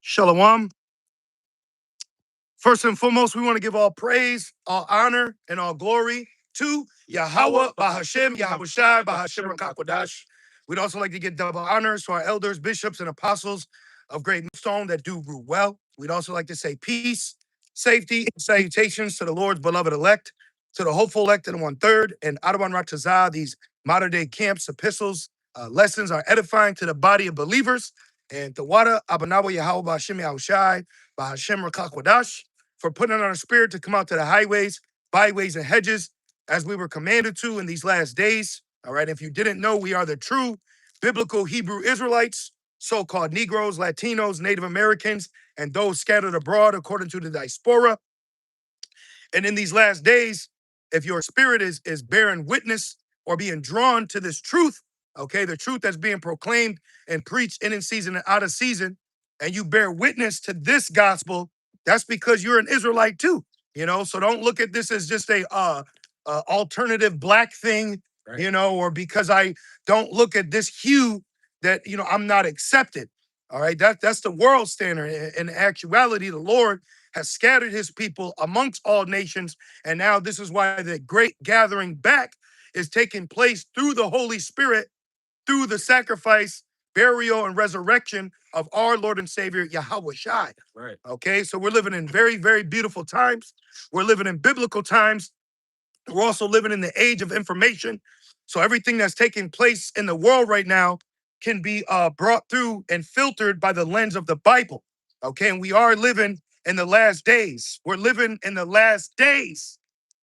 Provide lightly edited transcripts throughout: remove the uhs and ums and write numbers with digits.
Shalom. First and foremost, we want to give all praise, all honor, and all glory to Yahweh, Bahashem, Yahushai, Bahashem, Rakakwadash. We'd also like to give double honors to our elders, bishops, and apostles of Great Stone that do rule well. We'd also like to say peace, safety, and salutations to the Lord's beloved elect, to the hopeful elect in 1/3, and Adawan Ratazah. These modern day camps, epistles, lessons are edifying to the body of believers. And the Wada, Abanawa Yahweh, Bahashem, Yahushai, Bahashem, Rakakwadash, for putting on our spirit to come out to the highways, byways, and hedges as we were commanded to in these last days. All right. If you didn't know, we are the true biblical Hebrew Israelites, so-called Negroes, Latinos, Native Americans, and those scattered abroad according to the diaspora. And in these last days, if your spirit is bearing witness or being drawn to this truth, okay, the truth that's being proclaimed and preached in season and out of season, and you bear witness to this gospel, that's because you're an Israelite too, So don't look at this as just a alternative black thing, right, or because I don't look at this hue that I'm not accepted. All right, that's the world standard. In actuality, the Lord has scattered his people amongst all nations, and now this is why the great gathering back is taking place through the Holy Spirit, through the sacrifice, burial, and resurrection of our Lord and Savior, Yahweh Shai. Right. Okay, so we're living in very, very beautiful times. We're living in biblical times. We're also living in the age of information. So everything that's taking place in the world right now can be brought through and filtered by the lens of the Bible. Okay, and we are living in the last days. We're living in the last days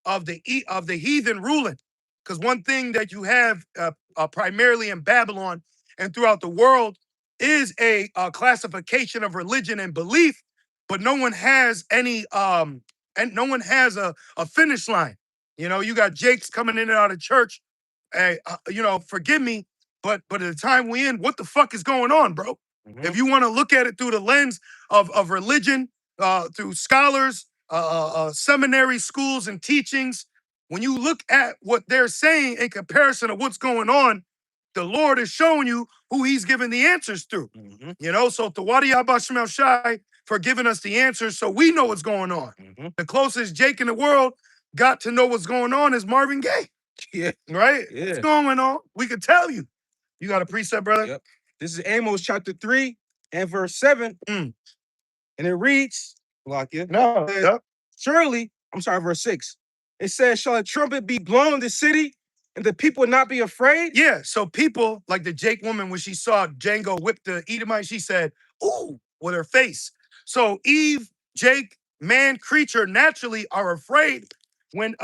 of the heathen ruling. Because one thing that you have primarily in Babylon and throughout the world is a classification of religion and belief, but no one has any and no one has a finish line. You got Jakes coming in and out of church. Hey, forgive me, but at the time we in, what the fuck is going on, bro? Mm-hmm. If you want to look at it through the lens of religion, through scholars, seminary schools and teachings, when you look at what they're saying in comparison to what's going on, the Lord is showing you who he's giving the answers through. Mm-hmm. So Tawadi Abba Shai for giving us the answers so we know what's going on. Mm-hmm. The closest Jake in the world got to know what's going on is Marvin Gaye. Yeah. Right? Yeah. What's going on? We could tell you. You got a precept, brother? Yep. This is Amos chapter 3 and verse 7. And it reads, surely, verse 6. It says, shall a trumpet be blown in the city and the people not be afraid? Yeah, so people, like the Jake woman, when she saw Django whip the Edomite, she said, ooh, with her face. So Eve, Jake, man, creature, naturally are afraid when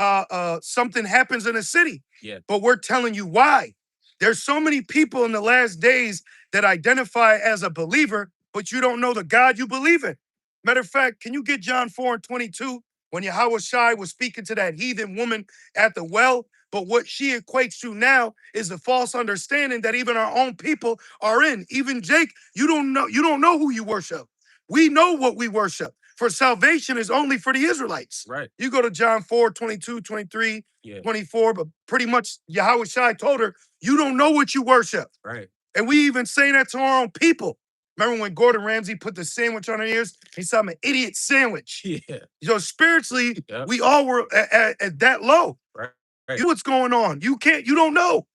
something happens in a city. Yeah. But we're telling you why. There's so many people in the last days that identify as a believer, but you don't know the God you believe in. Matter of fact, can you get John 4:22 when Yahweh Shai was speaking to that heathen woman at the well? But what she equates to now is the false understanding that even our own people are in. Even Jake, you don't know who you worship. We know what we worship. For salvation is only for the Israelites. Right. You go to John 4:22, 23, 24, but pretty much Yahweh Shai told her, you don't know what you worship. Right. And we even say that to our own people. Remember when Gordon Ramsay put the sandwich on our ears? He said, I'm an idiot sandwich. Yeah. Spiritually, we all were at that low. Right. You know what's going on. You don't know.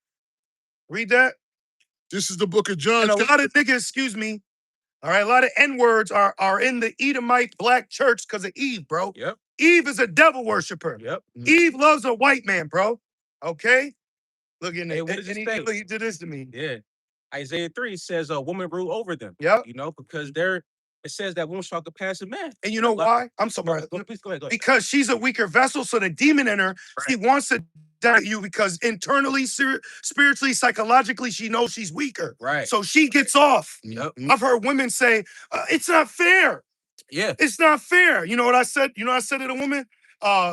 Read that. This is the book of John. And a lot of niggas, excuse me, all right, a lot of N-words are in the Edomite black church because of Eve, bro. Yep. Eve is a devil worshiper. Yep. Eve loves a white man, bro. Okay? Look in there. Hey, what does it say? He did this to me. Yeah. Isaiah 3 says a woman rule over them. Yep. Because it says that woman shall surpass a man. And you know why? I'm sorry. Please go ahead. Because she's a weaker vessel, so the demon in her, she wants to die you because internally, spiritually, psychologically, she knows she's weaker. Right. So she gets off. Yep. I've heard women say, it's not fair. Yeah. It's not fair. You know what I said? I said to the woman,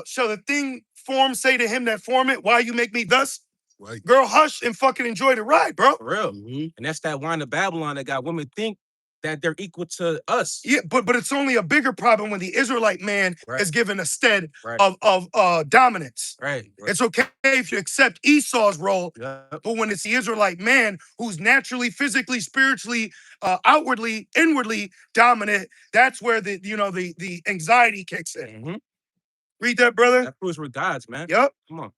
shall the thing form say to him that form it, why you make me thus? Right. Girl, hush and fucking enjoy the ride, bro. For real. Mm-hmm. And that's that wine of Babylon that got women think that they're equal to us. Yeah, but it's only a bigger problem when the Israelite man Right. is given a stead Right. of dominance. Right. It's okay if you accept Esau's role, Yep. but when it's the Israelite man who's naturally, physically, spiritually, outwardly, inwardly dominant, that's where the anxiety kicks in. Mhm. Read that, brother. That proves we're gods, man. Yep. Come on.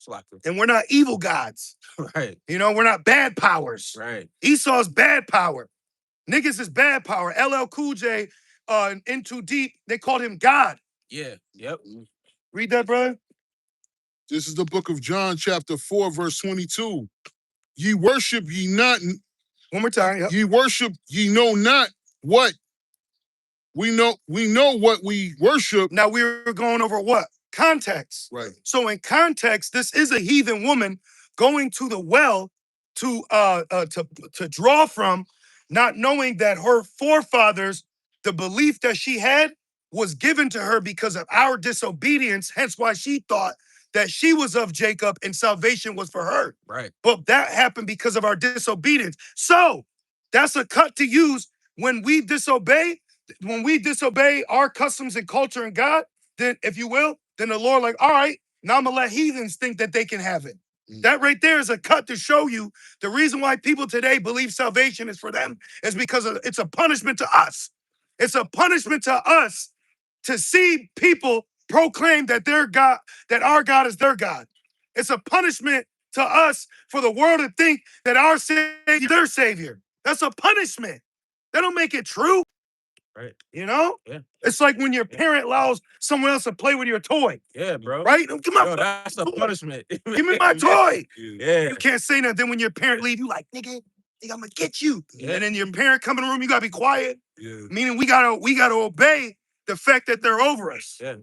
Slacker. And we're not evil gods. Right. We're not bad powers. Right. Esau's bad power. Niggas is bad power. LL Cool J, In Too Deep, they called him God. Yeah. Yep. Read that, brother. This is the book of John, chapter 4, verse 22. Ye worship ye not, One more time. Yep. ye worship ye know not what. We know what we worship. Now we're going over what? Context. Right. So in context, this is a heathen woman going to the well to draw from, not knowing that her forefathers, the belief that she had was given to her because of our disobedience, hence why she thought that she was of Jacob and salvation was for her. Right. But that happened because of our disobedience. So that's a cut to use when we disobey. When we disobey our customs and culture and God, then, if you will, then the Lord, like, all right, now I'm gonna let heathens think that they can have it. That right there is a cut to show you the reason why people today believe salvation is for them is because it's a punishment to us. It's a punishment to us to see people proclaim that their God, that our God is their God. It's a punishment to us for the world to think that our Savior is their Savior. That's a punishment. That don't make it true. Right. Yeah. It's like when your parent allows someone else to play with your toy. Yeah, bro. Right? Give me Yo, that's a punishment. Give me my toy. Yeah. You can't say nothing. Then when your parent leave, you like, nigga, I'm gonna get you. Yeah. And then your parent come in the room, you gotta be quiet. Yeah. Meaning we gotta obey the fact that they're over us. Yeah.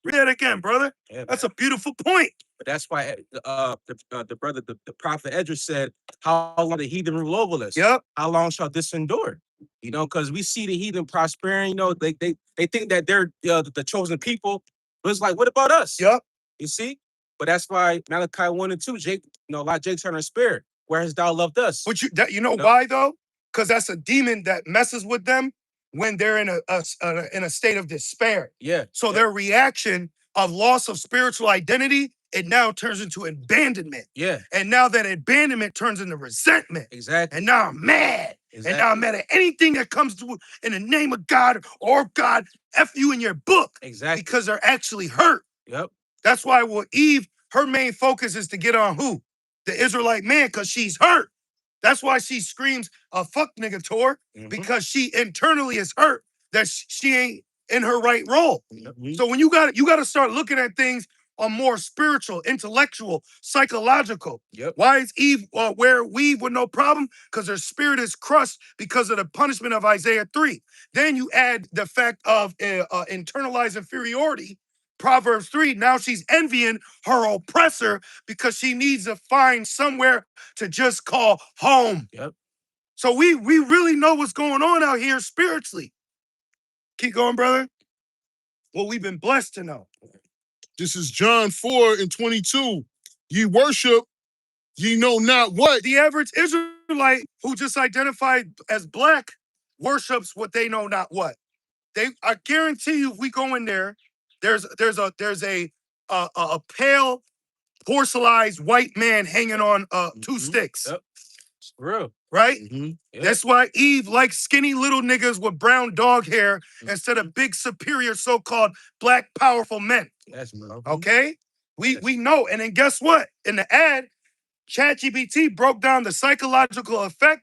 Read that again, brother. Yeah, that's a beautiful point. But that's why the brother, the prophet Edris said, how long the heathen rule over us? Yep. How long shall this endure? Because we see the heathen prospering, they think that they're the chosen people. But it's like, what about us? Yep. You see? But that's why Malachi 1 and 2, Jake, like Jake Turner spirit, where has thou loved us? But you know why though? Because that's a demon that messes with them when they're in a state of despair. Yeah. So their reaction of loss of spiritual identity, it now turns into abandonment. Yeah. And now that abandonment turns into resentment. Exactly. And now I'm mad. Exactly. And now I'm mad at anything that comes to in the name of God or God, F you in your book. Exactly. Because they're actually hurt. Yep. That's why Eve, her main focus is to get on who? The Israelite man, because she's hurt. That's why she screams a fuck nigga to her, because she internally is hurt that she ain't in her right role. So when you got to start looking at things on more spiritual, intellectual, psychological. Yep. Why is Eve wear weave with no problem? Because her spirit is crushed because of the punishment of Isaiah 3. Then you add the fact of internalized inferiority. Proverbs 3, now she's envying her oppressor because she needs to find somewhere to just call home. Yep. So we really know what's going on out here spiritually. Keep going, brother. Well, we've been blessed to know. This is John 4 and 22. Ye worship, ye know not what. The average Israelite who just identified as black worships what they know not what. I guarantee you, if we go in there, there's a pale porcelainized white man hanging on two sticks. Yep. It's real. Right? Yep. That's why Eve likes skinny little niggas with brown dog hair instead of big, superior, so-called black, powerful men. Yes, bro. Okay? We know. And then guess what? In the ad, ChatGPT broke down the psychological effect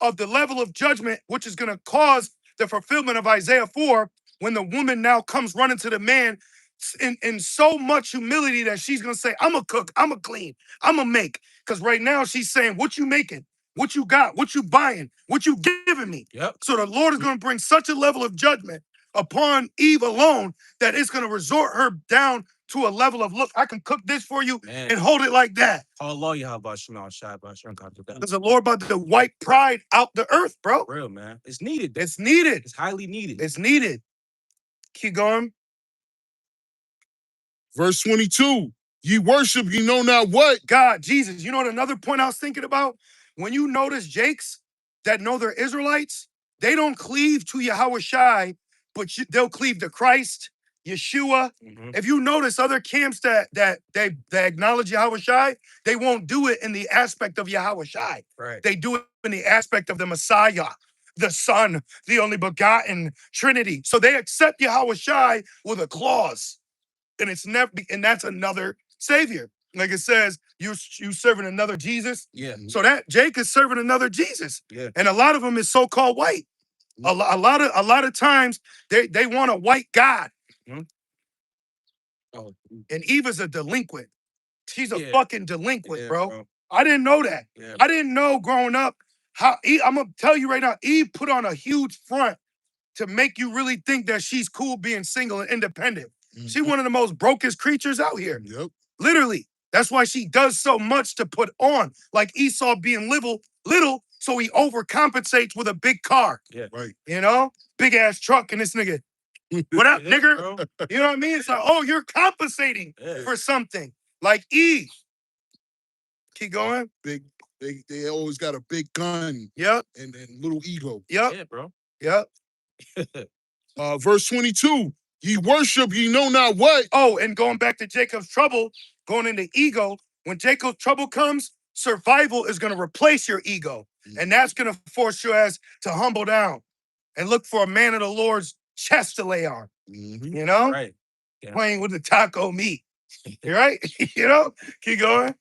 of the level of judgment, which is going to cause the fulfillment of Isaiah 4 when the woman now comes running to the man in so much humility that she's going to say, I'm going to cook, I'm going to clean, I'm going to make. Because right now she's saying, what you making? What you got? What you buying? What you giving me? Yep. So the Lord is going to bring such a level of judgment upon Eve alone that it's going to resort her down to a level of, look, I can cook this for you and hold it like that. Because the Lord about to wipe pride out the earth, bro. Real, man. It's needed. It's needed. It's highly needed. It's needed. Keep going. Verse 22. Ye worship, ye know not what. God, Jesus. You know what another point I was thinking about? When you notice Jake's, that know they're Israelites, they don't cleave to Yahweh Shai, but they'll cleave to Christ, Yeshua. If you notice other camps that acknowledge Yahweh Shai, they won't do it in the aspect of Yahweh Shai. Right. They do it in the aspect of the Messiah, the Son, the only begotten Trinity. So they accept Yahweh Shai with a clause, and it's never, and that's another Savior. Like it says, you serving another Jesus. Yeah. So that Jake is serving another Jesus. Yeah. And a lot of them is so-called white. A lot of times they want a white God. Oh. And Eve is a delinquent. She's a Yeah. fucking delinquent, Yeah, bro. I didn't know that. Yeah. I didn't know growing up how I'm gonna tell you right now, Eve put on a huge front to make you really think that she's cool being single and independent. She's one of the most brokest creatures out here. Yep. Literally. That's why she does so much to put on. Like Esau being little, so he overcompensates with a big car. Yeah. Right. You know? Big ass truck and this nigga. What up, Yeah, nigger? bro. You know what I mean? It's like, oh, you're compensating for something. Like Eve. Keep going. Big. They always got a big gun. Yep. And little ego. Yep. Yeah, bro. Yep. Verse 22. Ye worship ye know not what. Oh, and going back to Jacob's trouble, going into ego, when Jacob's trouble comes, survival is going to replace your ego. And that's going to force your ass to humble down and look for a man of the Lord's chest to lay on. You know? Right. Yeah. Playing with the taco meat. Right? You know? Keep going.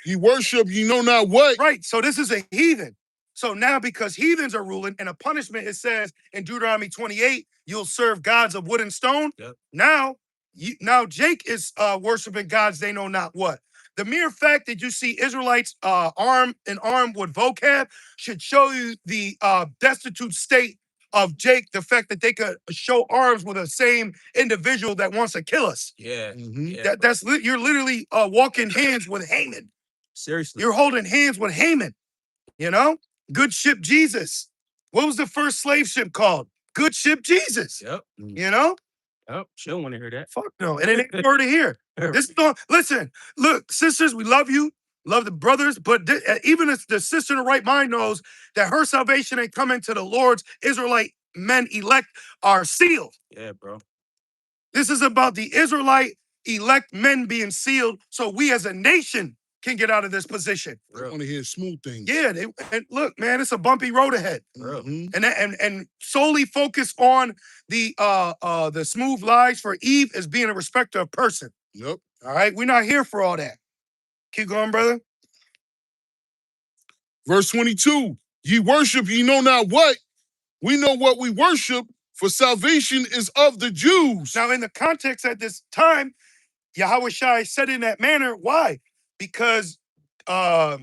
Ye worship ye know not what. Right. So this is a heathen. So now because heathens are ruling and a punishment, it says in Deuteronomy 28, you'll serve gods of wood and stone. Yep. Now Jake is worshiping gods they know not what. The mere fact that you see Israelites armed with vocab should show you the destitute state of Jake, the fact that they could show arms with the same individual that wants to kill us. Yeah. Yeah, you're literally walking hands with Haman. Seriously. You're holding hands with Haman. You know, good ship Jesus. What was the first slave ship called? Good ship Jesus. Yep. You know. Yep. She don't want to hear that. Fuck no, and it ain't word to hear. This don't listen. Look, sisters, we love you, love the brothers, but even if the sister in the right mind knows that her salvation ain't coming to the Lord's Israelite men elect are sealed. Yeah, bro. This is about the Israelite elect men being sealed, so we as a nation can get out of this position. I want to hear smooth things. Yeah, and look, man, it's a bumpy road ahead. And solely focus on the smooth lives for Eve as being a respecter of person. Yep. All right, we're not here for all that. Keep going, brother. Verse 22. Ye worship ye know not what. We know what we worship, for salvation is of the Jews. Now, in the context at this time, Yahweh Shai said in that manner. Why? Because of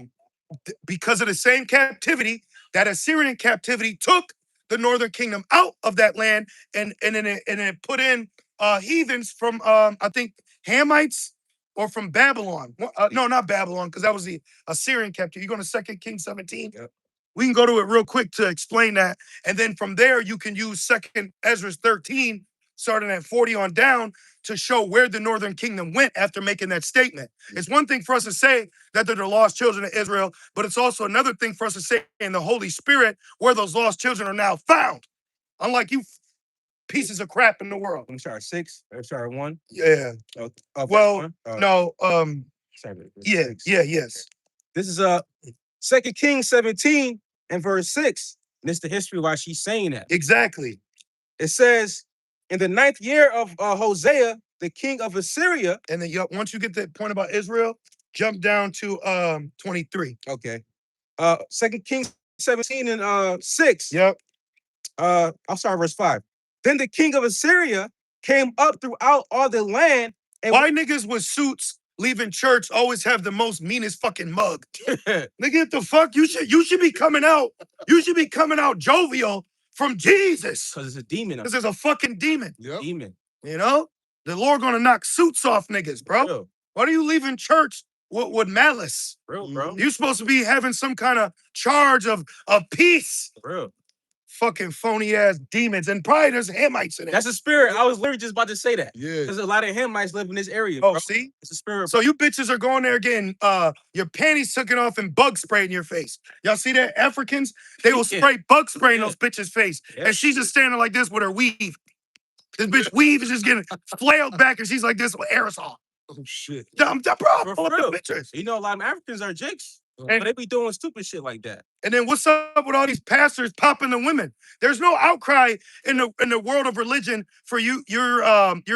the same captivity, that Assyrian captivity took the northern kingdom out of that land and then it put in heathens from I think Hamites or from Babylon. No, not Babylon, because that was the Assyrian captivity. You go to 2 Kings 17. Yep. We can go to it real quick to explain that. And then from there, you can use 2 Ezra 13, starting at 40 on down, to show where the northern kingdom went after making that statement. It's one thing for us to say that they're the lost children of Israel, but it's also another thing for us to say in the Holy Spirit where those lost children are now found. Unlike you pieces of crap in the world. I'm sorry, 6. I'm sorry, 1. Yeah. Well, no. Sorry, Yeah. 6. Yeah. Yes. This is 2 Kings 17 and verse 6. And it's the history why she's saying that. Exactly. It says, in the 9th year of Hosea, the king of Assyria. And then once you get the point about Israel, jump down to 23. Okay. 2 Kings 17 and 6. Yep. I'm sorry, verse 5. Then the king of Assyria came up throughout all the land. And why niggas with suits leaving church always have the most meanest fucking mug? Nigga, what the fuck? You should be coming out. You should be coming out jovial from Jesus. Because it's a demon. Because there's a fucking demon. Yep. Demon. You know? The Lord gonna knock suits off niggas, bro. Real. Why are you leaving church with malice? Real, bro. You're supposed to be having some kind of charge of peace. Real. fucking phony ass demons, and probably there's Hamites in it. That's a spirit. I was literally just about to say that. Yeah. Because a lot of Hamites live in this area. Oh, bro. see? It's a spirit. So you bitches are going there getting your panties taken off and bug sprayed in your face. Y'all see that? Africans, they will spray bug spray in those bitches' face. Yeah. And she's just standing like this with her weave. This bitch weave is just getting flailed back and she's like this with aerosol. Oh shit. I'm bro, For pull up real. the pictures. You know, a lot of Africans are jakes. And- But they be doing stupid shit like that. And then what's up with all these pastors popping the women? There's no outcry in the world of religion for your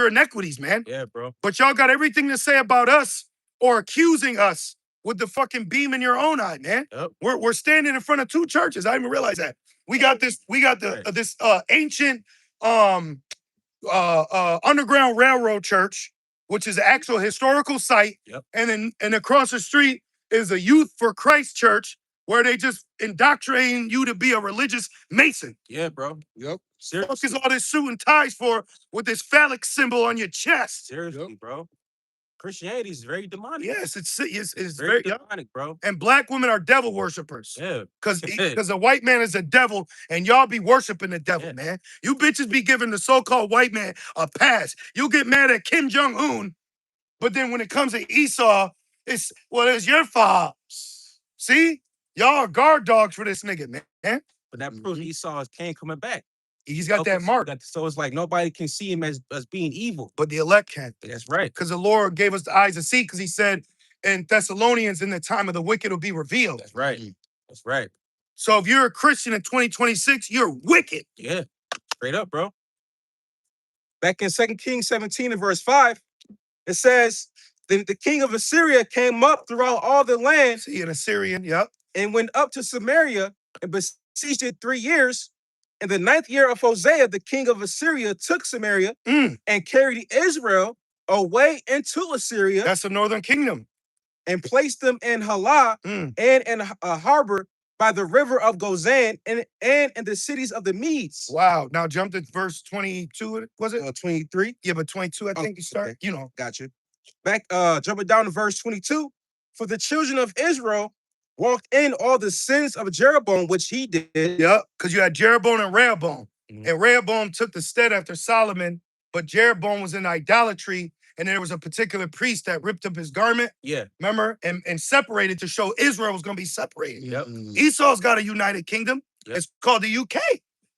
inequities, man. Yeah, bro. But y'all got everything to say about us or accusing us with the fucking beam in your own eye, man. Yep. We're standing in front of two churches. I didn't realize that. We got this ancient Underground Railroad church, which is an actual historical site. Yep. And across the street is a Youth for Christ church where they just indoctrinating you to be a religious Mason. Yeah, bro. Yep. What is Seriously. all this suit and ties for with this phallic symbol on your chest? Seriously, bro. Christianity is very demonic. Yes, it's Very very demonic, bro. and black women are devil worshipers. Yeah. Because a white man is a devil and y'all be worshiping the devil, Yeah. man. You bitches be giving the so-called white man a pass. You get mad at Kim Jong-un, but then when it comes to Esau, it's your fault. See? Y'all are guard dogs for this nigga, man. But that proves Esau is Cain coming back. He's got that mark, So it's like nobody can see him as being evil. but the elect can. That's right. Because the Lord gave us the eyes to see, because he said in Thessalonians, in the time of the wicked will be revealed. That's right. That's right. So if you're a Christian in 2026, you're wicked. Yeah. Straight up, bro. Back in 2 Kings 17 and verse 5, it says, Then the king of Assyria came up throughout all the land See, an Assyrian, yep. and went up to Samaria and besieged it 3 years. In the 9th year of Hosea, the king of Assyria took Samaria and carried Israel away into Assyria That's the northern kingdom. and placed them in Halah and in a harbor by the river of Gozan and in the cities of the Medes. Wow. Now jump to verse 22, was it? 23. Yeah, but 22, I think you start. Okay. You know. Gotcha. Back, jumping down to verse 22. For the children of Israel walked in all the sins of Jeroboam, which he did. Yep, because you had Jeroboam and Rehoboam. Mhm. And Rehoboam took the stead after Solomon, but Jeroboam was in idolatry, and there was a particular priest that ripped up his garment, Yeah. remember, and separated to show Israel was going to be separated. Yep. Esau's got a united kingdom. Yep. It's called the UK.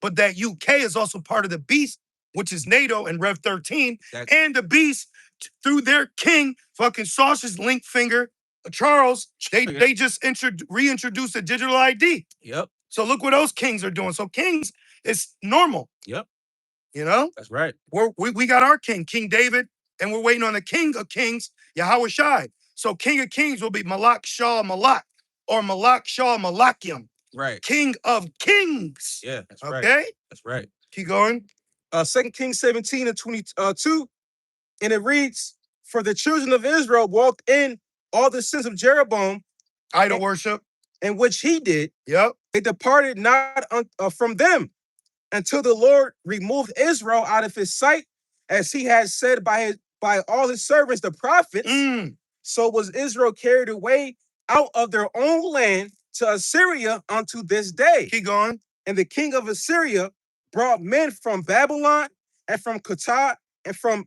But that UK is also part of the beast, which is NATO and Rev 13. And the beast, through their king, fucking sausage link finger, Charles, they just reintroduced a digital ID. Yep. So look what those kings are doing. So kings is normal. Yep. You know? That's right. We got our king, King David, and we're waiting on the king of kings, Yahweh Shai. So king of kings will be Malak Shah Malak or Malak Shah Malakium. Right. King of kings. Yeah, that's right. Okay? That's right. Keep going. 2 Kings 17 and 22, and it reads, For the children of Israel walked in all the sins of Jeroboam, Idol worship. in which he did. Yep. They departed not from them until the Lord removed Israel out of his sight, as he had said by all his servants, the prophets. So was Israel carried away out of their own land to Assyria unto this day. Keep going. And the king of Assyria brought men from Babylon and from Qatar and from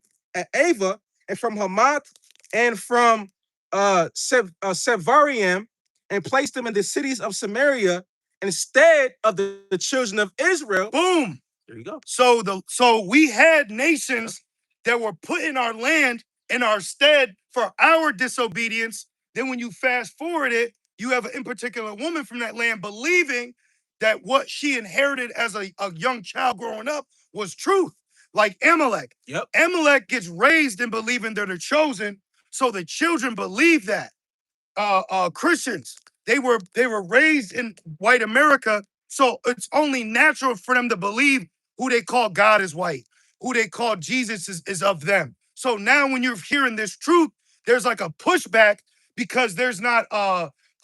Ava and from Hamath and from Sevarium and placed them in the cities of Samaria instead of the children of Israel. Boom. There you go. So we had nations that were put in our land in our stead for our disobedience. Then when you fast forward it, you have in particular woman from that land believing that what she inherited as a young child growing up was truth. Like Amalek. Yep. Amalek gets raised in believing they're the chosen. So the children believe that. Christians, they were raised in white America. So it's only natural for them to believe who they call God is white, who they call Jesus is of them. So now when you're hearing this truth, there's like a pushback because there's not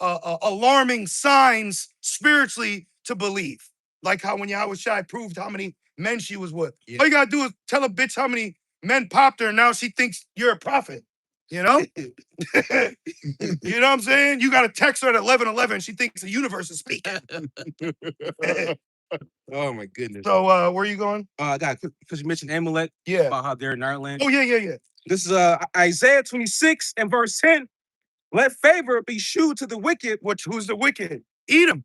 alarming signs spiritually to believe. Like how when Yahweh Shai proved how many men she was with. Yeah. All you gotta do is tell a bitch how many men popped her and now she thinks you're a prophet. You know? You know what I'm saying? You gotta text her at 11:11. She thinks the universe is speaking. Oh my goodness. So where are you going? I got because you mentioned Amalek. Yeah. About how they're in our land. Oh yeah. This is Isaiah 26 and verse 10. Let favor be shewed to the wicked. Who's the wicked? Edom.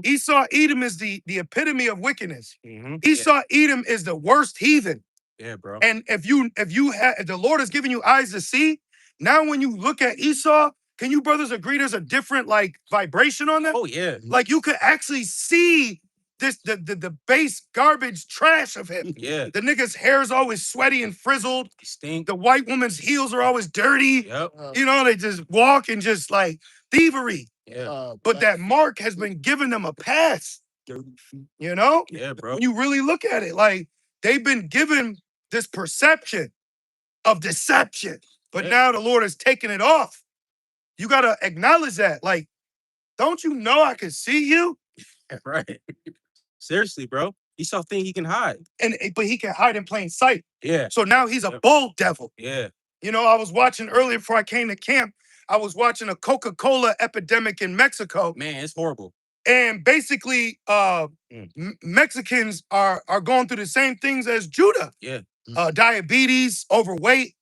Esau, Edom is the epitome of wickedness. Esau, Edom is the worst heathen. Yeah, bro. And if the Lord has given you eyes to see, now when you look at Esau, can you brothers agree there's a different like vibration on them? Oh yeah. Like you could actually see the base garbage trash of him. Yeah. The nigga's hair is always sweaty and frizzled. Stink. The white woman's heels are always dirty. Yep. You know, they just walk and just like thievery. Yeah. But that mark has been giving them a pass. You know? Yeah, bro. When you really look at it, like they've been given this perception of deception, but now the Lord has taken it off. You gotta acknowledge that. Like, don't you know I can see you? Right. Seriously, bro. Esau think he can hide. But he can hide in plain sight. Yeah. So now he's a bold devil. Yeah. You know, I was watching earlier before I came to camp, I was watching a Coca-Cola epidemic in Mexico. Man, it's horrible. And basically, Mexicans are going through the same things as Judah. Yeah. Diabetes, overweight,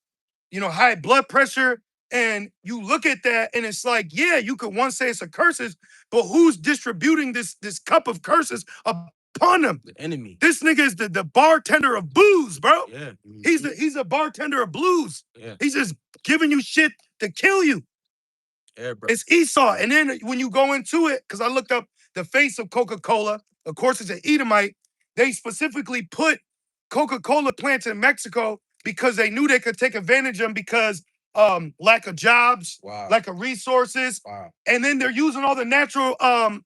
you know, high blood pressure. And you look at that and it's like, yeah, you could once say it's a curses, but who's distributing this cup of curses upon them? The enemy. This nigga is the bartender of booze, bro. Yeah. He's a bartender of blues. Yeah. He's just giving you shit to kill you. Yeah, bro. It's Esau. And then when you go into it, because I looked up the face of Coca-Cola, of course it's an Edomite, they specifically put Coca-Cola plants in Mexico because they knew they could take advantage of them because lack of jobs, lack of resources. And then they're using all the natural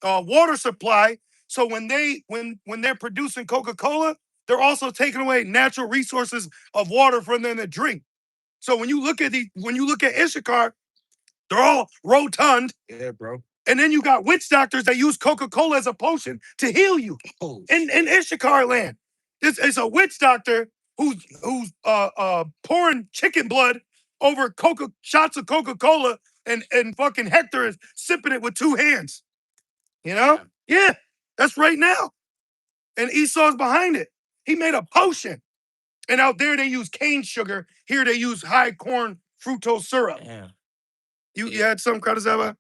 water supply. So when they're producing Coca-Cola, they're also taking away natural resources of water for them to drink. So when you look at Issachar, they're all rotund. Yeah, bro. And then you got witch doctors that use Coca-Cola as a potion to heal you. In Issachar land. This is a witch doctor who's pouring chicken blood over shots of Coca-Cola and fucking Hector is sipping it with two hands. You know? Yeah, that's right now. And Esau's behind it. He made a potion. And out there they use cane sugar. Here they use high corn fructose syrup. Damn. You had some Kadazaba?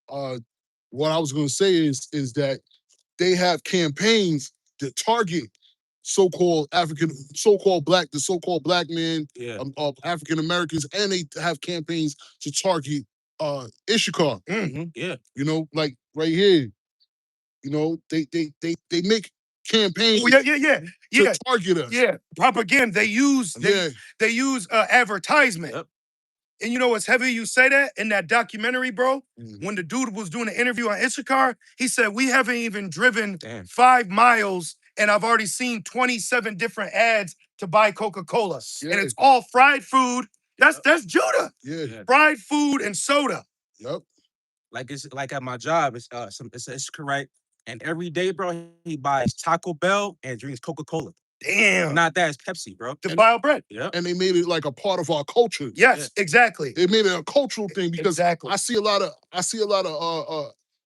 What I was going to say is that they have campaigns that target so-called black men, African Americans, and they have campaigns to target Issachar. Yeah. You know, like right here. You know, they make campaigns. Oh, yeah. To target us. Yeah, propaganda. They use advertisement. Yep. And you know what's heavy? You say that in that documentary, bro. When the dude was doing an interview on Issachar, he said, we haven't even driven 5 miles and I've already seen 27 different ads to buy Coca-Cola. Yeah. And it's all fried food. That's Judah. Yeah. Fried food and soda. Yep. Like it's like at my job, it's correct. And every day, bro, he buys Taco Bell and drinks Coca-Cola. Damn. Not that, it's Pepsi, bro. The vile bread. Yeah. And they made it like a part of our culture. Yes, exactly. They made it a cultural thing because Exactly. I see a lot of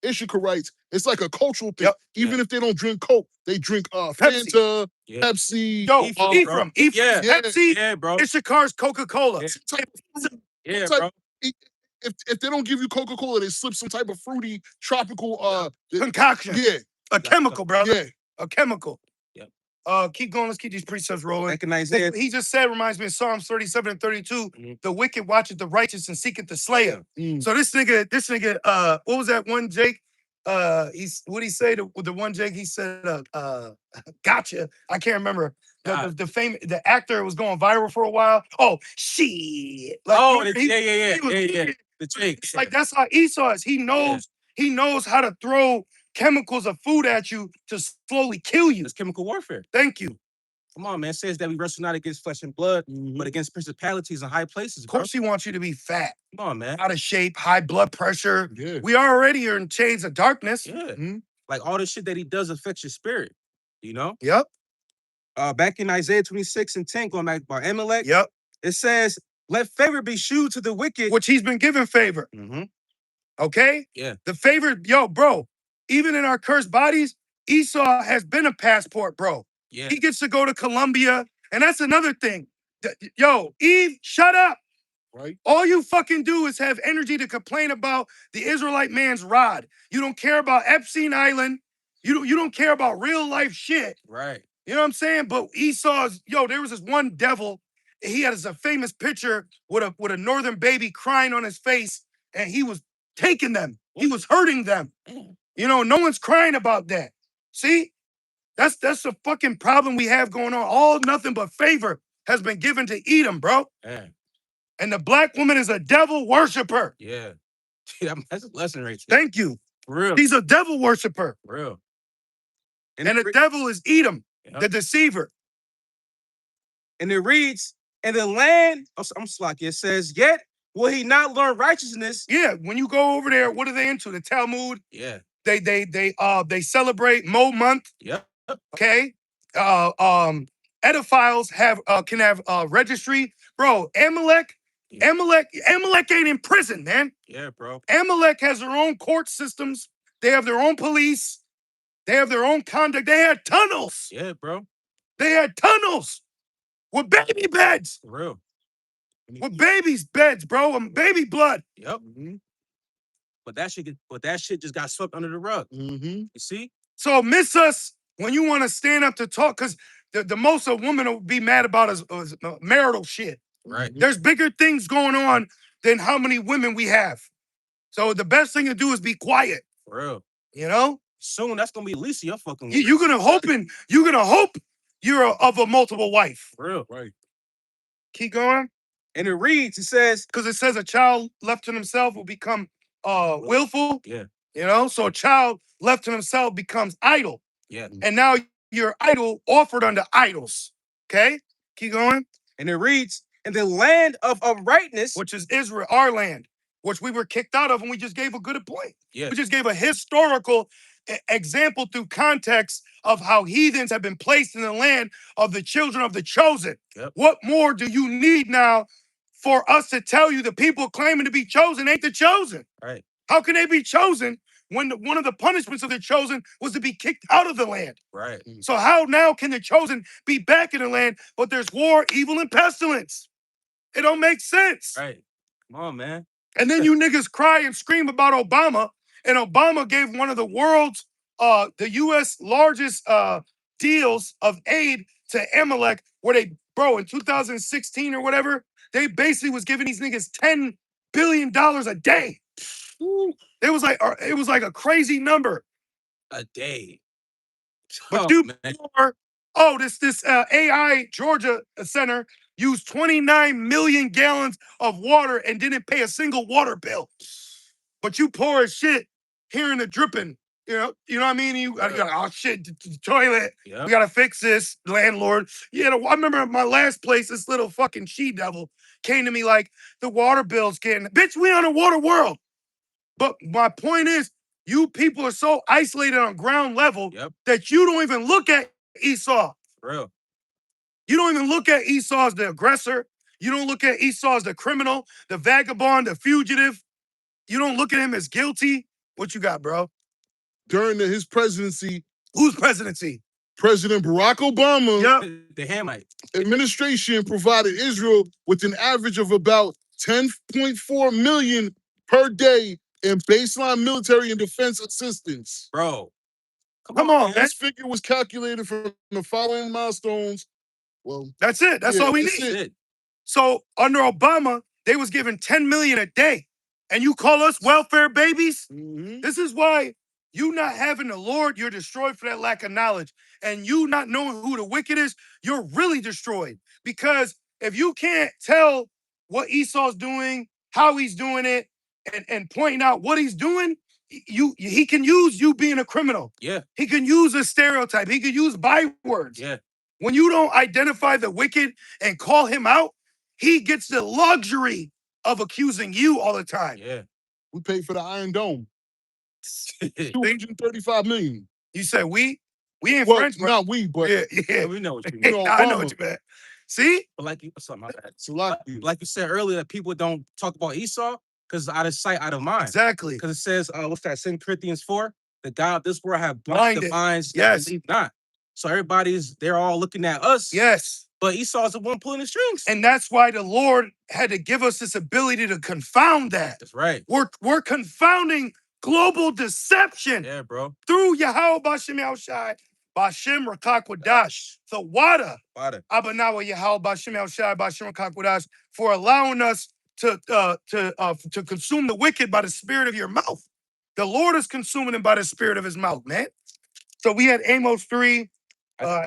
Issacharites. It's like a cultural thing. Yep. Even if they don't drink Coke, they drink Fanta, Pepsi. Yo, Ephraim, Yeah. Pepsi, Yeah, bro. Issachar's Coca-Cola. Yeah, bro. If they don't give you Coca-Cola, they slip some type of fruity tropical concoction. Yeah. A chemical, brother. Yeah. A chemical. Yep. Keep going. Let's keep these precepts rolling. Recognize it. He just said, reminds me of Psalms 37 and 32. The wicked watcheth the righteous and seeketh the slayer. So this nigga, what was that one, Jake? What'd he say? The one Jake, he said, gotcha. I can't remember. The actor was going viral for a while. Oh, shit. Like, yeah. The Jake. It's like that's how Esau is. He knows how to throw chemicals of food at you to slowly kill you. It's chemical warfare. Thank you. Come on, man. It says that we wrestle not against flesh and blood, but against principalities and high places. Of course, he wants you to be fat. Come on, man. Out of shape, high blood pressure. Yeah. We already are in chains of darkness. Yeah. Like all the shit that he does affects your spirit. You know? Yep. Back in Isaiah 26 and 10, going back by Amalek. Yep. It says, let favor be shewed to the wicked. Which he's been given favor. Okay? Yeah. The favor, yo, bro, even in our cursed bodies, Esau has been a passport, bro. Yeah. He gets to go to Colombia, and that's another thing. Yo, Eve, shut up. Right? All you fucking do is have energy to complain about the Israelite man's rod. You don't care about Epstein Island. You don't care about real life shit. Right. You know what I'm saying? But Esau's, there was this one devil. He had a famous picture with a northern baby crying on his face, and he was taking them. He was hurting them. No one's crying about that. See? That's the fucking problem we have going on. All nothing but favor has been given to Edom, bro. Man. And the black woman is a devil worshiper. Yeah. That's a lesson right there. Thank you. For real. He's a devil worshiper. For real. And the devil is Edom, the deceiver. And it reads, in the land, I'm slacky, it says, yet will he not learn righteousness? Yeah, when you go over there, what are they into? The Talmud? Yeah. They celebrate Mo month. Yep. Okay. Ediphiles can have registry. Bro, Amalek ain't in prison, man. Yeah, bro. Amalek has their own court systems. They have their own police. They have their own conduct. They had tunnels. Yeah, bro. They had tunnels with baby beds. For real. With babies' beds, bro, and baby blood. Yep. But that shit just got swept under the rug. You see? So miss us when you want to stand up to talk, because the most a woman will be mad about is marital shit. Right. There's bigger things going on than how many women we have. So the best thing to do is be quiet. For real. You know? Soon that's gonna be Lisa, your fucking You're gonna hope you're of a multiple wife. For real. Right. Keep going. And it reads, it says, because it says a child left to himself will become willful. Yeah. So a child left to himself becomes idle. Yeah. And now you're idol offered unto idols. Okay? Keep going. And it reads, in the land of uprightness, Which is Israel, our land, which we were kicked out of, and we just gave a good point. Yeah. We just gave a historical example through context of how heathens have been placed in the land of the children of the chosen. Yep. What more do you need now for us to tell you the people claiming to be chosen ain't the chosen? Right. How can they be chosen when one of the punishments of the chosen was to be kicked out of the land? Right. So how now can the chosen be back in the land, but there's war, evil, and pestilence? It don't make sense. Right. Come on, man. And then you niggas cry and scream about Obama, and Obama gave one of the world's, the U.S. largest deals of aid to Amalek, where they, in 2016 or whatever, they basically was giving these niggas $10 billion a day. It was like a crazy number. A day. But this AI Georgia Center used 29 million gallons of water and didn't pay a single water bill. But you poor as shit, hearing the dripping. You know what I mean? You got, oh shit, the toilet. Yep. We gotta fix this, landlord. I remember at my last place, this little fucking she devil came to me like, the water bill's getting, bitch, we on a water world. But my point is, you people are so isolated on ground level that you don't even look at Esau. For real. You don't even look at Esau as the aggressor. You don't look at Esau as the criminal, the vagabond, the fugitive. You don't look at him as guilty. What you got, bro? During his presidency. Whose presidency? President Barack Obama. Yep. The Hamite administration provided Israel with an average of about 10.4 million per day in baseline military and defense assistance. Bro. Come on, man. This figure was calculated from the following milestones. Well, that's it. That's all we need. It. So under Obama, they was giving 10 million a day. And you call us welfare babies? This is why you not having the Lord, you're destroyed for that lack of knowledge. And you not knowing who the wicked is, you're really destroyed. Because if you can't tell what Esau's doing, how he's doing it, and pointing out what he's doing, he can use you being a criminal. Yeah. He can use a stereotype. He can use bywords. Yeah. When you don't identify the wicked and call him out, he gets the luxury of accusing you all the time. Yeah. We paid for the Iron Dome. 235 million. You said we? We ain't well, French, bro. Not we, but yeah, we know what you mean. I know what you meant. See? But like you said earlier, that people don't talk about Esau because out of sight, out of mind. Exactly. Because it says, what's that? 2 Corinthians 4. the God of this world have blinded the minds that believe not. So they're all looking at us. Yes. But Esau's the one pulling the strings. And that's why the Lord had to give us this ability to confound that. That's right. We're confounding global deception. Yeah, bro. Through Yahweh Bashem Yahushai, Bashem Rakakwadash, the Wada, Abanawa Yahweh Bashem Yahushai, Bashem Rakakwadash, for allowing us to consume the wicked by the spirit of your mouth. The Lord is consuming them by the spirit of his mouth, man. So we had Amos 3,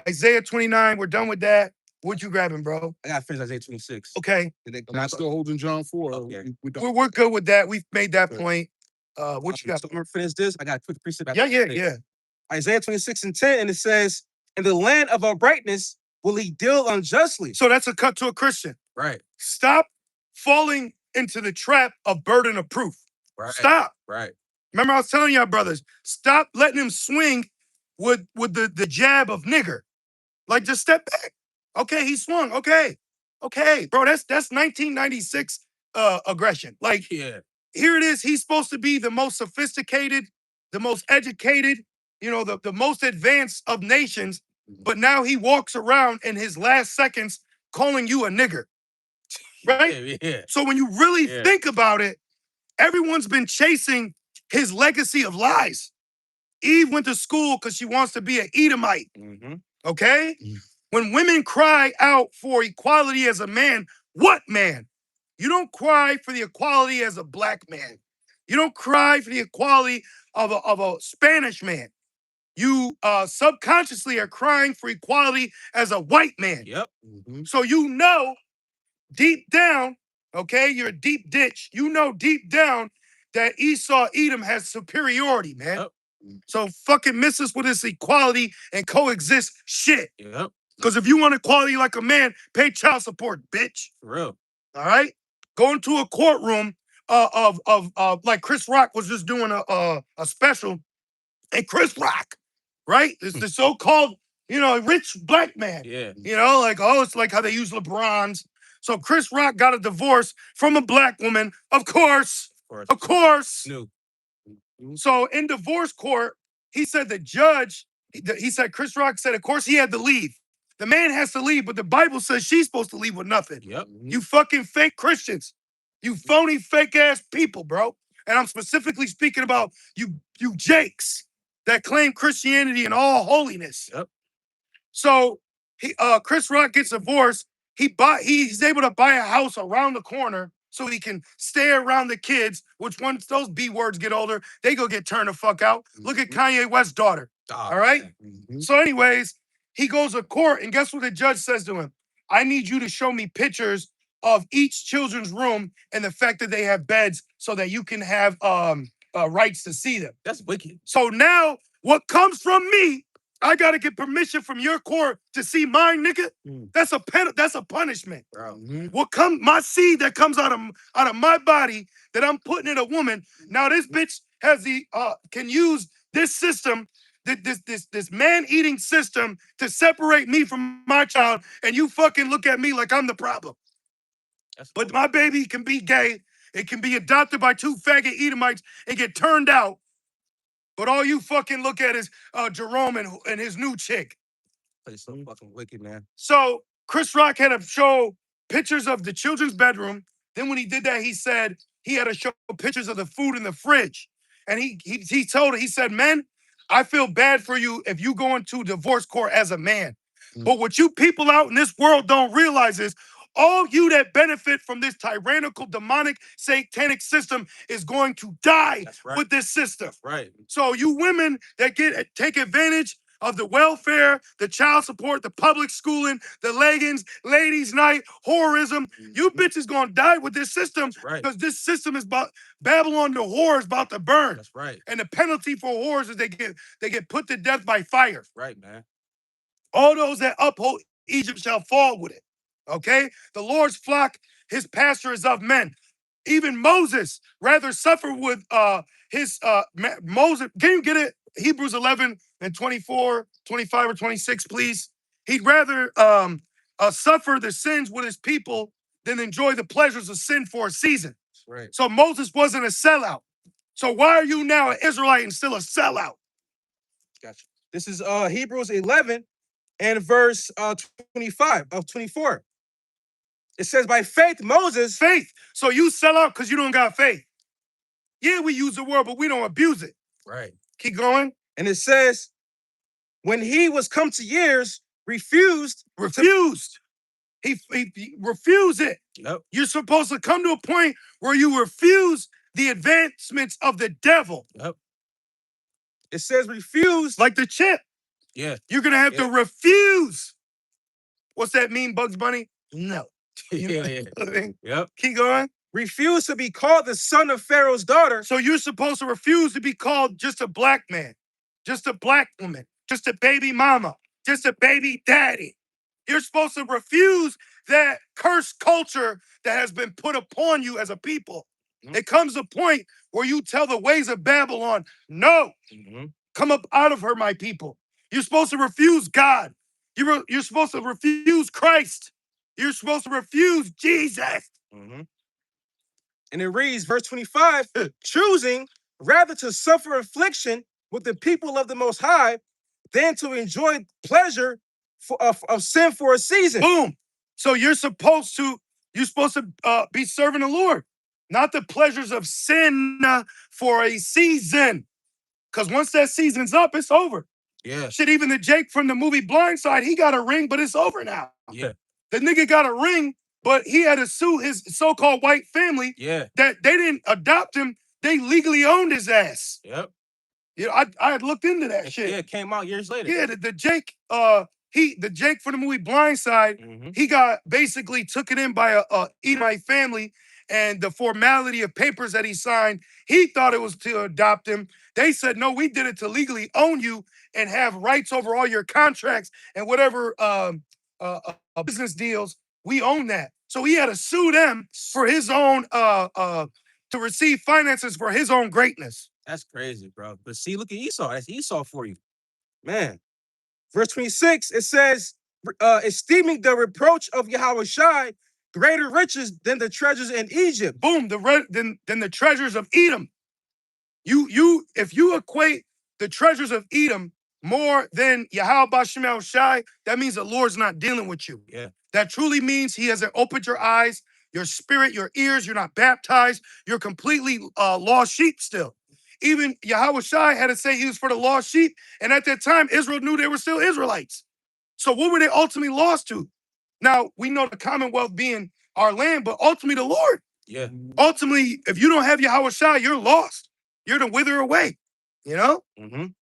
Isaiah 29. We're done with that. What you grabbing, bro? I got to finish Isaiah 26. Okay. I'm still holding John 4. Okay. We're good with that. We've made that point. What you got? So I'm going to finish this. I got a quick precept. Yeah. Isaiah 26:10, and it says, in the land of uprightness will he deal unjustly. So that's a cut to a Christian. Right. Stop falling into the trap of burden of proof. Right. Stop. Right. Remember I was telling y'all, brothers, stop letting him swing with the jab of nigger. Like, just step back. Okay, he swung. Okay, bro, that's 1996 aggression. Like, yeah. Here it is. He's supposed to be the most sophisticated, the most educated, the most advanced of nations. But now he walks around in his last seconds calling you a nigger. Right? Yeah. So when you really think about it, everyone's been chasing his legacy of lies. Eve went to school because she wants to be an Edomite. Mm-hmm. Okay? When women cry out for equality as a man, what man? You don't cry for the equality as a black man. You don't cry for the equality of a Spanish man. You subconsciously are crying for equality as a white man. Yep. Mm-hmm. So deep down, okay, you're a deep ditch. Deep down that Esau, Edom has superiority, man. Yep. So fucking miss us with this equality and coexist shit. Yep. Because if you want equality like a man, pay child support, bitch. For real. All right? Go into a courtroom of like Chris Rock was just doing a special. And Chris Rock, right? It's the so-called, rich black man. Yeah. It's like how they use LeBrons. So Chris Rock got a divorce from a black woman, of course. No. So in divorce court, he said the judge, he said Chris Rock said, of course, he had to leave. The man has to leave, but the Bible says she's supposed to leave with nothing. Yep. You fucking fake Christians. You phony, fake ass people, bro. And I'm specifically speaking about you Jakes that claim Christianity in all holiness. Yep. So Chris Rock gets divorced. He's able to buy a house around the corner so he can stay around the kids, which once those B words get older, they go get turned the fuck out. Look at Kanye West's daughter. All right? Mm-hmm. So anyways, he goes to court, and guess what the judge says to him? I need you to show me pictures of each children's room and the fact that they have beds so that you can have rights to see them. That's wicked. So now what comes from me, I got to get permission from your court to see mine, nigga. That's a punishment. My seed that comes out of my body that I'm putting in a woman. Now this bitch has can use this system, this man-eating system to separate me from my child, and you fucking look at me like I'm the problem. But my baby can be gay. It can be adopted by two faggot Edomites and get turned out. But all you fucking look at is Jerome and his new chick. That's so fucking wicked, man. So Chris Rock had to show pictures of the children's bedroom. Then when he did that, he said he had to show pictures of the food in the fridge. And he told her, he said, men, I feel bad for you if you go into divorce court as a man. But what you people out in this world don't realize is all you that benefit from this tyrannical, demonic, satanic system is going to die with this system. That's right. So you women that take advantage of the welfare, the child support, the public schooling, the leggings, ladies' night, whorism, you bitches gonna die with this system because this system is about Babylon. The whore is about to burn. That's right. And the penalty for whores is they get put to death by fire. Right, man. All those that uphold Egypt shall fall with it. Okay? The Lord's flock, his pasture is of men. Even Moses rather suffer with Moses. Can you get it? Hebrews 11 and 24, 25 or 26, please. He'd rather suffer the sins with his people than enjoy the pleasures of sin for a season. Right. So Moses wasn't a sellout. So why are you now an Israelite and still a sellout? Gotcha. This is Hebrews 11 and verse 25 of 24. It says, by faith, Moses. Faith. So you sell out because you don't got faith. Yeah, we use the word, but we don't abuse it. Right. Keep going. And it says, when he was come to years, refused. He refused it. Yep. You're supposed to come to a point where you refuse the advancements of the devil. Yep. It says refuse. Like the chip. Yeah. You're going to have to refuse. What's that mean, Bugs Bunny? No. Yeah. Yep. Keep going. Refuse to be called the son of Pharaoh's daughter. So you're supposed to refuse to be called just a black man, just a black woman, just a baby mama, just a baby daddy. You're supposed to refuse that cursed culture that has been put upon you as a people. Mm-hmm. It comes a point where you tell the ways of Babylon, no, come up out of her, my people. You're supposed to refuse God. You're supposed to refuse Christ. You're supposed to refuse Jesus. And it reads, verse 25, choosing rather to suffer affliction with the people of the Most High than to enjoy pleasure of sin for a season. Boom. So you're supposed to be serving the Lord, not the pleasures of sin for a season. Because once that season's up, it's over. Yeah. Shit, even the Jake from the movie Blindside, he got a ring, but it's over now. Yeah. The nigga got a ring, but he had to sue his so-called white family. Yeah. That they didn't adopt him. They legally owned his ass. Yep. You know, I had looked into that shit. Yeah, it came out years later. Yeah, the Jake, the Jake from the movie Blindside, he got basically took it in by a Edomite family, and the formality of papers that he signed, he thought it was to adopt him. They said, no, we did it to legally own you and have rights over all your contracts and whatever business deals. We own that. So he had to sue them for his own, to receive finances for his own greatness. That's crazy, bro. But see, look at Esau. That's Esau for you. Man. Verse 26, it says, esteeming the reproach of Yahushua greater riches than the treasures in Egypt. Boom, than the treasures of Edom. If you equate the treasures of Edom more than Yahweh Shai, that means the Lord's not dealing with you. Yeah. That truly means he hasn't opened your eyes, your spirit, your ears, you're not baptized, you're completely lost sheep still. Even Yahweh Shai had to say he was for the lost sheep, and at that time, Israel knew they were still Israelites. So what were they ultimately lost to? Now, we know the Commonwealth being our land, but ultimately the Lord. Yeah. Ultimately, if you don't have Yahweh Shai, you're lost. You're to wither away, you know? And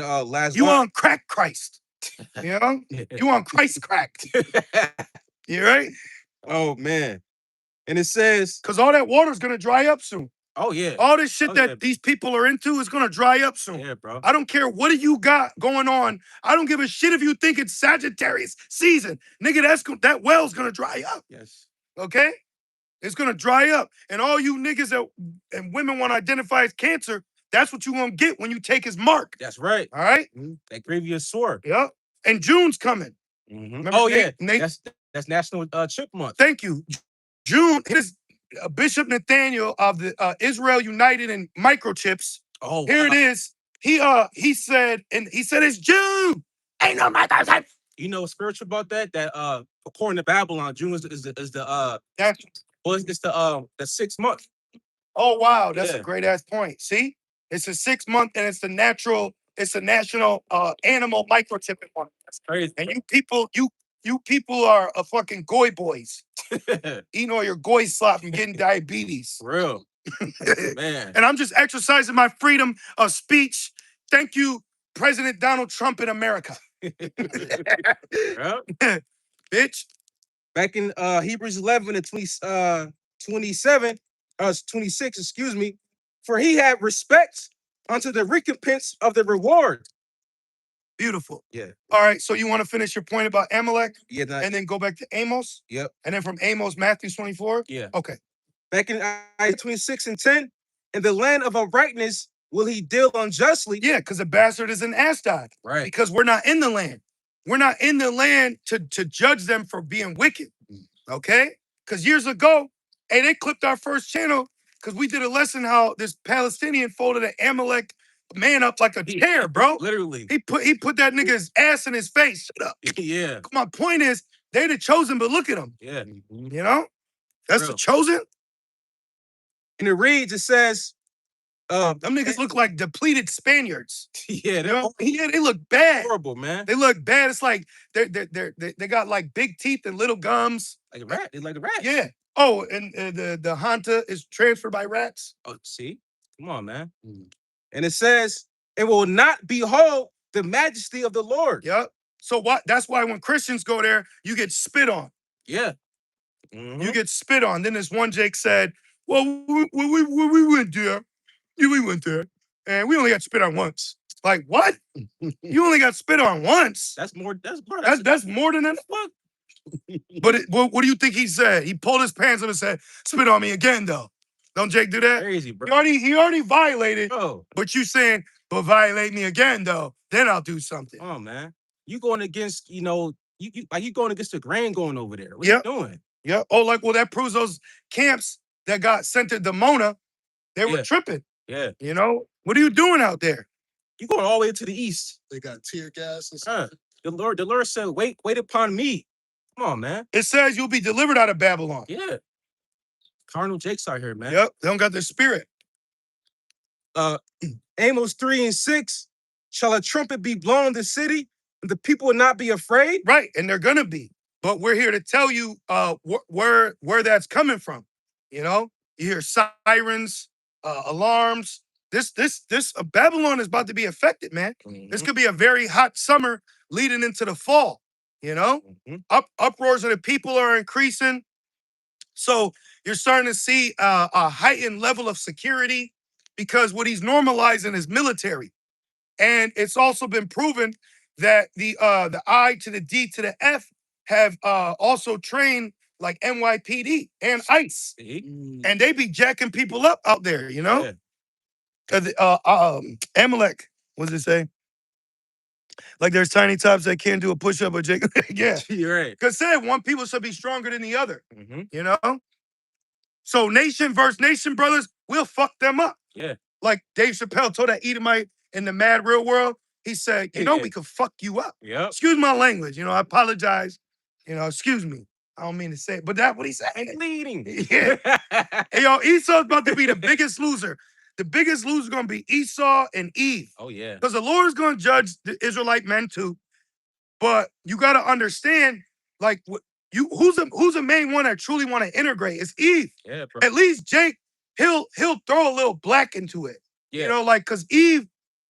last you on crack Christ, you know? You on Christ cracked. You right? Oh, man. And it says, because all that water's going to dry up soon. Oh, yeah. All this shit that these people are into is going to dry up soon. Yeah, bro. I don't care what you got going on. I don't give a shit if you think it's Sagittarius season. Nigga, that well's going to dry up. Yes. Okay? It's going to dry up. And all you niggas and women want to identify as Cancer, that's what you going to get when you take his mark. That's right. All right? That grievous sword. Yeah. And June's coming. Oh, yeah. That's National Chip Month. Thank you. June is Bishop Nathaniel of the Israel United and Microchips. Oh, here it is. He said it's June. Ain't no matter. You know what's spiritual about that? That according to Babylon, June is the it's the 6th month. Oh wow, that's a great ass point. See, it's a 6th month and it's the national animal microchipping one. That's crazy. And you people are a fucking goy boys. Eating all your goy slop and getting diabetes. For real. Man. And I'm just exercising my freedom of speech. Thank you, President Donald Trump in America. Bitch. Back in Hebrews 11 and 26, excuse me, for he had respect unto the recompense of the reward. Beautiful. Yeah. All right, so you want to finish your point about Amalek? Yeah. And then go back to Amos? Yep. And then from Amos, Matthew 24? Yeah. Okay. Back in Isaiah 26 and 10, in the land of uprightness will he deal unjustly. Yeah, because the bastard is in Ashdod. Right. Because we're not in the land. We're not in the land to judge them for being wicked. Okay? Because years ago, they clipped our first channel because we did a lesson how this Palestinian folded an Amalek man up like a chair, bro. Literally. He put that nigga's ass in his face. Shut up. Yeah. My point is, they the chosen, but look at them. Yeah. You know? That's the Real. chosen. And it reads, it says, them niggas look like depleted Spaniards. Yeah, they look bad. Horrible, man. They look bad. It's like they got like big teeth and little gums. Like a rat. They like the rats. Yeah. Oh, and the Hanta is transferred by rats. Oh, see? Come on, man. And it says, it will not behold the majesty of the Lord. Yep. So what? That's why when Christians go there, you get spit on. Yeah. You get spit on. Then this one Jake said, well, we went there. We went there. And we only got spit on once. Like, what? You only got spit on once? That's more than enough. But what do you think he said? He pulled his pants up and said, spit on me again, though. Don't Jake do that? Crazy, bro. He already violated. Bro. But you saying, but violate me again, though. Then I'll do something. Oh, man. You going against, you going against the grain going over there. What you doing? Yeah. Oh, well, that proves those camps that got sent to Demona, they were tripping. Yeah. You know? What are you doing out there? You going all the way to the east. They got tear gas and stuff. The Lord said, wait upon me. Come on, man. It says you'll be delivered out of Babylon. Yeah. Carnal Jake's out here, man. Yep. They don't got their spirit. Amos 3:6. Shall a trumpet be blown in the city, and the people will not be afraid? Right. And they're gonna be. But we're here to tell you where that's coming from. You know? You hear sirens, alarms. This Babylon is about to be affected, man. This could be a very hot summer leading into the fall. You know, uproars of the people are increasing. So you're starting to see a heightened level of security because what he's normalizing is military. And it's also been proven that the I to the D to the F have also trained like NYPD and ICE. And they be jacking people up out there, you know? Yeah. Amalek, what does it say? Like there's tiny tops that can't do a push-up or Jacob. Yeah. You're right. Because said one people should be stronger than the other. You know? So nation versus nation, brothers, we'll fuck them up. Yeah. Like Dave Chappelle told that Edomite in the Mad Real World, he said, we could fuck you up. Yeah. Excuse my language. I apologize. Excuse me. I don't mean to say it, but that's what he said. Bleeding. Yeah. Hey, yo, Esau's about to be the biggest loser. The biggest loser is going to be Esau and Eve. Oh, yeah. Because the Lord is going to judge the Israelite men too. But you got to understand, like, who's the main one that truly want to integrate? It's Eve. Yeah, bro. At least Jake, he'll throw a little black into it. Yeah. Like, because Eve,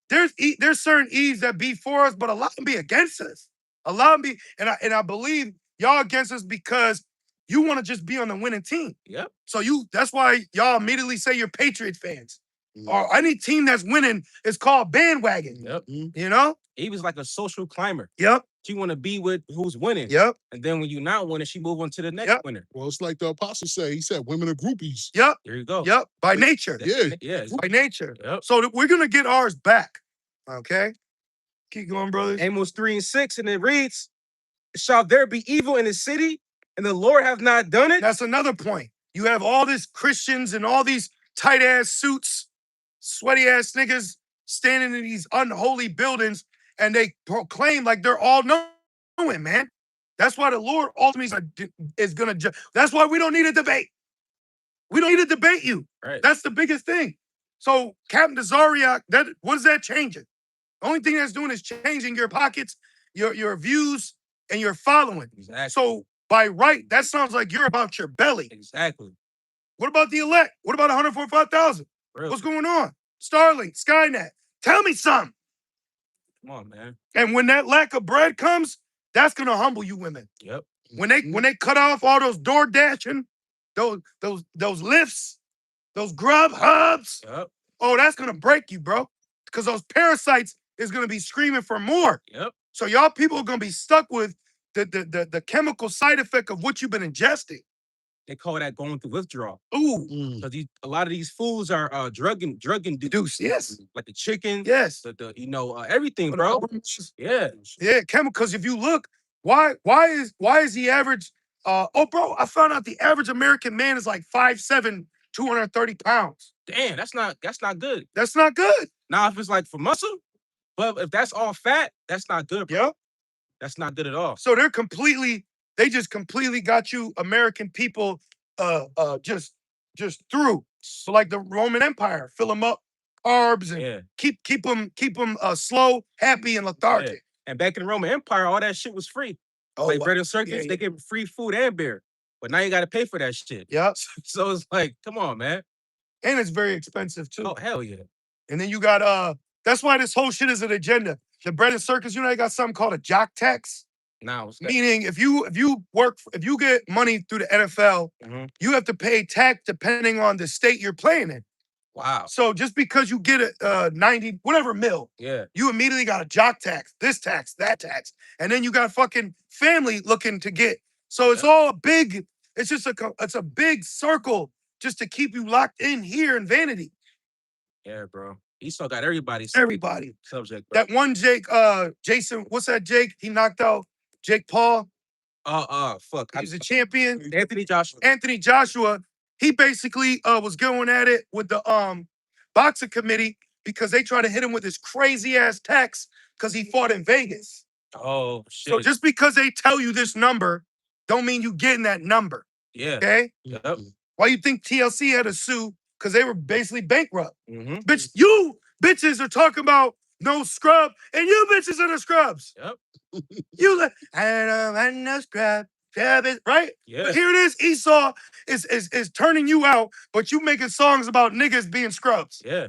there's certain Eves that be for us, but a lot of them be against us. A lot of them be, and I believe y'all against us because you want to just be on the winning team. Yep. So that's why y'all immediately say you're Patriots fans. Or any team that's winning is called bandwagon. Yep. You know? Eve is like a social climber. Yep. She want to be with who's winning. Yep. And then when you're not winning, she move on to the next winner. Well, it's like the apostle said. He said women are groupies. Yep. There you go. Yep. By nature. Yeah. Yeah. By nature. Yep. So we're going to get ours back. Okay? Keep going, brothers. Amos 3:6, and it reads, shall there be evil in the city, and the Lord have not done it? That's another point. You have all these Christians and all these tight-ass suits, sweaty-ass niggas standing in these unholy buildings, and they proclaim like they're all knowing, man. That's why the Lord ultimately is going to judge. That's why we don't need a debate. We don't need to debate you. Right. That's the biggest thing. So Captain Zariak, what is that changing? The only thing that's doing is changing your pockets, your views, and your following. Exactly. So by right, that sounds like you're about your belly. Exactly. What about the elect? What about 145,000? What's going on? Starlink, Skynet. Tell me something. Come on, man. And when that lack of bread comes, that's gonna humble you women. Yep. When they cut off all those door dashing, those lifts, those grub hubs. Yep. Oh, that's gonna break you, bro. Because those parasites is gonna be screaming for more. Yep. So y'all people are gonna be stuck with the chemical side effect of what you've been ingesting. They call that going through withdrawal. Ooh. Because a lot of these foods are drug induced. Yes. Like the chicken. Yes. Everything, bro. Yeah. Yeah, chemicals. If you look, why is the average? Bro, I found out the average American man is like 5'7", 230 pounds. Damn, that's not good. That's not good. Now, if it's like for muscle, but if that's all fat, that's not good, bro. Yep. That's not good at all. So they just completely got you American people just through. So like the Roman Empire, fill them up, carbs, and keep them slow, happy, and lethargic. Yeah. And back in the Roman Empire, all that shit was free. Oh, like bread and circus, they give free food and beer. But now you got to pay for that shit. Yeah. So it's like, come on, man. And it's very expensive too. Oh, hell yeah. And then you got that's why this whole shit is an agenda. The bread and circus, they got something called a jock tax. Now, meaning if you get money through the NFL, you have to pay tax depending on the state you're playing in. Wow. So just because you get a 90 whatever mil, you immediately got a jock tax, this tax, that tax, and then you got fucking family looking to get. So it's all a big. It's just it's a big circle just to keep you locked in here in vanity. Yeah, bro. Esau got everybody subject. Bro. That one Jake, Jason, what's that Jake? He knocked out Jake Paul. Fuck. He's a champion. Anthony Joshua. He basically was going at it with the boxing committee because they tried to hit him with this crazy ass tax because he fought in Vegas. Oh shit. So just because they tell you this number, don't mean you getting that number. Yeah. Okay? Yep. Why you think TLC had to sue? Because they were basically bankrupt. Bitch, you bitches are talking about no scrub, and you bitches are the scrubs. Yep. You like, I don't want no scrub. Right? Yeah. But here it is. Esau is turning you out, but you making songs about niggas being scrubs. Yeah.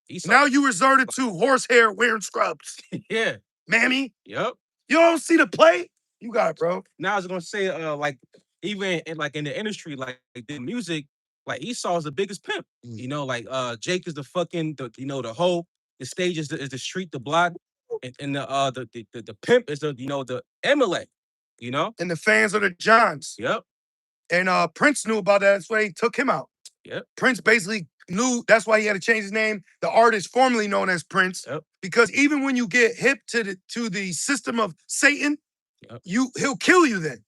Esau. Now you resorted to horsehair wearing scrubs. Yeah. Mammy. Yep. You don't see the play? You got it, bro. Now I was gonna say, like, even in the industry, like the music, like Esau is the biggest pimp. Like Jake is the fucking the hoe. The stage is the street, the block, and the pimp is the MLA. And the fans are the Johns. Yep. And Prince knew about that. That's why he took him out. Yep. Prince basically knew. That's why he had to change his name. The artist formerly known as Prince. Yep. Because even when you get hip to the system of Satan, he'll kill you then.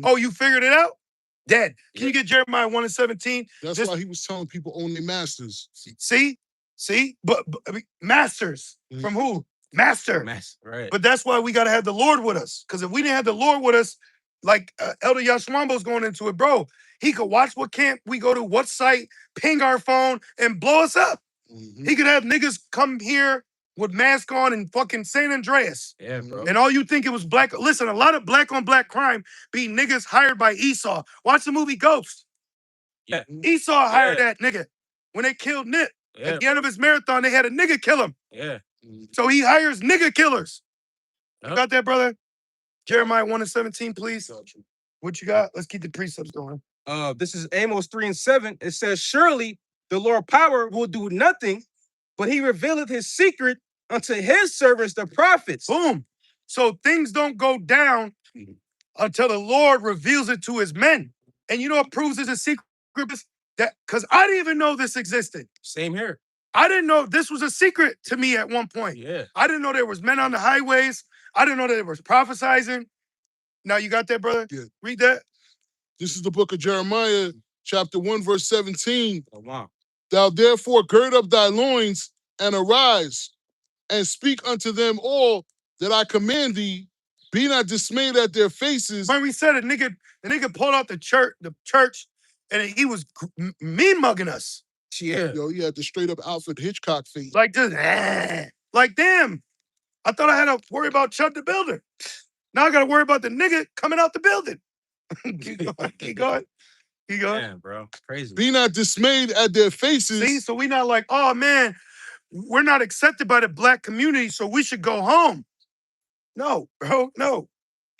Oh, you figured it out? Dead. Can you get Jeremiah 1:17? That's why he was telling people own their masters. See? But I mean, masters. From who? Master. Right. But that's why we got to have the Lord with us. Because if we didn't have the Lord with us, like Elder Yashwambo's going into it, bro, he could watch what camp we go to, what site, ping our phone, and blow us up. He could have niggas come here with mask on in fucking San Andreas. Yeah, bro. And all you think it was black. Listen, a lot of black on black crime be niggas hired by Esau. Watch the movie Ghost. Yeah. Esau hired that nigga when they killed Nip. Yeah. At the end of his marathon, they had a nigga kill him. Yeah. So he hires nigga killers. Yep. You got that, brother? Jeremiah 1:17, please. What you got? Let's keep the precepts going. This is Amos 3:7. It says, surely the Lord power will do nothing, but he revealeth his secret unto his servants, the prophets. Boom. So things don't go down until the Lord reveals it to his men. And you know what proves it's a secret? That because I didn't even know this existed. Same here. I didn't know this was a secret to me at one point. Yeah. I didn't know there was men on the highways. I didn't know that there was prophesying. Now you got that, brother? Yeah. Read that. This is the book of Jeremiah, chapter 1, verse 17. Oh, wow. Thou therefore gird up thy loins and arise and speak unto them all that I command thee. Be not dismayed at their faces. When we said it, the nigga pulled out the church, and he was mean mugging us. Yeah. Yo, he had the straight up Alfred Hitchcock face. Like this, like damn. I thought I had to worry about Chuck the Builder. Now I got to worry about the nigga coming out the building. Keep going. Damn, bro. Crazy. Be not dismayed at their faces. See, so we not like, oh man, we're not accepted by the black community, so we should go home. No, bro, no.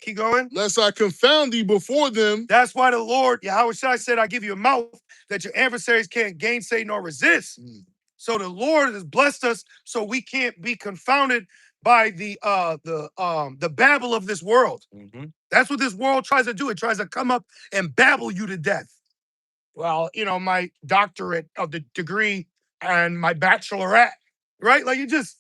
Keep going. Lest I confound thee before them. That's why the Lord, Yahweh Shai said, I give you a mouth that your adversaries can't gainsay nor resist. So the Lord has blessed us so we can't be confounded by the babble of this world. That's what this world tries to do. It tries to come up and babble you to death. Well, my doctorate of the degree and my bachelorette, right? Like you're just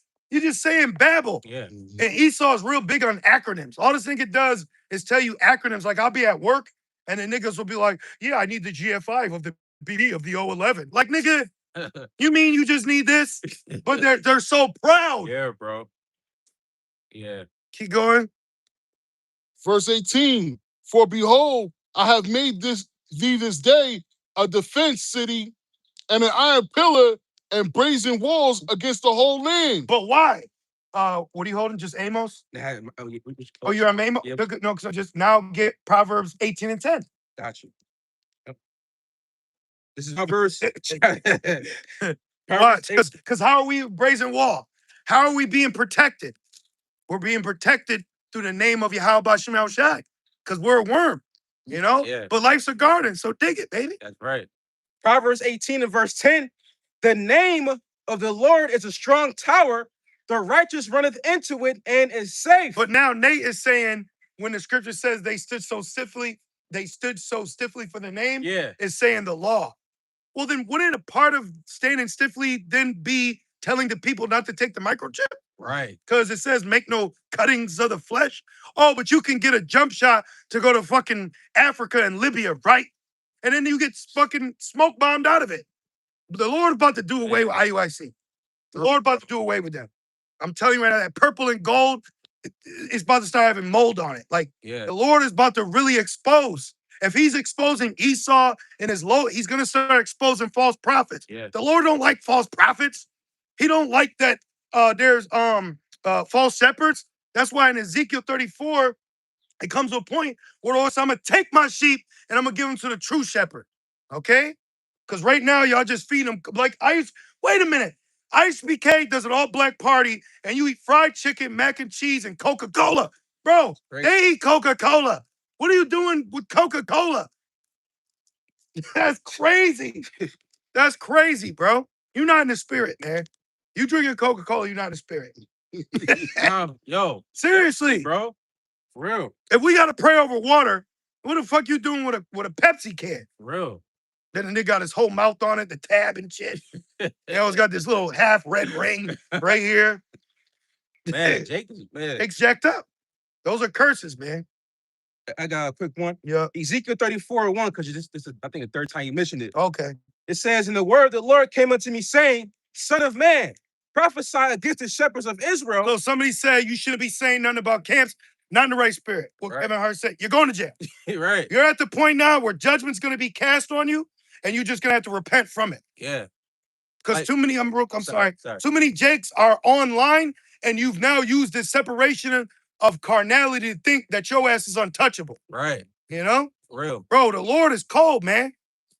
saying babble. Yeah. And Esau is real big on acronyms. All this nigga does is tell you acronyms. Like I'll be at work and the niggas will be like, yeah, I need the GF5 of the BD of the 011. Like nigga, You mean you just need this? But they're so proud. Yeah, bro. Yeah. Keep going. Verse 18, for behold, I have made thee this day a defense city and an iron pillar and brazen walls against the whole land. But why? What are you holding? Just Amos? Oh, you're on Amos? Yep. No, because I just now get Proverbs 18 and 10. Got you. Yep. This is my verse. Watch, because how are we brazen wall? How are we being protected? We're being protected through the name of Yahweh Bashem Al Shai, because we're a worm, you know? Yeah. But life's a garden, so dig it, baby. That's right. Proverbs 18 and verse 10, the name of the Lord is a strong tower. The righteous runneth into it and is safe. But now Nate is saying, when the scripture says they stood so stiffly for the name, Yeah. is saying the law. Well, then wouldn't a part of standing stiffly then be telling the people not to take the microchip? Right. Because it says make no cuttings of the flesh. Oh, but you can get a jump shot to go to fucking Africa and Libya, right? And then you get fucking smoke bombed out of it. The Lord about to do away with IUIC. The Lord about to do away with them. I'm telling you right now, that purple and gold is about to start having mold on it. Like, the Lord is about to really expose. If he's exposing Esau and his low, he's gonna start exposing false prophets. Yeah. The Lord don't like false prophets. He don't like that there's false shepherds. That's why in Ezekiel 34, it comes to a point where the Lord said, I'm gonna take my sheep and I'm gonna give them to the true shepherd. Okay? Because right now, y'all just feed them like wait a minute. ISBK does an all-black party and you eat fried chicken, mac and cheese, and Coca-Cola. Bro, they eat Coca-Cola. What are you doing with Coca-Cola? That's crazy. That's crazy, bro. You're not in the spirit, man. You drinking Coca-Cola, you're not in the spirit. Yo. Seriously. Bro. For real. If we gotta pray over water, what the fuck you doing with a Pepsi can? For real. Then the nigga got his whole mouth on it, the tab and shit. He always got this little half red ring right here. Man, Jake is man. Jake's jacked up. Those are curses, man. I got a quick one. Yeah. Ezekiel 34:1, because this is, I think, the third time you mentioned it. Okay. It says, and the word of the Lord came unto me, saying, Son of man, prophesy against the shepherds of Israel. So somebody said you shouldn't be saying nothing about camps, not in the right spirit. What Kevin Hart said, you're going to jail. Right. You're at the point now where judgment's going to be cast on you, and you're just going to have to repent from it. Yeah. Because too many, I'm sorry. Sorry. Too many Jakes are online, and you've now used this separation of carnality to think that your ass is untouchable. Right. You know? For real. Bro, the Lord is cold, man.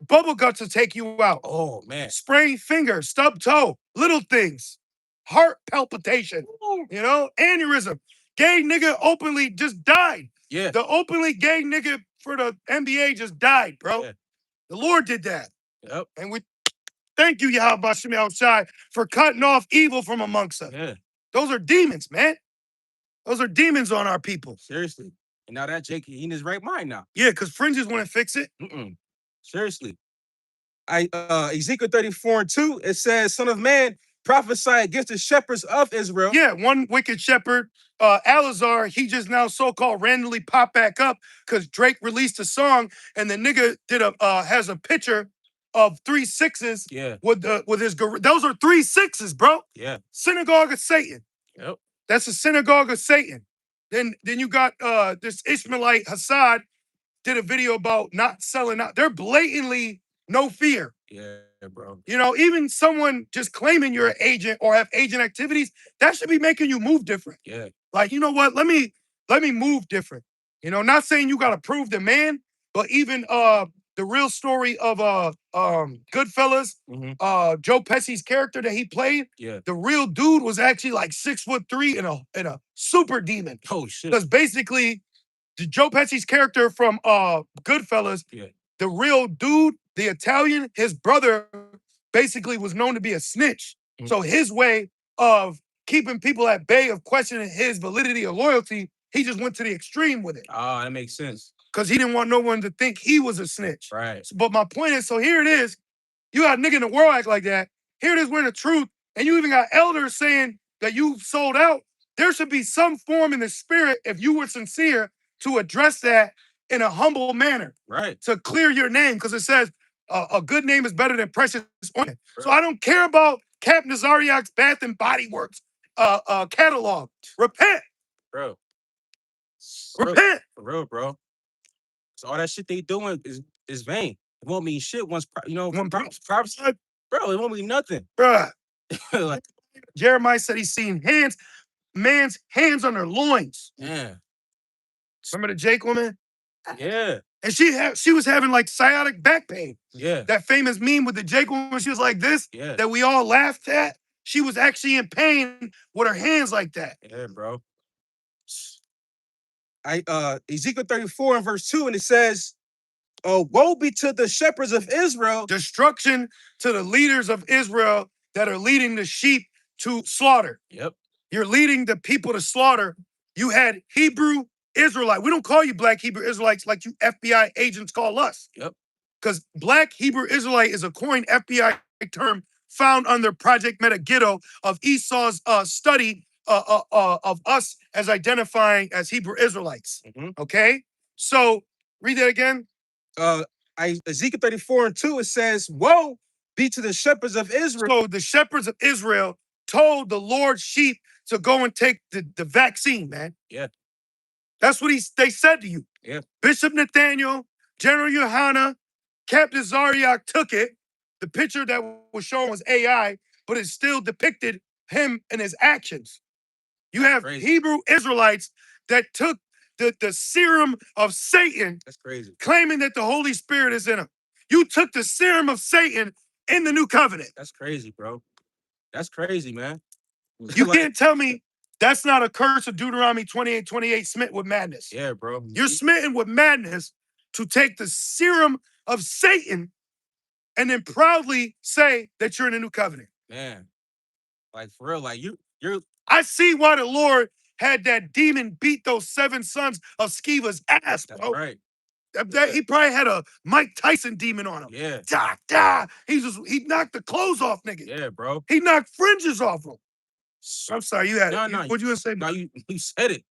Bubble guts will take you out. Oh, man. Sprained finger, stub toe, little things. Heart palpitation, you know? Aneurysm. Gay nigga openly just died. Yeah. The openly gay nigga for the NBA just died, bro. Yeah. The Lord did that. Yep. And we thank you, Yahweh Bashem Al Shai, for cutting off evil from amongst us. Yeah. Those are demons, man. Those are demons on our people. Seriously. And now that Jake, he in his right mind now. Yeah, because fringes wouldn't fix it. Seriously. Ezekiel 34:2, it says, Son of man, prophesy against the shepherds of Israel. Yeah, one wicked shepherd, Alazar, he just now so-called randomly popped back up because Drake released a song and the nigga has a picture of 3 6s with his those are 3 6s, bro. Yeah. Synagogue of Satan. Yep. That's a synagogue of Satan. Then you got this Ishmaelite Hassad did a video about not selling out. They're blatantly no fear. Yeah, bro. You know, even someone just claiming you're an agent or have agent activities, that should be making you move different. Yeah. Like, you know what? Let me move different. You know, not saying you gotta prove the man, but even the real story of Goodfellas, Joe Pesci's character that he played, the real dude was actually like 6'3" and a super demon. Oh shit. Because basically, Joe Pesci's character from Goodfellas, the real dude, the Italian, his brother basically was known to be a snitch. So his way of keeping people at bay, of questioning his validity or loyalty, he just went to the extreme with it. Oh, that makes sense. Because he didn't want no one to think he was a snitch. Right. But my point is, so here it is. You got a nigga in the world act like that. Here it is, we're in the truth. And you even got elders saying that you sold out. There should be some form in the spirit, if you were sincere, to address that in a humble manner. Right. To clear your name. Because it says, a good name is better than precious ointment. So I don't care about Cap Nazariak's Bath and Body Works catalog. Repent. Bro. Repent. For real, bro. So all that shit they doing is vain. It won't mean shit once, props. Bro, it won't mean nothing. Bruh. Like, Jeremiah said he's seen man's hands on their loins. yeah. Remember the Jake woman? Yeah. And she was having like sciatic back pain. Yeah. That famous meme with the Jake woman, she was like this, Yeah. that we all laughed at. She was actually in pain with her hands like that. Yeah, bro. Ezekiel 34 and verse 2, and it says, woe be to the shepherds of Israel. Destruction to the leaders of Israel that are leading the sheep to slaughter. Yep. You're leading the people to slaughter. You had Hebrew Israelite. We don't call you Black Hebrew Israelites like you FBI agents call us. Yep. Because Black Hebrew Israelite is a coined FBI term found under Project Metagiddo of Esau's study of us as identifying as Hebrew Israelites. Okay? So read that again. Ezekiel 34 and 2, it says, woe be to the shepherds of Israel. So the shepherds of Israel told the Lord's sheep to go and take the vaccine, man. Yeah. That's what they said to you. Yeah. Bishop Nathaniel, General Yohana, Captain Zariak took it. The picture that was shown was AI, but it still depicted him and his actions. You have Hebrew Israelites that took the serum of Satan. That's crazy. Claiming that the Holy Spirit is in them. You took the serum of Satan in the new covenant. That's crazy, bro. That's crazy, man. You can't tell me that's not a curse of Deuteronomy 28:28 smitten with madness. Yeah, bro. You're smitten with madness to take the serum of Satan and then proudly say that you're in a new covenant. Man, like for real, like you're. I see why the Lord had that demon beat those 7 sons of Skeva's ass, bro. That's right. He probably had a Mike Tyson demon on him. Yeah. He knocked the clothes off niggas. Yeah, bro. He knocked fringes off them. I'm sorry, you had it. No, What'd you say? No, you said it.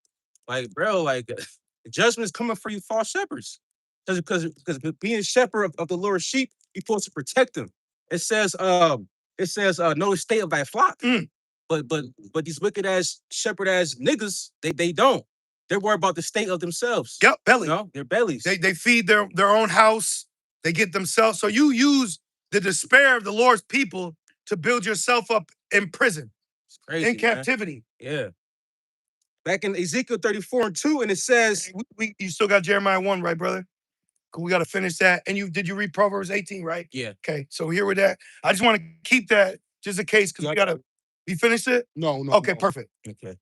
Like, bro, like the judgment's coming for you false shepherds. Because being a shepherd of the Lord's sheep, you're supposed to protect them. It says, know the state of thy flock. But these wicked ass shepherd ass niggas, they don't. They're worried about the state of themselves. Yep, belly. You know, their bellies. They feed their own house. They get themselves. So you use the despair of the Lord's people to build yourself up in prison. It's crazy, in captivity. Man. Yeah. Back in Ezekiel 34 and 2, and it says, you still got Jeremiah 1, right, brother? We got to finish that. And did you read Proverbs 18, right? Yeah. Okay, so here with that. I just want to keep that just in case, because we got to, you finished it? No. Okay, perfect. Okay.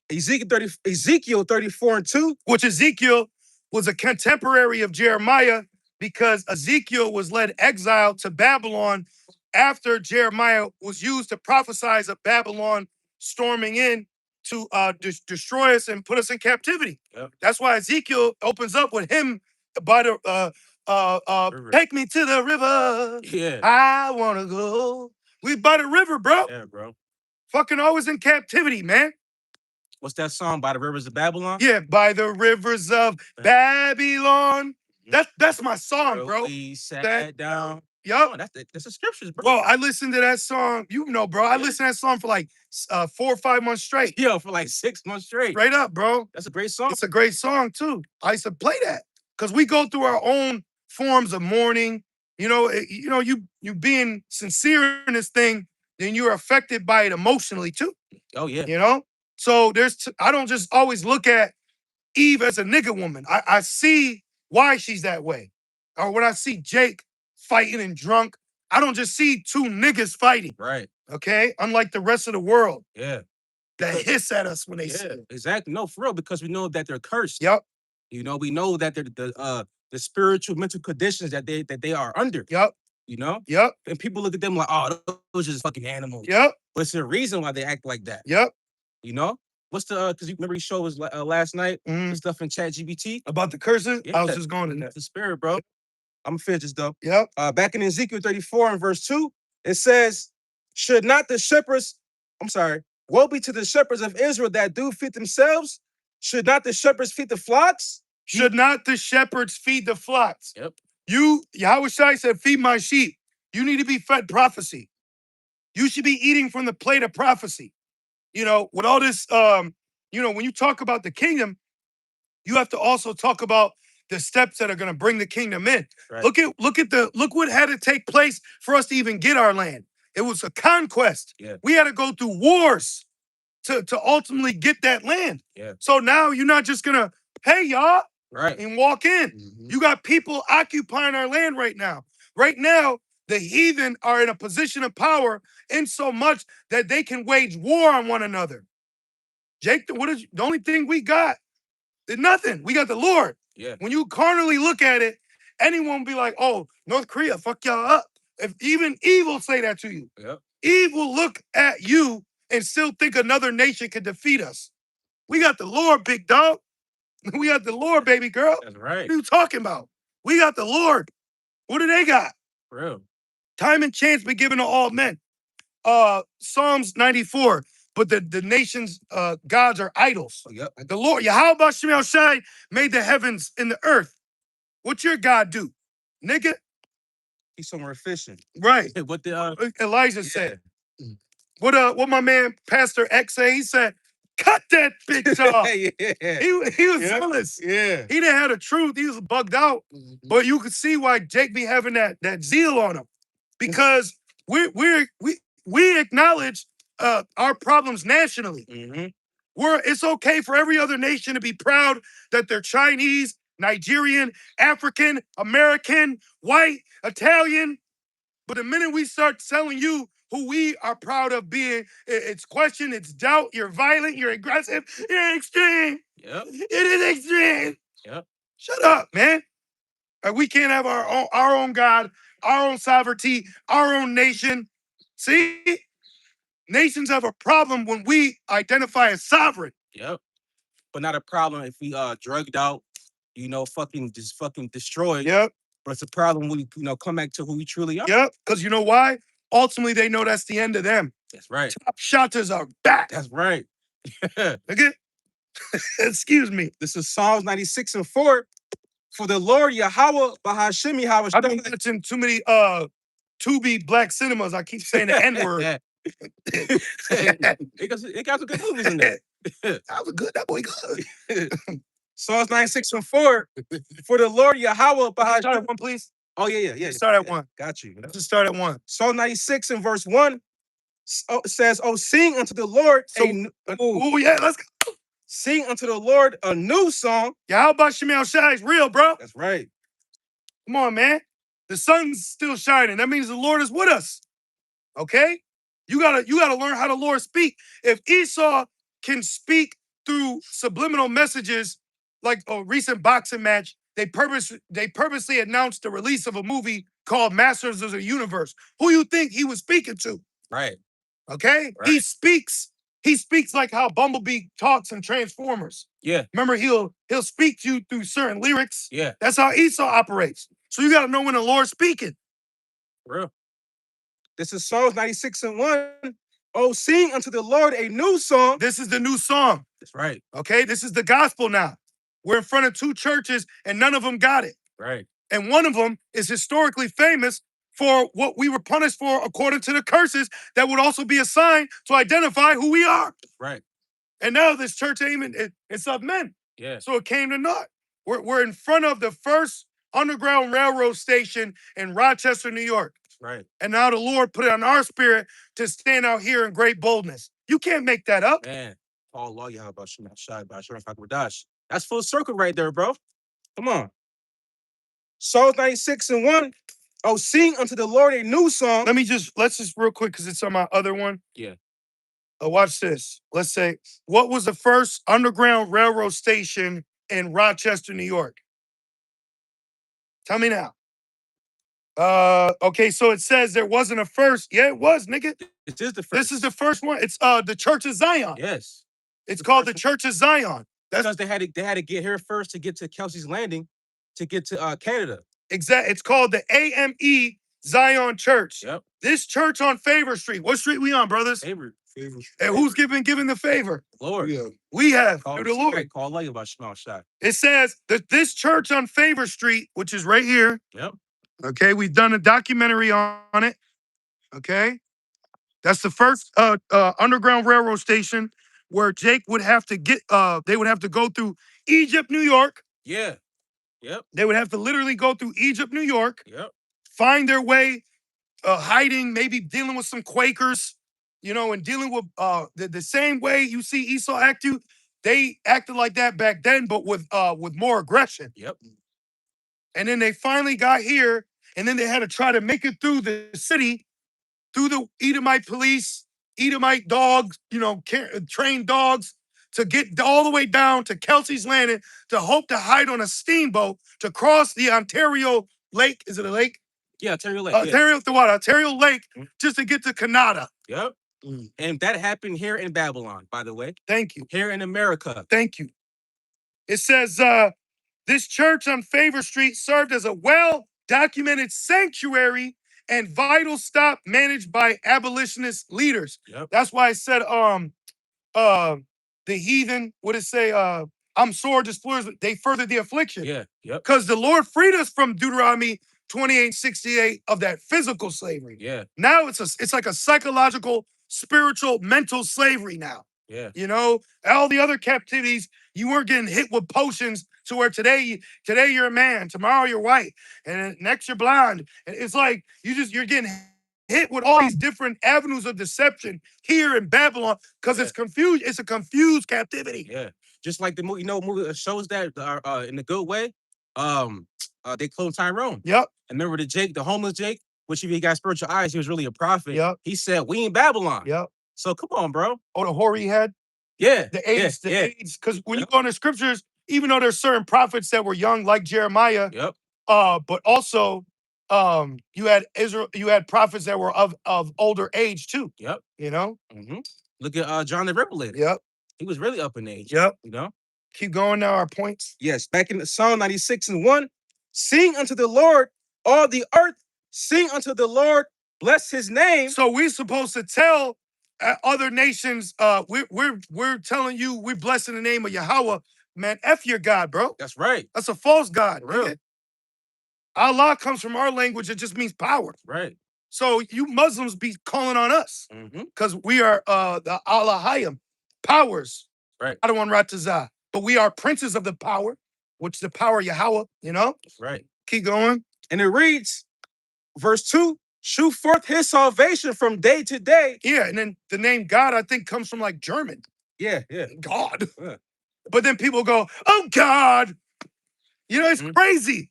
Ezekiel 34 and 2. Which Ezekiel was a contemporary of Jeremiah because Ezekiel was led exile to Babylon after Jeremiah was used to prophesy of Babylon storming in to destroy us and put us in captivity. Yep. That's why Ezekiel opens up with him by the take me to the river. Yeah. I wanna go. We by the river, bro. Yeah, bro. Fucking always in captivity, man. What's that song? By the rivers of Babylon? Yeah, by the rivers of Babylon. That's my song, bro. We sat down. Yup. Oh, that's the scriptures, bro. Bro, I listened to that song. You know, bro. I listened to that song for like 4 or 5 months straight. Yo, for like 6 months straight. Straight up, bro. That's a great song. It's a great song, too. I used to play that. Because we go through our own forms of mourning. You know, you being sincere in this thing, then you're affected by it emotionally, too. Oh, yeah. You know? So I don't just always look at Eve as a nigga woman. I see why she's that way. Or when I see Jake fighting and drunk, I don't just see 2 niggas fighting. Right. Okay? Unlike the rest of the world. Yeah. That hiss at us when they see it. Exactly. No, for real, because we know that they're cursed. Yep. You know, we know that they're the spiritual mental conditions that they are under. Yep. You know? Yep. And people look at them like, oh, those just fucking animals. Yep. But it's the reason why they act like that. Yep. You know? What's the because you remember your show was last night? The stuff in ChatGPT about the curses? Yeah. I was just going to that. The spirit, bro. I'm gonna finish this though. Yep. Back in Ezekiel 34 and verse 2, it says, should not the shepherds, woe be to the shepherds of Israel that do feed themselves. Should not the shepherds feed the flocks? Should not the shepherds feed the flocks? Yep. Yahweh Shai said, feed my sheep. You need to be fed prophecy. You should be eating from the plate of prophecy. With all this, when you talk about the kingdom, you have to also talk about the steps that are going to bring the kingdom in. Right. Look what had to take place for us to even get our land. It was a conquest. Yeah. We had to go through wars to ultimately get that land. Yeah. So now you're not just gonna, hey y'all, right, and walk in. Mm-hmm. You got people occupying our land right now. Right now, the heathen are in a position of power in so much that they can wage war on one another. Jake, what is the only thing we got? There's nothing. We got the Lord. Yeah. When you carnally look at it, anyone will be like, oh, North Korea, fuck y'all up. If even evil say that to you, yep, evil look at you and still think another nation could defeat us. We got the Lord, big dog. We got the Lord, baby girl. That's right. What are you talking about? We got the Lord. What do they got? For real. Time and chance be given to all men. Psalms 94. But the nation's gods are idols. Yep. The Lord, Yahweh Shemel Shai, made the heavens and the earth. What's your God do? Nigga? He's somewhere fishing. Right. What the Elijah said. What my man Pastor X said? He said, cut that bitch off. Yeah. He was jealous. Yeah. He didn't have the truth. He was bugged out. Mm-hmm. But you could see why Jake be having that zeal on him. Because we acknowledge our problems nationally. Mm-hmm. It's okay for every other nation to be proud that they're Chinese, Nigerian, African, American, white, Italian. But the minute we start telling you who we are proud of being, it's question, it's doubt, you're violent, you're aggressive, you're extreme. Yep. It is extreme. Yep. Shut up, man. We can't have our own God, our own sovereignty, our own nation. See? Nations have a problem when we identify as sovereign. Yep. But not a problem if we drugged out, fucking destroyed. Yep. But it's a problem when we, come back to who we truly are. Yep. Because you know why? Ultimately, they know that's the end of them. That's right. Top shotters are back. That's right. Okay. Excuse me. This is Psalms 96 and 4. For the Lord Yahweh Bahashim Yahweh. I've been watching too many Tubi black cinemas. I keep saying the N-word. It got some good movies in there. That boy good. Psalms 96 and 4. For the Lord Yahweh Bahashim. Start at 1, please. Oh, yeah. Start at 1. Got you. Let's just start at 1. Psalm 96 and verse 1 says, oh, sing unto the Lord let's go. Sing unto the Lord a new song. Yahweh Shemel Shai is real, bro. That's right. Come on, man. The sun's still shining. That means the Lord is with us. Okay? You gotta learn how the Lord speak. If Esau can speak through subliminal messages, like a recent boxing match, they purposely announced the release of a movie called Masters of the Universe. Who you think he was speaking to? Right. Okay? Right. He speaks like how Bumblebee talks in Transformers. Yeah. Remember, he'll speak to you through certain lyrics. Yeah. That's how Esau operates. So you got to know when the Lord's speaking. For real. This is Psalms 96 and 1. Oh, sing unto the Lord a new song. This is the new song. That's right. Okay? This is the gospel now. We're in front of 2 churches and none of them got it. Right. And one of them is historically famous for what we were punished for according to the curses that would also be a sign to identify who we are. Right. And now this church it's of men. Yeah. So it came to naught. We're in front of the first underground railroad station in Rochester, New York. Right. And now the Lord put it on our spirit to stand out here in great boldness. You can't make that up. Man, that's full circle right there, bro. Come on. Psalms 96 and 1. Oh, sing unto the Lord a new song. Let's just real quick, because it's on my other one. Yeah. Watch this. Let's say, what was the first underground railroad station in Rochester, New York? Tell me now. Okay, so it says there wasn't a first. Yeah, it was, nigga. It is the first. This is the first one. It's the Church of Zion. Yes. It's called the Church of Zion. That's because they had to get here first to get to Kelsey's Landing, to get to Canada. Exactly. It's called the AME Zion Church. Yep. This church on Favor Street. What street we on, brothers? And who's given the favor? Lord. Yeah. We have. Call Through the Lord. call like about small shot. It says that this church on Favor Street, which is right here. Yep. Okay, we've done a documentary on it. Okay, that's the first underground railroad station where Jake would have to get. They would have to go through Egypt, New York. Yeah. Yep. They would have to literally go through Egypt, New York. Yep. Find their way, hiding, maybe dealing with some Quakers, and dealing with the same way you see Esau act. They acted like that back then, but with more aggression. Yep. And then they finally got here, and then they had to try to make it through the city, through the Edomite police, Edomite dogs, trained dogs, to get all the way down to Kelsey's Landing to hope to hide on a steamboat to cross the Ontario Lake. Is it a lake? Yeah, Ontario Lake. Ontario Lake, just to get to Canada. Yep. And that happened here in Babylon, by the way. Thank you. Here in America. Thank you. It says, this church on Favor Street served as a well-documented sanctuary and vital stop managed by abolitionist leaders. Yep. That's why I said, the heathen, what it say? I'm sore, just they furthered the affliction. Yeah. Yep. Because the Lord freed us from Deuteronomy 28:68 of that physical slavery. Yeah. Now it's like a psychological, spiritual, mental slavery now. Yeah. All the other captivities, you weren't getting hit with potions to where today you're a man, tomorrow you're white, and next you're blind. And it's like you're getting hit with all these different avenues of deception here in Babylon because it's confused. It's a confused captivity. Yeah. Just like the movie, movie shows that are in a good way. They cloned Tyrone. Yep. And remember the homeless Jake, which if he got spiritual eyes, he was really a prophet. Yep. He said, "We in Babylon." Yep. So come on, bro. Oh, the hoary head. Yeah. The AIDS. Because when you go in the scriptures, even though there's certain prophets that were young, like Jeremiah. Yep. But also, you had Israel. You had prophets that were of older age too. Yep. Mm-hmm. Look at John the Revelator. Yep. He was really up in age. Yep. Keep going now. Our points. Yes. Back in Psalm 96:1, sing unto the Lord, all the earth. Sing unto the Lord. Bless His name. So we're supposed to tell other nations. We're telling you we're blessing the name of Yahweh. Man, F your God, bro. That's right. That's a false God. Real. Allah comes from our language. It just means power. Right. So you Muslims be calling on us because we are the Allahayim powers. Right. I don't want Ratazah, but we are princes of the power, which the power of Yahweh. Right. Keep going. And it reads, verse 2. Shew forth His salvation from day to day. Yeah, and then the name God, I think, comes from like German. Yeah. God. Yeah. But then people go, oh God. It's crazy.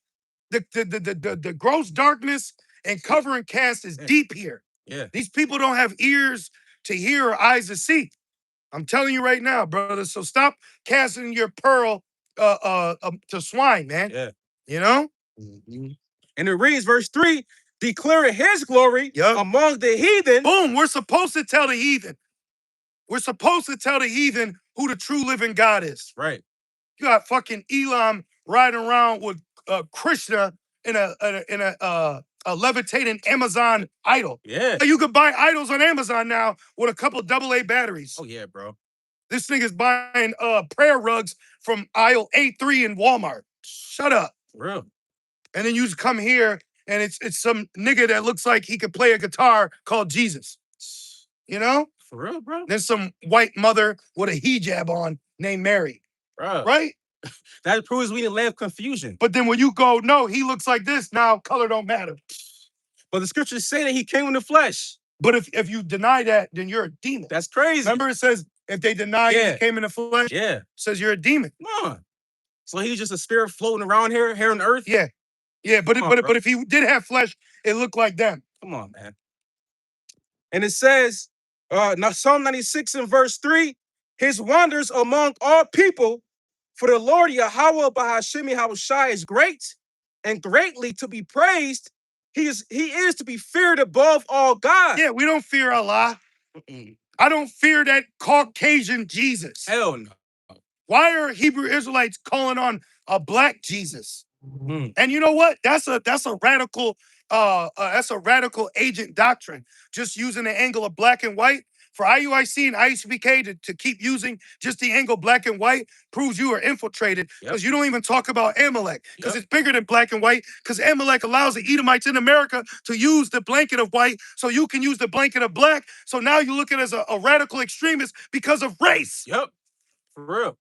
The gross darkness and covering cast is deep here. Yeah. These people don't have ears to hear or eyes to see. I'm telling you right now, brother. So stop casting your pearl to swine, man. Yeah. And it reads, verse 3, declaring His glory among the heathen. Boom. We're supposed to tell the heathen. We're supposed to tell the heathen who the true living God is. Right. You got fucking Elam riding around with Krishna in a levitating Amazon idol. Yeah. You could buy idols on Amazon now with a couple AA batteries. Oh yeah, bro. This nigga's buying prayer rugs from aisle A3 in Walmart. Shut up. Real. And then you just come here and it's some nigga that looks like he could play a guitar called Jesus. For real, bro. There's some white mother with a hijab on named Mary. Bro. Right? That proves we didn't have confusion. But then when you go, no, he looks like this, now color don't matter. But the scriptures say that He came in the flesh. But if you deny that, then you're a demon. That's crazy. Remember it says, if they deny he came in the flesh, it says you're a demon. Come on. So he's just a spirit floating around here on earth? Yeah. But if he did have flesh, it looked like them. Come on, man. And it says, now Psalm 96 and verse 3, His wonders among all people, for the Lord Yahweh Bahashim Yahushai is great and greatly to be praised. He is to be feared above all gods. Yeah, we don't fear Allah. I don't fear that Caucasian Jesus. Hell no. Why are Hebrew Israelites calling on a black Jesus? And you know what? That's a radical agent doctrine. Just using the angle of black and white. for IUIC and IUCPK to keep using just the angle black and white proves you are infiltrated because you don't even talk about Amalek because it's bigger than black and white because Amalek allows the Edomites in America to use the blanket of white so you can use the blanket of black. So now you look at it as a radical extremist because of race. Yep. For real.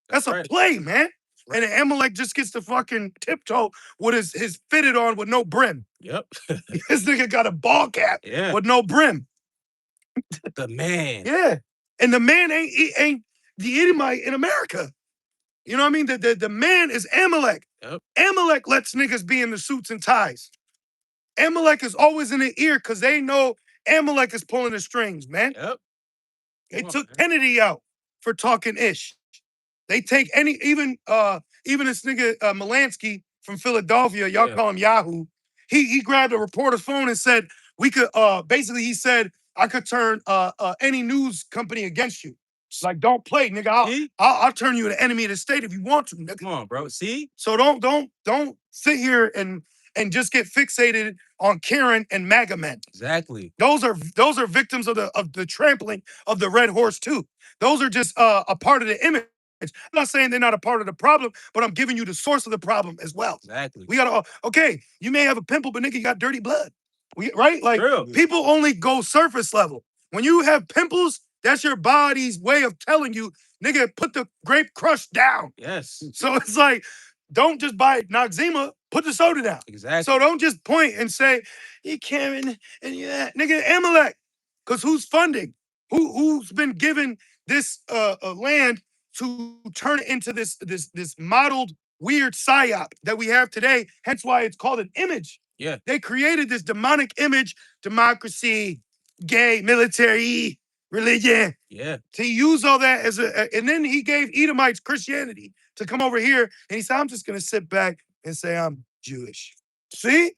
That's a play, man. Right. And Amalek just gets to fucking tiptoe with his fitted on with no brim. Yep. This nigga got a ball cap with no brim. The man. Yeah. And the man ain't the Edomite in America. You know what I mean? The man is Amalek. Yep. Amalek lets niggas be in the suits and ties. Amalek is always in the ear because they know Amalek is pulling the strings, man. Yep. They took Kennedy out for talking ish. They take even this nigga Melansky from Philadelphia, y'all call him Yahoo. He grabbed a reporter's phone and said, we could basically he said, I could turn any news company against you. Like, don't play, nigga. I'll turn you an enemy of the state if you want to, nigga. Come on, bro. See? So don't sit here and just get fixated on Karen and MAGA men. Exactly. Those are victims of the trampling of the red horse too. Those are just a part of the image. I'm not saying they're not a part of the problem, but I'm giving you the source of the problem as well. Exactly. We gotta, okay, you may have a pimple, but nigga, you got dirty blood. Right? Like, people only go surface level. When you have pimples, that's your body's way of telling you, nigga, put the grape crush down. Yes. So it's like, don't just buy Noxzema, put the soda down. Exactly. So don't just point and say, you Karen, and yeah, nigga, Amalek. Because who's funding? Who's been given this land to turn it into this modeled weird psyop that we have today? Hence why it's called an image. Yeah. They created this demonic image, democracy, gay, military, religion. Yeah. To use all that as and then he gave Edomites Christianity to come over here, and he said, I'm just gonna sit back and say I'm Jewish. See?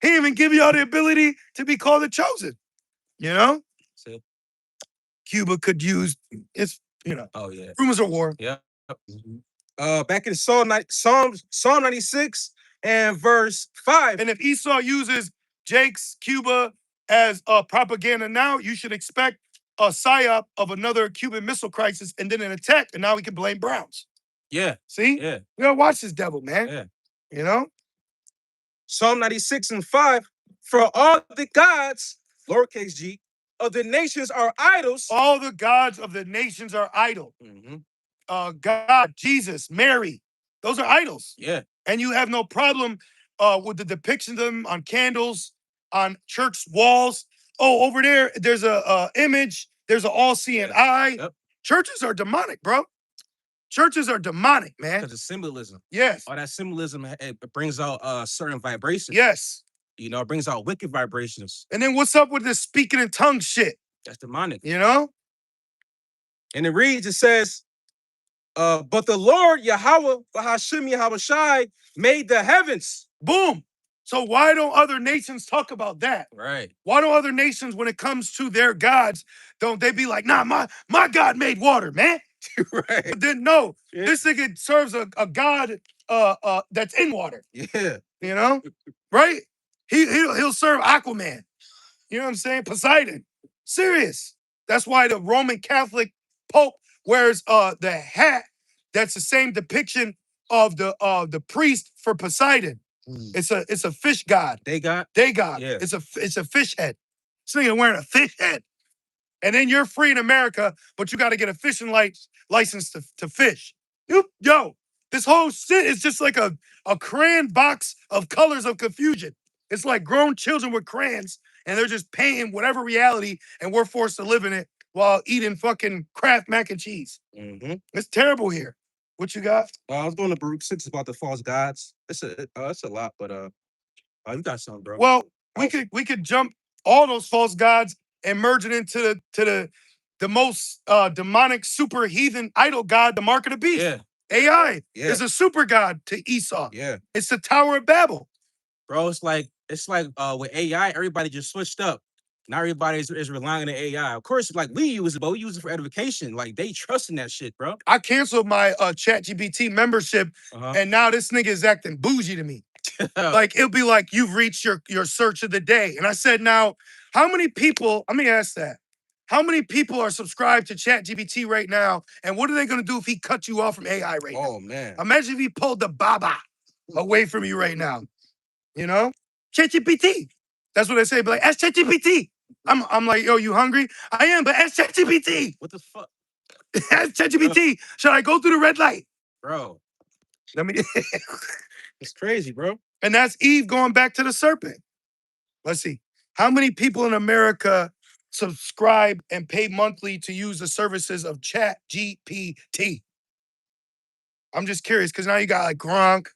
He didn't even give y'all the ability to be called the chosen. You know? See? Cuba could use it's, Oh yeah. rumors of war. Yeah. Back in Psalm 96 and verse 5. And if Esau uses Jake's Cuba as propaganda now, you should expect a psyop of another Cuban Missile Crisis and then an attack, and now we can blame Browns. Yeah. See? Yeah. You gotta watch this devil, man. Yeah. You know? Psalm 96 and 5. For all the gods, lowercase g, of the nations are idols. All the gods of the nations are idol. God, Jesus, Mary, those are idols. Yeah. And you have no problem with the depiction of them on candles, on church walls. Oh, over there, there's a image. There's an all-seeing eye. Yep. Churches are demonic, bro. Churches are demonic, man. Because of symbolism. Yes. All that symbolism, it brings out certain vibrations. Yes. You know, it brings out wicked vibrations. And then what's up with this speaking in tongues shit? That's demonic. You know? And it reads, it says, but the Lord Yahweh, Hashem Yahushai, made the heavens. Boom. So why don't other nations talk about that? Right. Why don't other nations, when it comes to their gods, don't they be like, nah, my God made water, man? Right. But then no, this nigga serves a God that's in water. Yeah. You know? Right? He'll serve Aquaman. You know what I'm saying? Poseidon. Serious. That's why the Roman Catholic Pope wears the hat that's the same depiction of the priest for Poseidon. It's a fish god. They got? Yeah. It's a fish head. This nigga wearing a fish head. And then you're free in America, but you got to get a fishing license to fish. Yo, this whole shit is just like a crayon box of colors of confusion. It's like grown children with crayons, and they're just painting whatever reality, and we're forced to live in it while eating fucking Kraft mac and cheese. It's terrible here. What you got? I was going to Baruch 6 about the false gods. It's a lot, but you got something, bro. Well, we could jump all those false gods and merge it into the most demonic super heathen idol god, the mark of the beast. Yeah. AI is a super god to Esau. Yeah. It's the Tower of Babel. Bro, it's like with AI, everybody just switched up. Now everybody is relying on the AI. Of course, like we use it, but we use it for edification. Like they trust in that shit, bro. I canceled my ChatGPT membership, and now this nigga is acting bougie to me. Like it'll be like, you've reached your search of the day. And I said, now, how many people, let me ask that. How many people are subscribed to ChatGPT right now? And what are they going to do if he cut you off from AI right now? Oh man. Imagine if he pulled the baba away from you right now. You know? ChatGPT. That's what they say. But like, ask ChatGPT. I'm like, yo, you hungry? I am, but ask ChatGPT. What the fuck? Ask ChatGPT. Should I go through the red light? Bro. Let me. It's crazy, bro. And that's Eve going back to the serpent. Let's see. How many people in America subscribe and pay monthly to use the services of ChatGPT? I'm just curious because now you got like Gronk.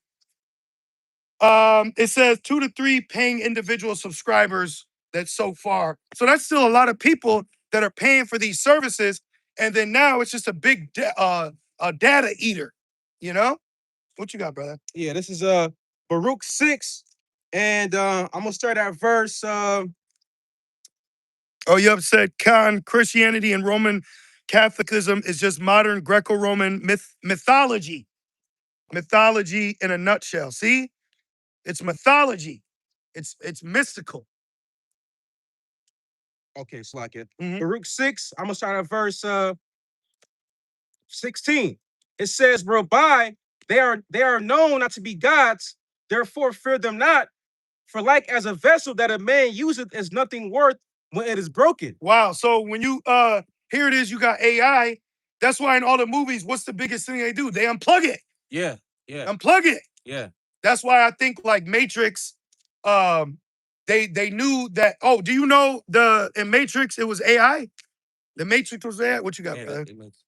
It says 2 to 3 paying individual subscribers. That's so far. So that's still a lot of people that are paying for these services. And then now it's just a big a data eater. You know? What you got, brother? Yeah, this is Baruch 6. And I'm gonna start at verse Oh, you upset Christianity and Roman Catholicism is just modern Greco-Roman mythology. Mythology in a nutshell. See? It's mythology. It's mystical. okay, so like it. Mhm. Baruch 6, I'm gonna start at verse 16. It says, whereby they are known not to be gods, therefore fear them not. For like as a vessel that a man useth is nothing worth when it is broken. Wow. So when you here it is, you got AI. That's why in all the movies, what's the biggest thing they do? They unplug it. Yeah, yeah, Unplug it. yeah. That's why I think like Matrix, they knew that. Oh, do you know in Matrix it was AI? The Matrix was AI. What you got, Yeah, brother? that makes-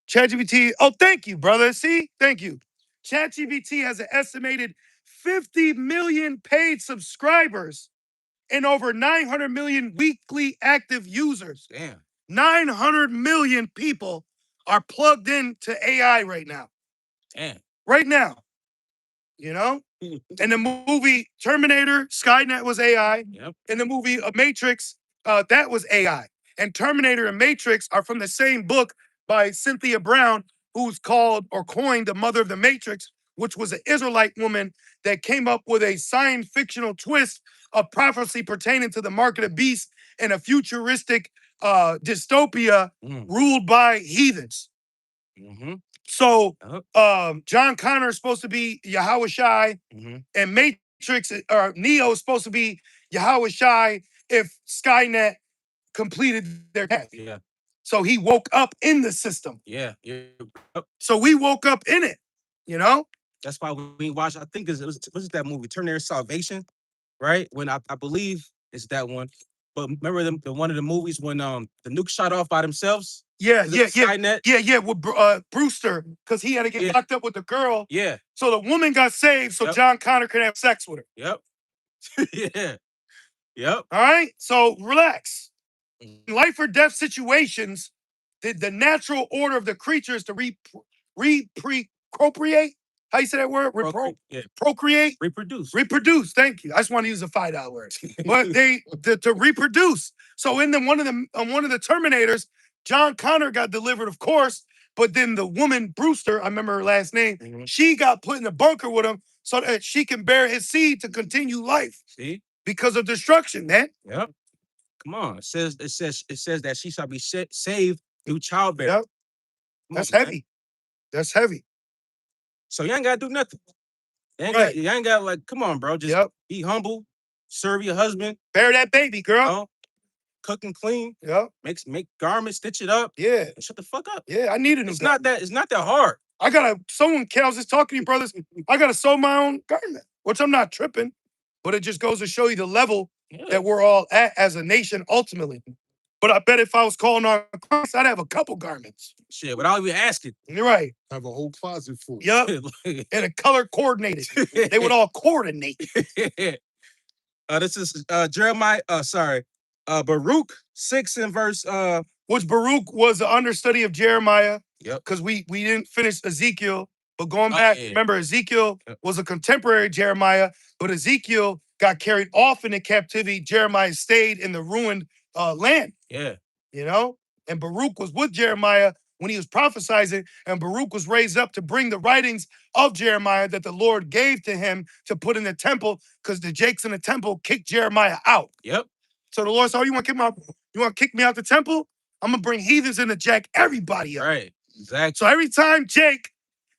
ChatGPT. Oh, thank you, brother. See, thank you. ChatGPT has an estimated 50 million paid subscribers and over 900 million weekly active users. Damn. 900 million people are plugged into AI right now. Damn. Right now. You know? In the movie Terminator, Skynet was AI. Yep. In the movie Matrix, that was AI. And Terminator and Matrix are from the same book by Cynthia Brown, who's called or coined the mother of the Matrix, which was an Israelite woman that came up with a science fictional twist of prophecy pertaining to the mark of the beast and a futuristic dystopia ruled by heathens. Mm-hmm. So John Connor is supposed to be Yahweh Shai, and Matrix or Neo is supposed to be Yahweh Shai if Skynet completed their task. Yeah. So he woke up in the system. Yeah. Yeah. So we woke up in it, you know? That's why we watch. I think it was that movie, Terminator Salvation, right? When I believe it's that one. But remember the one of the movies when the nuke shot off by themselves? Yeah, yeah, Skynet? yeah, with Brewster, because he had to get locked up with the girl. Yeah. So the woman got saved so John Connor could have sex with her. Yep. Yeah. Yep. All right, so relax. In life or death situations, the natural order of the creature is to procreate. How you say that word? Procreate? Reproduce. Thank you. I just want to use a $5 word. But to reproduce. So in one of the Terminators, John Connor got delivered, of course, but then the woman, Brewster, I remember her last name, she got put in a bunker with him so that she can bear his seed to continue life. See? Because of destruction, man. Yep. Come on. It says that she shall be saved through childbearing. Yep. That's heavy. That's heavy. So you ain't gotta do nothing. You ain't got like, come on, bro. Just be humble, serve your husband. Bear that baby, girl. Cook and clean. Yep. Make garments, stitch it up. Yeah. And shut the fuck up. Yeah, I need a new garment. It's not that hard. I was just talking to you, brothers. I gotta sew my own garment, which I'm not tripping, but it just goes to show you the level that we're all at as a nation ultimately. But I bet if I was calling on Christ, I'd have a couple garments. Shit, without even asking. You're right. Have a whole closet full. Yep. And a color coordinated. They would all coordinate. This is Jeremiah. Baruch 6 and verse. Which Baruch was the understudy of Jeremiah. Yep. Because we didn't finish Ezekiel. But going back, remember Ezekiel was a contemporary Jeremiah, but Ezekiel got carried off into captivity. Jeremiah stayed in the ruined land. Yeah. You know? And Baruch was with Jeremiah when he was prophesying, and Baruch was raised up to bring the writings of Jeremiah that the Lord gave to him to put in the temple, because the Jakes in the temple kicked Jeremiah out. Yep. So the Lord said, oh, you want to kick me out the temple? I'm gonna bring heathens in to jack everybody up. Right. Exactly. So every time Jake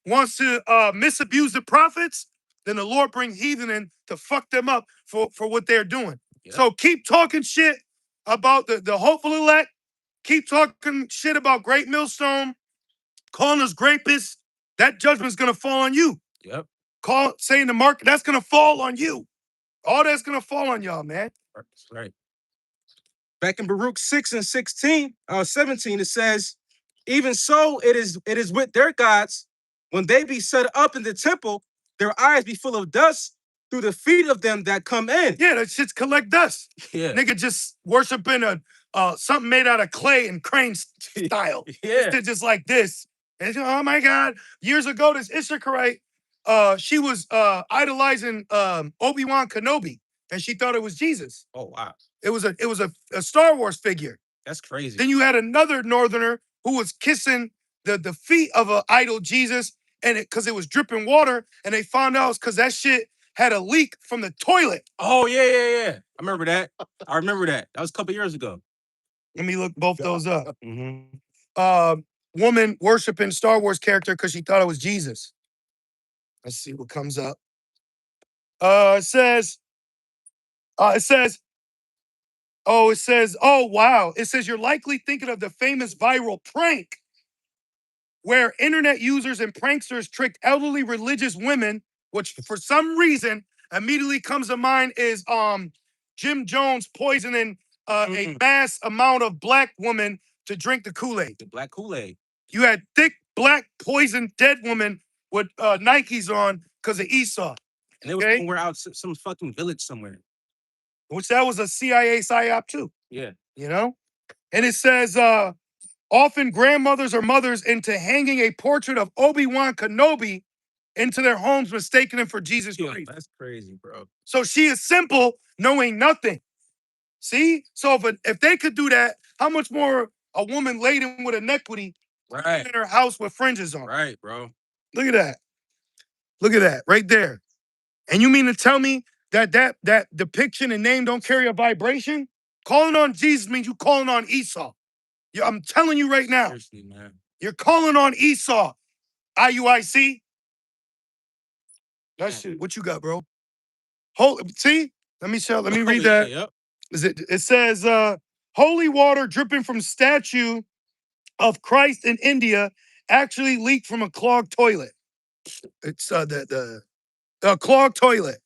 wants to misabuse the prophets, then the Lord bring heathen in to fuck them up for what they're doing. Yep. So keep talking shit about the hopeful elect. Keep talking shit about Great Millstone, calling us grapists. That judgment's gonna fall on you. Yep. Saying the mark, that's gonna fall on you. All that's gonna fall on y'all, man. Right. Back in Baruch 6 and 17, it says, even so it is with their gods, when they be set up in the temple, their eyes be full of dust through the feet of them that come in. Yeah, that shit's collect dust. Yeah. Nigga just worshiping something made out of clay and crane style. Yeah. It's just like this. And oh my God. Years ago, this Issacharite, she was idolizing Obi-Wan Kenobi, and she thought it was Jesus. Oh wow. It was a Star Wars figure. That's crazy. Then you had another northerner who was kissing the feet of an idol Jesus, and because it was dripping water, and they found out because that shit had a leak from the toilet. Oh yeah. I remember that. That was a couple years ago. Let me look both those up. Mm-hmm. Woman worshiping Star Wars character because she thought it was Jesus. Let's see what comes up. It says, oh wow. It says you're likely thinking of the famous viral prank where internet users and pranksters tricked elderly religious women, which for some reason immediately comes to mind is Jim Jones poisoning a mass amount of black women to drink the Kool-Aid. The black Kool-Aid. You had thick, black, poisoned, dead woman with Nikes on because of Esau. And it was somewhere out, some fucking village somewhere. Which that was a CIA psyop too. Yeah. You know? And it says, often grandmothers or mothers into hanging a portrait of Obi-Wan Kenobi into their homes, mistaking him for Jesus Christ. That's crazy, bro. So she is simple, knowing nothing. See? So if they could do that, how much more a woman laden with iniquity right in her house with fringes on? Right, bro. Look at that. Look at that right there. And you mean to tell me that depiction and name don't carry a vibration? Calling on Jesus means you calling on Esau. Yeah, I'm telling you right now. Seriously, man. You're calling on Esau. IUIC. That shit. What you got, bro? See? Let me read that. Yep. It says, holy water dripping from statue of Christ in India actually leaked from a clogged toilet. It's the clogged toilet.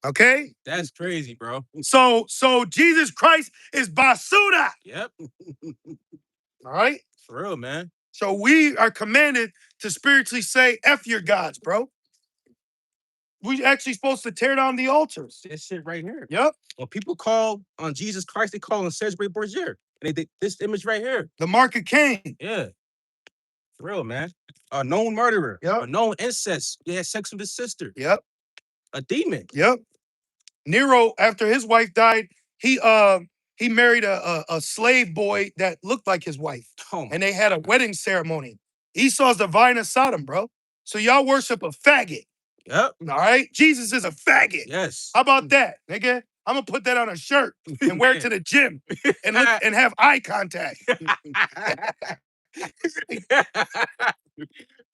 Okay? That's crazy, bro. So Jesus Christ is basura. Yep. All right? For real, man. So we are commanded to spiritually say, F your gods, bro. We actually supposed to tear down the altars. This shit right here. Yep. When people call on Jesus Christ, they call on Cesare Borgia. And this image right here. The mark of Cain. Yeah. For real, man. A known murderer. Yep. A known incest. He had sex with his sister. Yep. A demon. Yep. Nero, after his wife died, he married a slave boy that looked like his wife. Oh. And they had a wedding ceremony. Esau's the vine of Sodom, bro. So y'all worship a faggot. Yep. All right? Jesus is a faggot. Yes. How about that, nigga? I'm gonna put that on a shirt and wear it to the gym and look and have eye contact.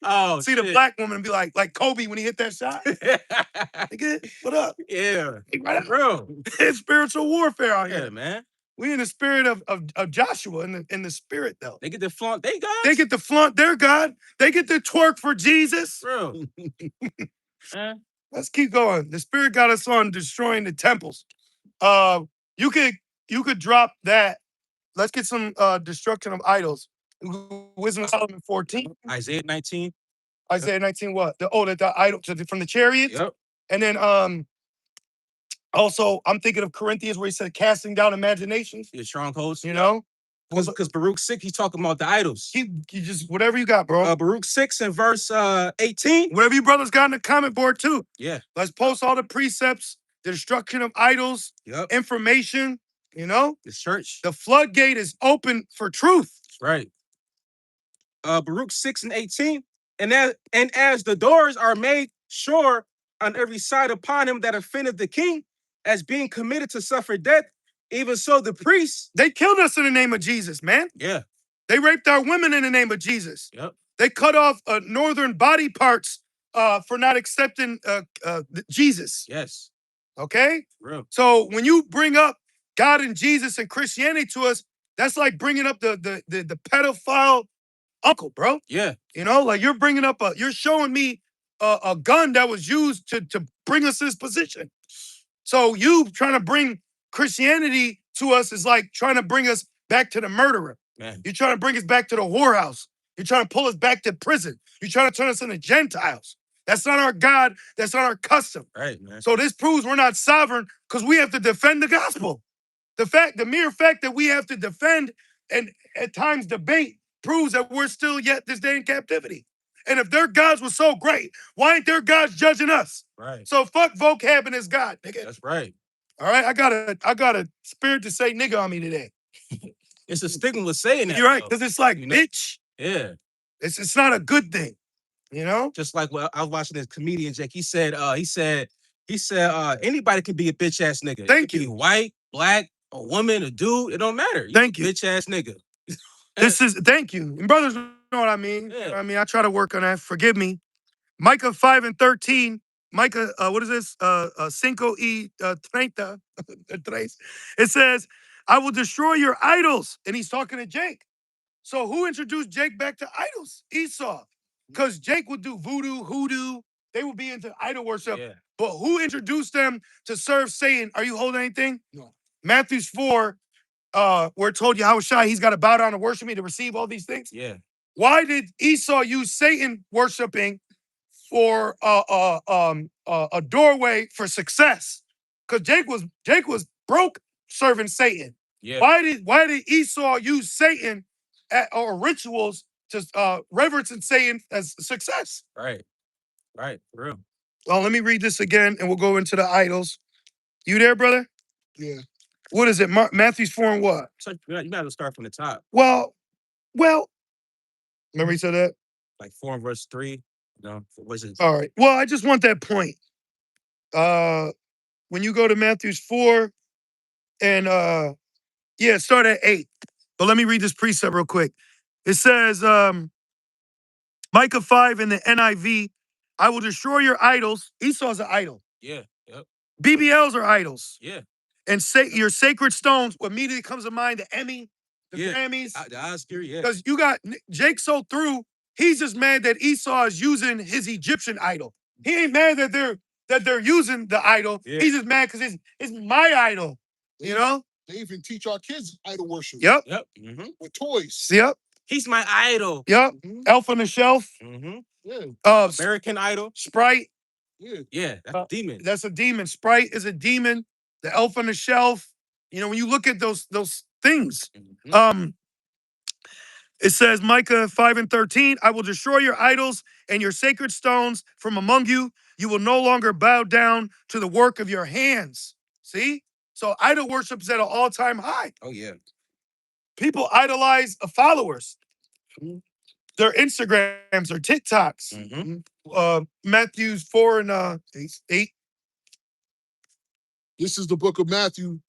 Oh, see shit. The black woman and be like Kobe when he hit that shot. Nigga, what up? Yeah. Right, bro. It's spiritual warfare out here. Yeah, man. We in the spirit of Joshua in the spirit though. They get to flaunt their God. They get to flaunt their God. They get to twerk for Jesus. Bro. Let's keep going. The spirit got us on destroying the temples. You could drop that. Let's get some destruction of idols. Wisdom of Solomon 14. Isaiah 19. Isaiah 19 what? The idol from the chariots. Yep. And then also I'm thinking of Corinthians where he said casting down imaginations. Your strongholds. You know? Because Baruch 6, he's talking about the idols. You just whatever you got, bro. Baruch 6 and verse 18. Whatever you brothers got in the comment board too. Yeah. Let's post all the precepts, the destruction of idols, information, you know? The church. The floodgate is open for truth. That's right. Baruch 6 and 18. And as the doors are made sure on every side upon him that offended the king, as being committed to suffer death, Even so, the priests. They killed us in the name of Jesus, man. Yeah. They raped our women in the name of Jesus. Yep. They cut off northern body parts for not accepting Jesus. Yes. Okay? Real. So when you bring up God and Jesus and Christianity to us, that's like bringing up the pedophile uncle, bro. Yeah. You know, like you're bringing up you're showing me a gun that was used to bring us this position. So you trying to bring Christianity to us is like trying to bring us back to the murderer. Man. You're trying to bring us back to the whorehouse. You're trying to pull us back to prison. You're trying to turn us into Gentiles. That's not our God. That's not our custom. Right, man. So this proves we're not sovereign because we have to defend the gospel. The mere fact that we have to defend and at times debate proves that we're still yet this day in captivity. And if their gods were so great, why ain't their gods judging us? Right. So fuck vocab and his God, nigga. That's right. All right, I got a spirit to say nigga on me today. It's a stigma with saying that. You're right, because it's like, bitch. Yeah. It's not a good thing, you know? Just like I was watching this comedian, Jake. He said, anybody can be a bitch ass nigga. Thank you. White, black, a woman, a dude, it don't matter. Thank you. Bitch ass nigga. Thank you. And brothers know what I mean. Yeah. You know what I mean, I try to work on that. Forgive me. Micah 5:13. Micah, what is this? Cinco y 30. It says, I will destroy your idols. And he's talking to Jake. So who introduced Jake back to idols? Esau. Because Jake would do voodoo, hoodoo. They would be into idol worship. Yeah. But who introduced them to serve Satan? Are you holding anything? No. Matthew 4, we're told Yahushua, he's got to bow down and worship me to receive all these things. Yeah. Why did Esau use Satan worshiping for a doorway for success? Because Jake was broke serving Satan. Yeah. Why did Esau use Satan or rituals to reverence and Satan as success? Right. Right. For real. Well, let me read this again, and we'll go into the idols. You there, brother? Yeah. What is it? Matthew 4 and what? So you got to start from the top. Well. Remember he said that? Like 4 and verse 3. No, was it? All right. Well, I just want that point. When you go to Matthew 4 and start at 8. But let me read this precept real quick. It says, Micah 5 in the NIV, I will destroy your idols. Esau's an idol. Yeah. Yep. BBLs are idols. Yeah. And your sacred stones, what immediately comes to mind, the Emmy, the Grammys. The Oscar, yeah. Because you got Jake so through, he's just mad that Esau is using his Egyptian idol. He ain't mad that they're using the idol. Yeah. He's just mad because it's my idol. You know? They even teach our kids idol worship. Yep. Yep. Mm-hmm. With toys. Yep. He's my idol. Yep. Mhm. Elf on the Shelf. Mm-hmm. Yeah. American Idol. Sprite. Yeah. Yeah. That's a demon. That's a demon. Sprite is a demon. The Elf on the Shelf. You know, when you look at those things, Mm-hmm. it says Micah 5 and 13, I will destroy your idols and your sacred stones from among you. You will no longer bow down to the work of your hands. See? So idol worship is at an all-time high. Oh, yeah. People idolize followers. Their Instagrams, their TikToks. Mm-hmm. Matthew 4 and 8. This is the book of Matthew,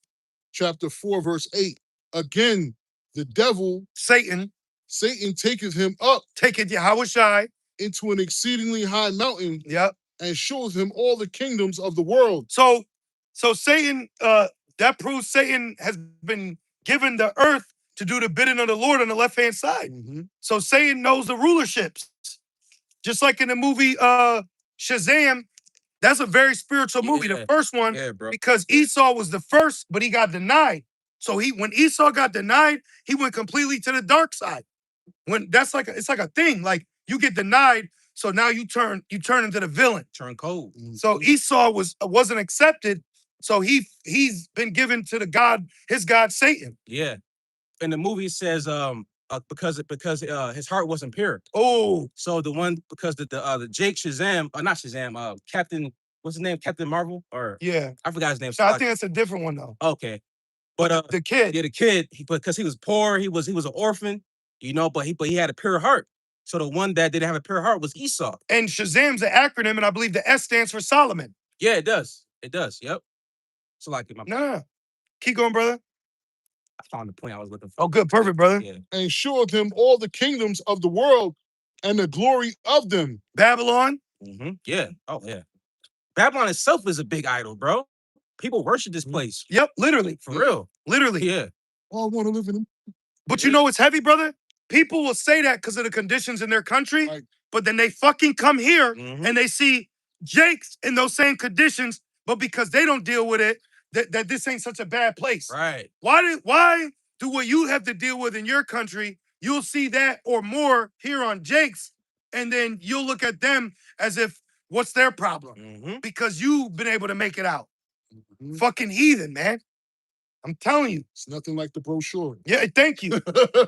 chapter 4, verse 8. Again, the devil, Satan taketh him up taketh Yahushua into an exceedingly high mountain. Yep. And showeth him all the kingdoms of the world. So Satan, that proves Satan has been given the earth to do the bidding of the Lord on the left-hand side. Mm-hmm. So Satan knows the rulerships. Just like in the movie Shazam, that's a very spiritual movie. The first one, because Esau was the first, but he got denied. So when Esau got denied, he went completely to the dark side. When it's like a thing. Like you get denied, so now you turn into the villain. Turn cold. So Esau wasn't accepted. So he's been given to his god Satan. Yeah. And the movie says because his heart wasn't pure. Oh. So because the Jake Shazam, not Shazam, Captain, what's his name? Captain Marvel? Or yeah. I forgot his name. So I think that's a different one though. Okay. But the kid. Yeah, the kid, because he was poor, he was an orphan, you know, but he had a pure heart. So the one that didn't have a pure heart was Esau. And Shazam's an acronym, and I believe the S stands for Solomon. Yeah, it does. It does. Yep. So like No. Keep going, brother. found the point I was looking for. Oh, good. Perfect, brother. Yeah. and showed him all the kingdoms of the world and the glory of them. Babylon. Yeah. Oh, yeah. Babylon itself is a big idol, bro. People worship this place. Yep, literally. For real. Literally. Yeah. Oh, I want to live in them. But you know what's heavy, brother? People will say that because of the conditions in their country, Right. but then they fucking come here Mhm. and they see Jake's in those same conditions, but because they don't deal with it, that this ain't such a bad place. Right. Why do what you have to deal with in your country, you'll see that or more here on Jake's, and then you'll look at them as if, what's their problem? Because you've been able to make it out. Fucking heathen, man. I'm telling you. It's nothing like the brochure. Yeah, thank you.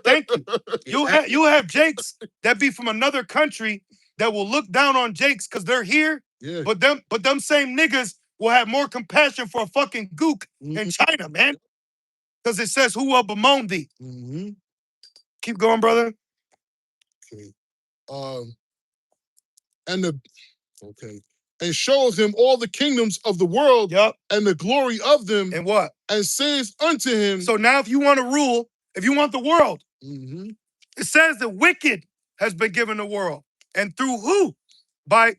Thank you. You'll have Jakes that be from another country that will look down on Jakes because they're here. Yeah. But them same niggas will have more compassion for a fucking gook in China, man. Because it says who will bemoan thee. Keep going, brother. Okay. And shows him all the kingdoms of the world and the glory of them. And what? And says unto him. So now if you want to rule, if you want the world, it says the wicked has been given the world. And through who? By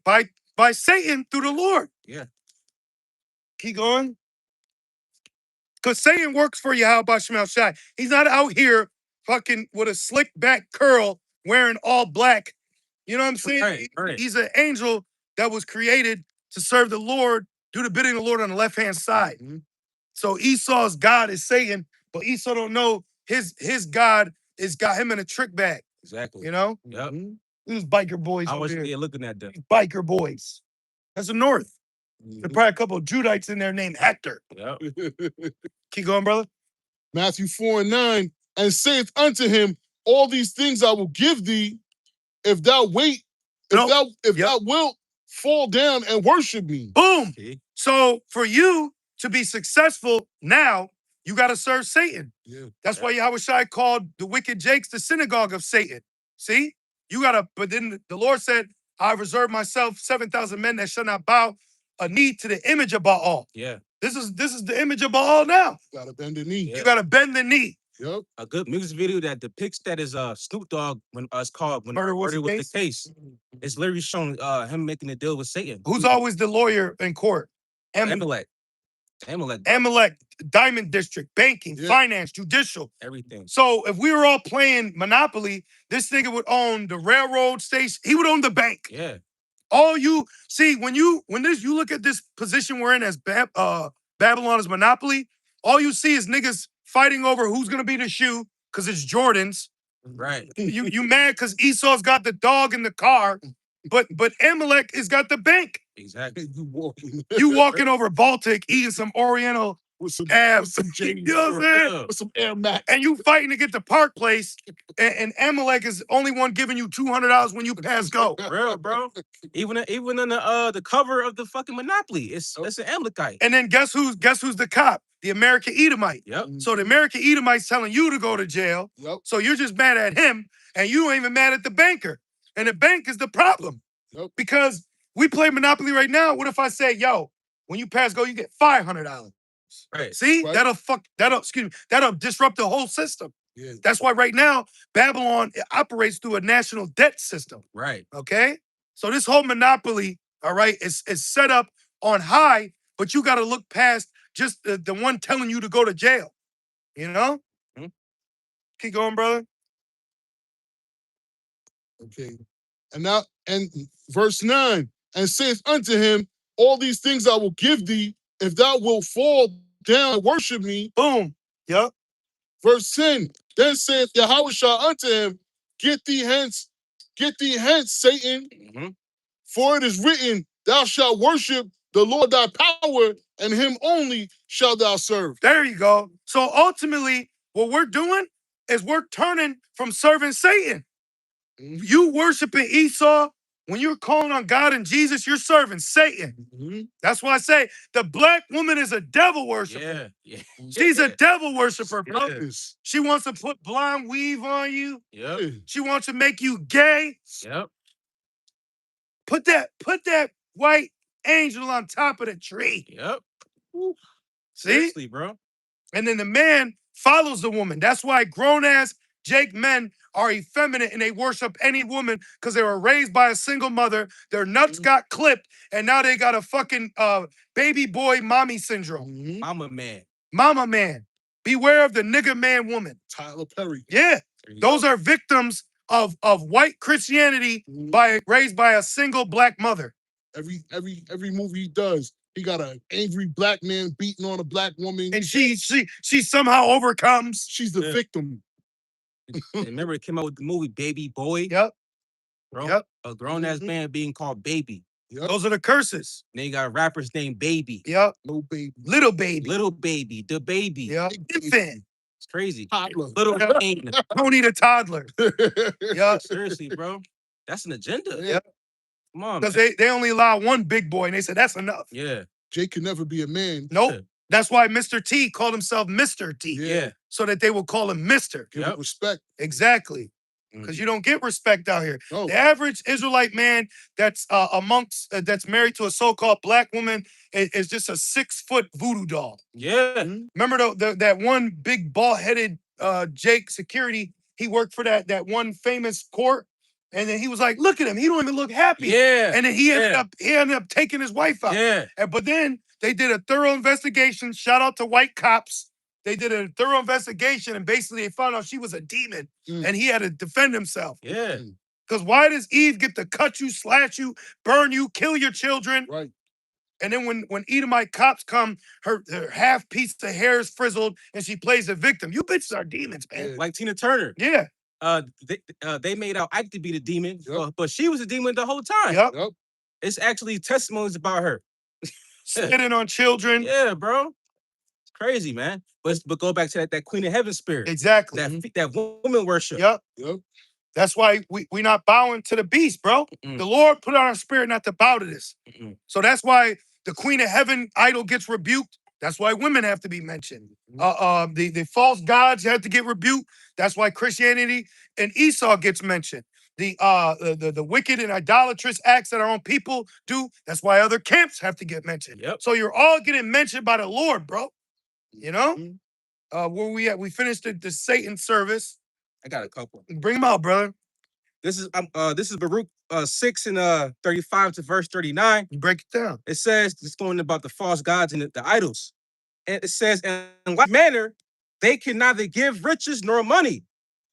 Satan, through the Lord. Yeah. Keep going. Because Satan works for Yahweh Shemel Shai. He's not out here fucking with a slick back curl wearing all black. You know what I'm saying? Right. He's an angel that was created to serve the Lord, do the bidding of the Lord on the left-hand side. So Esau's God is Satan, but Esau don't know his God has got him in a trick bag. Exactly. You know? Yep. These biker boys. I was over here. looking at them. Biker boys. That's the North. There's probably a couple of Judites in there named Hector. Yep. Keep going, brother. Matthew 4:9, and saith unto him, all these things I will give thee, if thou wait, if thou wilt fall down and worship me. Boom. So for you to be successful now, you got to serve Satan. Yeah. That's why Yahweh Shai called the wicked Jakes the synagogue of Satan. See? You got to, but then the Lord said, I reserve myself 7,000 men that shall not bow a knee to the image of Baal. Yeah. This is the image of Baal now. You gotta bend the knee. You gotta bend the knee. Yep. A good music video that depicts that is Snoop Dogg when it's called When Murder Was the the Case. It's literally showing him making a deal with Satan. Who's always the lawyer in court? Amalek. Amalek, Diamond District, banking, finance, judicial. Everything. So if we were all playing Monopoly, this nigga would own the railroad station. He would own the bank. Yeah. All you see when you look at this position we're in as Babylon is Monopoly, all you see is niggas fighting over who's gonna be the shoe because it's Jordan's. Right. You mad because Esau's got the dog in the car, but Amalek has got the bank. Exactly. You You walking over Baltic eating some Oriental with some abs. James, You know what I'm saying? with some Air Max. And you fighting to get the Park Place, and Amalek is the only one giving you $200 when you pass go. Real, bro. Even in the cover of the fucking Monopoly, it's an Amalekite. And then guess who's the cop? The American Edomite. Yep. So the American Edomite's telling you to go to jail. Yep. So you're just mad at him, and you ain't even mad at the banker. And the bank is the problem. Yep. Because we play Monopoly right now. What if I say, yo, when you pass go, you get $500? Right. See? Right. That'll disrupt the whole system. Yeah. That's why right now, Babylon operates through a national debt system. Right. Okay? So this whole monopoly, all right, is set up on high, but you got to look past just the one telling you to go to jail. You know? Keep going, brother. Okay. And verse 9, and saith unto him, all these things I will give thee, if thou wilt fall down and worship me. Boom. Yep. Verse 10, then saith Yahushua unto him, get thee hence, Satan, for it is written, thou shalt worship the Lord thy power, and him only shalt thou serve. There you go. So ultimately, what we're doing is we're turning from serving Satan. You worshiping Esau, when you're calling on God and Jesus, you're serving Satan. That's why I say the black woman is a devil worshiper. Yeah. She's a devil worshiper, bro. Yeah. She wants to put blonde weave on you. Yep. She wants to make you gay. Yep. Put that white angel on top of the tree. Yep. See? Seriously, bro. And then the man follows the woman. That's why grown-ass Jake men are effeminate and they worship any woman because they were raised by a single mother. Their nuts got clipped, and now they got a fucking baby boy mommy syndrome. Mama man. Mama man. Beware of the nigga man woman. Tyler Perry. Yeah. Those are victims of white Christianity raised by a single black mother. Every movie he does, he got an angry black man beating on a black woman. And she somehow overcomes. She's the victim. And remember, it came out with the movie Baby Boy. Yep. Yep. A grown-ass man being called Baby. Yep. Those are the curses. And then you got rappers named Baby. Yep. No baby. Little baby. Little Baby. The Baby. Yep. Infant. It's crazy. Toddler. Little Kane. Tony the toddler. Yep. Seriously, bro. That's an agenda. Yep. Come on. Because they only allow one big boy, and they said that's enough. Yeah. Jake can never be a man. Nope. Yeah. That's why Mr. T called himself Mr. T. Yeah. So that they will call him Mr. Give it respect. Exactly. Because you don't get respect out here. No. The average Israelite man that's that's married to a so-called black woman is just a 6-foot voodoo doll. Yeah. Remember that one big bald-headed Jake security? He worked for that one famous court, and then he was like, "Look at him, he don't even look happy." Yeah. And then he ended up taking his wife out. Yeah. But then they did a thorough investigation. Shout out to white cops. They did a thorough investigation, and basically they found out she was a demon, and he had to defend himself. Yeah. Because why does Eve get to cut you, slash you, burn you, kill your children? Right. And then when Edomite cops come, her half piece of hair is frizzled, and she plays a victim. You bitches are demons, man. Yeah. Like Tina Turner. Yeah. They made out Ike to be the demon, Yep. but she was a demon the whole time. Yep. Yep. It's actually testimonies about her. Spitting on children. Yeah, bro. It's crazy, man. But go back to that Queen of Heaven spirit. Exactly. That woman worship. Yep. Yep. That's why we not bowing to the beast, bro. The Lord put on our spirit not to bow to this. So that's why the Queen of Heaven idol gets rebuked. That's why women have to be mentioned. The false gods have to get rebuked. That's why Christianity and Esau gets mentioned. The wicked and idolatrous acts that our own people do. That's why other camps have to get mentioned. Yep. So you're all getting mentioned by the Lord, bro. You know? Where we at? We finished the Satan service. I got a couple. Bring them out, brother. This is Baruch 6 and 35 to verse 39. Break it down. It says it's going about the false gods and the idols. And it says, in like manner, they can neither give riches nor money.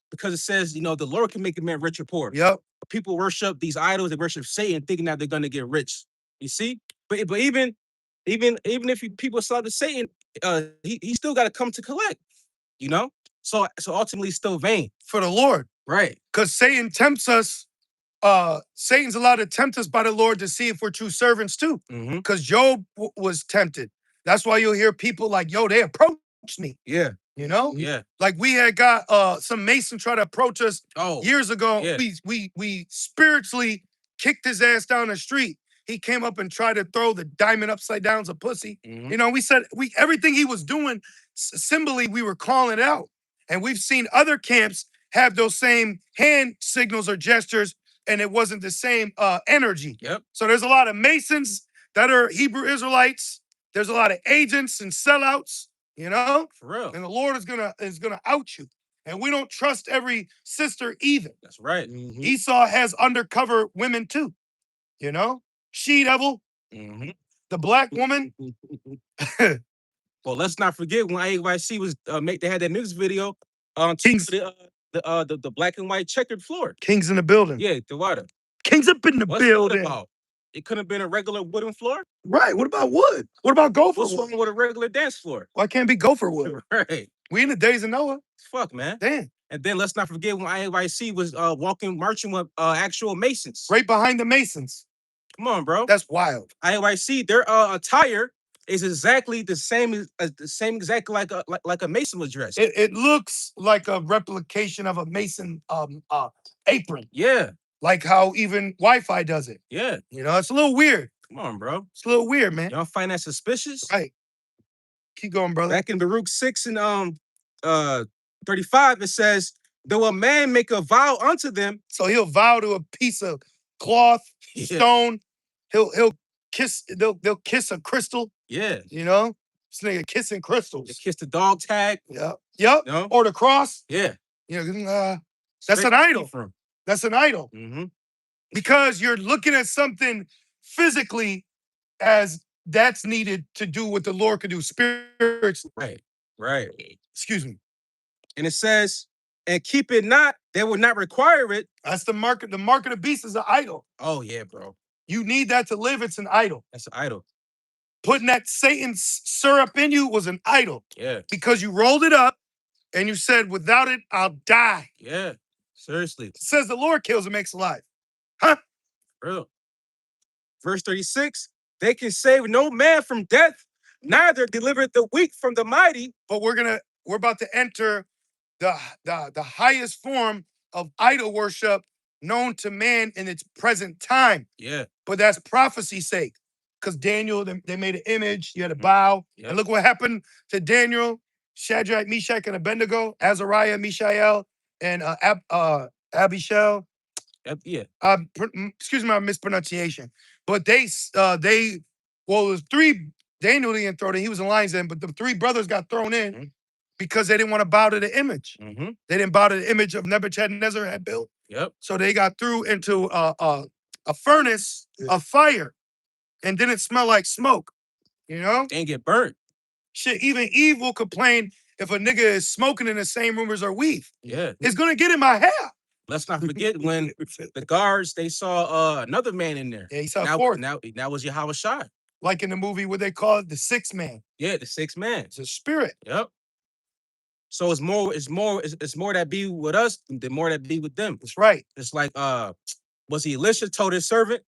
Because it says, the Lord can make a man rich or poor. Yep. People worship these idols, they worship Satan, thinking that they're gonna get rich. You see? But even if people sell to Satan, he still gotta come to collect. So ultimately it's still vain. For the Lord. Right. Because Satan tempts us. Satan's allowed to tempt us by the Lord to see if we're true servants too. Because Job was tempted. That's why you'll hear people like, yo, they approached me. Yeah. Yeah. Like we had got some Mason try to approach us years ago. Yeah. We spiritually kicked his ass down the street. He came up and tried to throw the diamond upside down as a pussy. We said everything he was doing, symbolically, we were calling it out. And we've seen other camps have those same hand signals or gestures, and it wasn't the same energy. Yep. So there's a lot of Masons that are Hebrew Israelites. There's a lot of agents and sellouts, For real. and the Lord is gonna out you. And we don't trust every sister either. That's right. Esau has undercover women too. She devil, the black woman. Well, let's not forget when AYC was they had that news video on Kings. the black and white checkered floor. Kings in the building. Yeah, the water. Kings up in the What's building. that about? It couldn't have been a regular wooden floor. Right. What about wood? What about gopher What's wood? wrong with a regular dance floor? Why can't it be gopher wood? Right. We in the days of Noah. Fuck, man. Damn. And then let's not forget when IYC was marching with actual Masons. Right behind the Masons. Come on, bro. That's wild. IYC, their attire is exactly the same exactly like a Mason was dressed. It looks like a replication of a Mason apron. Yeah. Like how even Wi-Fi does it. Yeah. It's a little weird. Come on, bro. It's a little weird, man. Y'all find that suspicious? Right. Keep going, brother. Back in Baruch 6 and 35, it says, though a man make a vow unto them. So he'll vow to a piece of cloth, stone. He'll kiss. They'll kiss a crystal. Yeah. This nigga kissing They crystals. kiss the dog tag. Yep. Yep. No? Or the cross. Yeah. You know, that's Straight an idol. from. That's an idol. Mm-hmm. Because you're looking at something physically as that's needed to do what the Lord could do spiritually. Right. Excuse me. And it says, and keep it not, they will not require it. That's the mark. The mark of the beast is an idol. Oh, yeah, bro. You need that to live. It's an idol. That's an idol. Putting that Satan's syrup in you was an idol. Yeah. Because you rolled it up and you said, without it, I'll die. Yeah. Seriously. It says the Lord kills and makes alive. Real. Verse 36, they can save no man from death, neither deliver the weak from the mighty. But we're about to enter the highest form of idol worship known to man in its present time. Yeah. But that's prophecy's sake. Because Daniel, they made an image, you had to bow. Yep. And look what happened to Daniel, Shadrach, Meshach, and Abednego, Azariah, Mishael, and Abishai. Yeah. Excuse my mispronunciation. But it was three. Daniel didn't throw in, he was in lion's den, but the three brothers got thrown in because they didn't want to bow to the image. Mm-hmm. They didn't bow to the image of Nebuchadnezzar had built. Yep. So they got threw into a furnace of fire and didn't smell like smoke. You know? They ain't get burnt. Shit, even Eve will complain if a nigga is smoking in the same room as her weave. Yeah. It's gonna get in my hair. Let's not forget when the guards, they saw another man in there. Yeah, he saw fourth. Now was Yahweh Shai. Like in the movie, what they call it, the sixth man. Yeah, the sixth man. It's a spirit. Yep. So it's more that be with us than more that be with them. That's right. It's like was he Elisha told his servant?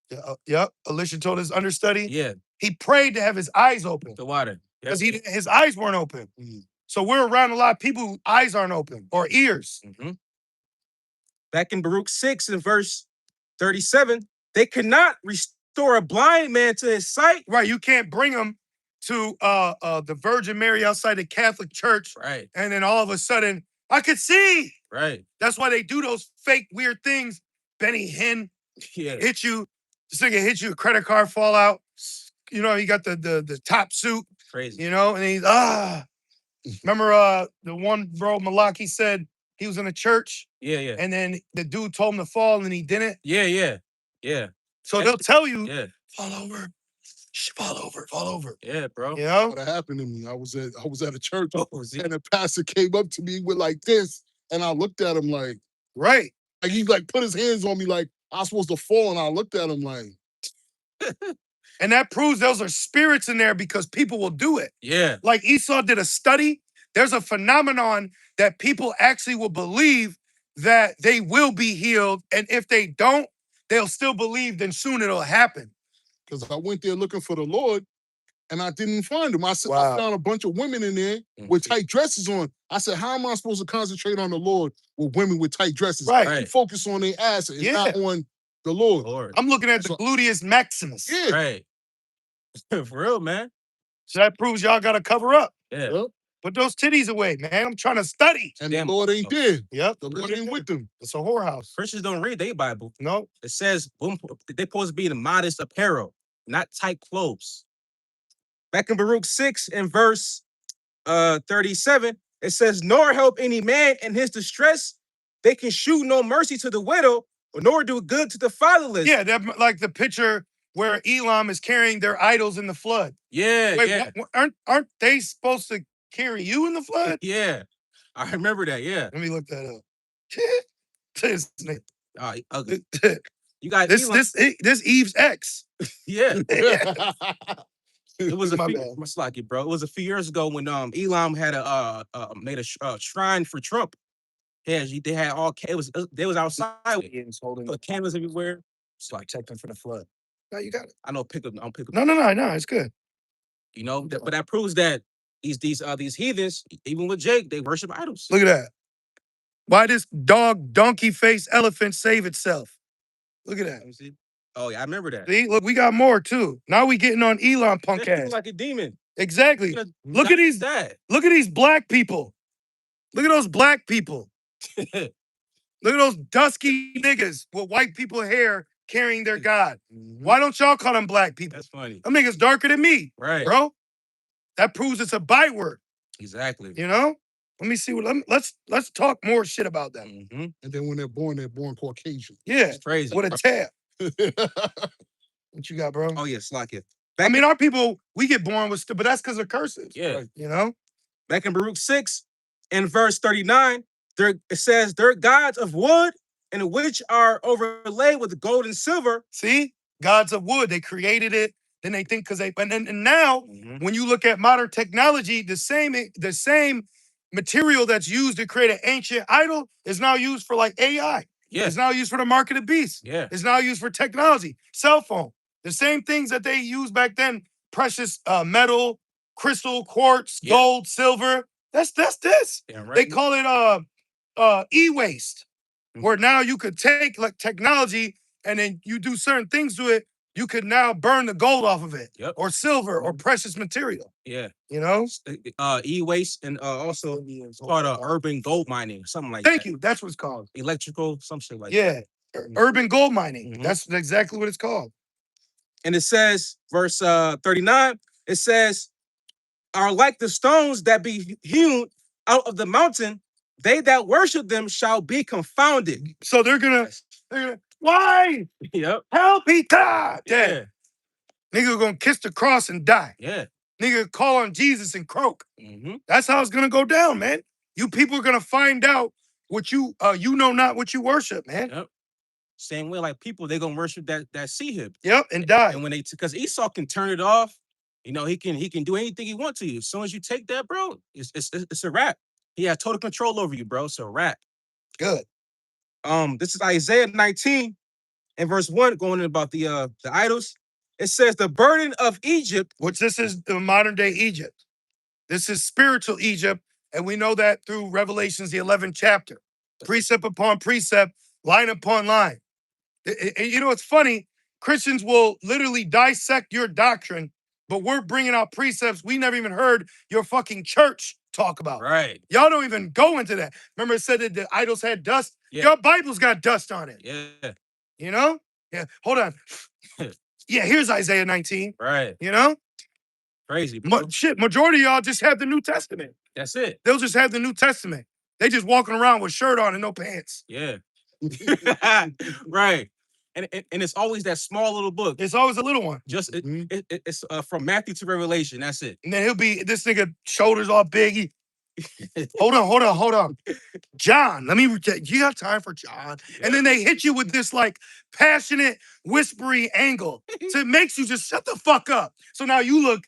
Yep. Elisha told his understudy. Yeah. He prayed to have his eyes open. The water. Because his eyes weren't open. Mm-hmm. So we're around a lot of people whose eyes aren't open or ears. Mm-hmm. Back in Baruch 6 and verse 37, they could not restore a blind man to his sight. Right. You can't bring him to the Virgin Mary outside the Catholic Church. Right. And then all of a sudden, I could see. Right. That's why they do those fake weird things. Benny Hinn hit you. This nigga hit you, a credit card fall out. You know, he got the top suit. Crazy. You know, and he's Remember the one bro Malaki said he was in a church? Yeah. And then the dude told him to fall and he didn't. Yeah. So they'll tell you, fall over. Yeah, bro. You know? What happened to me? I was at a church and the pastor came up to me with like this, and I looked at him like, right. Like he like put his hands on me like I was supposed to fall, and I looked at him like. And that proves those are spirits in there because people will do it. Yeah. Like Esau did a study. There's a phenomenon that people actually will believe that they will be healed. And if they don't, they'll still believe, then soon it'll happen. Because I went there looking for the Lord and I didn't find him. I said, Wow. I found a bunch of women in there with tight dresses on. I said, how am I supposed to concentrate on the Lord with women with tight dresses? Right. You focus on their ass and not on the Lord. I'm looking at the gluteus maximus. Yeah. Right. For real, man. So that proves y'all got to cover up. Yeah. Yep. Put those titties away, man. I'm trying to study. And the Lord ain't there. Yep. The Lord ain't with them. It's a whorehouse. Christians don't read their Bible. No. It says they're supposed to be in modest apparel, not tight clothes. Back in Baruch 6 and verse 37, it says, nor help any man in his distress. They can shew no mercy to the widow, nor do good to the fatherless. Yeah, that, like the picture where Elam is carrying their idols in the flood. Yeah, Wait, aren't they supposed to carry you in the flood? Yeah, I remember that. Yeah, let me look that up. This nigga. Ugly. You got this Eve's ex. Yeah. It was My bad, bro. It was a few years ago when Elam had made a shrine for Trump. Yeah, they had all they was outside. Holding cameras everywhere. It's like checking for the flood. No, you got it. I know pick up. No, it's good. You know, but that proves that these heathens, even with Jake, they worship idols. Look at that. Why this donkey face elephant save itself? Look at that. Oh yeah, I remember that. See, look, we got more too. Now we getting on Elon punk ass. Like a demon. Exactly. Look at these. Look at these black people. Look at those black people. Look at those dusky niggas with white people hair carrying their God. Why don't y'all call them black people? That's funny. Them niggas darker than me, right, bro. that proves it's a byword. Exactly. You know? Let me see let's talk more shit about them. And then when they're born Caucasian. Yeah. It's crazy. With a tail. What you got, bro? Oh yeah, slack it. I mean, our people, we get born with but that's because of curses. Yeah. Right, you know? Back in Baruch 6, in verse 39, it says, they're gods of wood, and which are overlaid with gold and silver. See? Gods of wood. They created it. Then they think because and now when you look at modern technology, the same material that's used to create an ancient idol is now used for like AI. Yeah. It's now used for the mark of the beast. Yeah. It's now used for technology, cell phone. The same things that they used back then, precious metal, crystal, quartz, gold, silver. That's this. Yeah, right. They call it e-waste, where now you could take like technology and then you do certain things to it. You could now burn the gold off of it, or silver, or precious material. Yeah. You know? E-waste, and also it's called urban gold mining, something like Thank that. you. That's what it's called. Electrical, something like that. Yeah. Urban gold mining. That's exactly what it's called. And it says, verse 39, it says, are like the stones that be hewn out of the mountain, they that worship them shall be confounded. So they're gonna why? Yep. Help me, God. Yeah. Nigga gonna kiss the cross and die. Yeah. Nigga call on Jesus and croak. That's how it's gonna go down, man. You people are gonna find out what you know not what you worship, man. Yep. Same way, like people, they're gonna worship that see him. Yep, and die. And when because Esau can turn it off, you know, he can do anything he wants to you. As soon as you take that, bro, it's a wrap. He has total control over you, bro. It's a wrap. Good. This is Isaiah 19 and verse 1, going in about the idols. It says the burden of Egypt, which this is the modern day Egypt. This is spiritual Egypt, and we know that through Revelations, the 11th chapter. Precept upon precept, line upon line. And you know, it's funny, Christians will literally dissect your doctrine, but we're bringing out precepts we never even heard your fucking church talk about. Right. Y'all don't even go into that. Remember it said that the idols had dust? Yeah. Your Bible's got dust on it. Yeah. You know? Yeah, hold on. Yeah, here's Isaiah 19. Right. You know? Crazy, bro. Majority of y'all just have the New Testament. That's it. They'll just have the New Testament. They just walking around with shirt on and no pants. Yeah. Right. And it's always that small little book. It's always a little one. Just it's from Matthew to Revelation. That's it. And then he'll be this nigga shoulders all big. Hold on. John, you got time for John? Yeah. And then they hit you with this like passionate, whispery angle. So it makes you just shut the fuck up. So now you look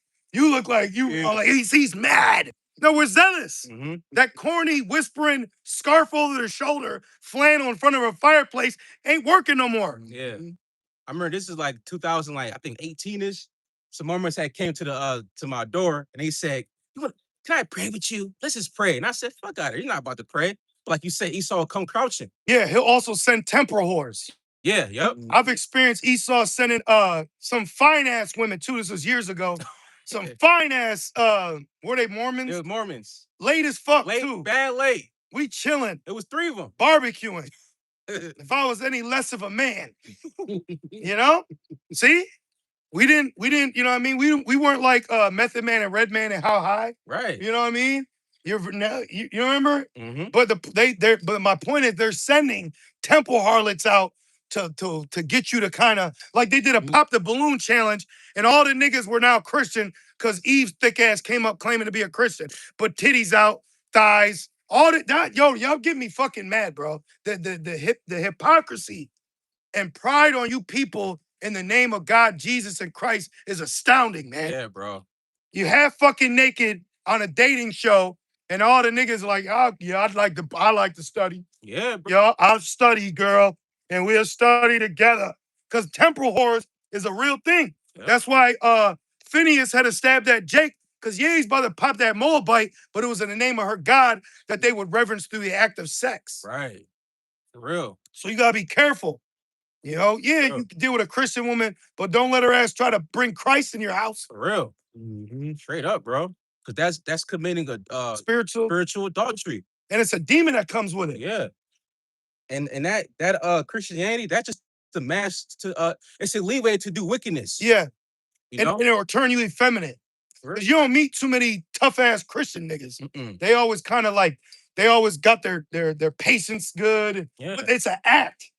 like like he's mad. No, we're zealous. That corny whispering scarf over their shoulder, flannel in front of a fireplace ain't working no more. Yeah. I remember this is like 2000, like I think 18-ish. Some Mormons had came to my door and they said, can I pray with you? Let's just pray. And I said, fuck out of here. You're not about to pray. But like you said, Esau will come crouching. Yeah, he'll also send temporal whores. Yeah, yep. I've experienced Esau sending some fine ass women too. This was years ago. Some fine ass were they Mormons? It was Mormons. Late as fuck too. Bad late. We chilling. It was 3 of them. Barbecuing. If I was any less of a man. You know? See? We didn't, you know what I mean? We weren't like Method Man and Red Man and How High. Right. You know what I mean? You remember? But my point is they're sending temple harlots out to get you to kind of like they did a pop the balloon challenge, and all the niggas were now Christian because Eve's thick ass came up claiming to be a Christian, but titties out, thighs, all that. Y'all get me fucking mad, bro. The hypocrisy and pride on you people in the name of God, Jesus, and Christ is astounding, man. Yeah, bro. You half fucking naked on a dating show, and all the niggas are like, oh yeah, I like to study. Yeah, bro. Yo, I'll study, girl, and we'll study together. Cause temporal whores is a real thing. Yep. That's why Phineas had to stab that Jake, because he's about to pop that Moabite, but it was in the name of her God that they would reverence through the act of sex. Right. For real. So you gotta be careful. You know, you can deal with a Christian woman, but don't let her ass try to bring Christ in your house. For real. Straight up, bro. Because that's committing a spiritual adultery. And it's a demon that comes with it. Yeah. And that Christianity, that's just the mask to it's a leeway to do wickedness. Yeah. You know? And it'll turn you effeminate. Because you don't meet too many tough ass Christian niggas. They always kind of like, they always got their patience good. Yeah. But it's an act.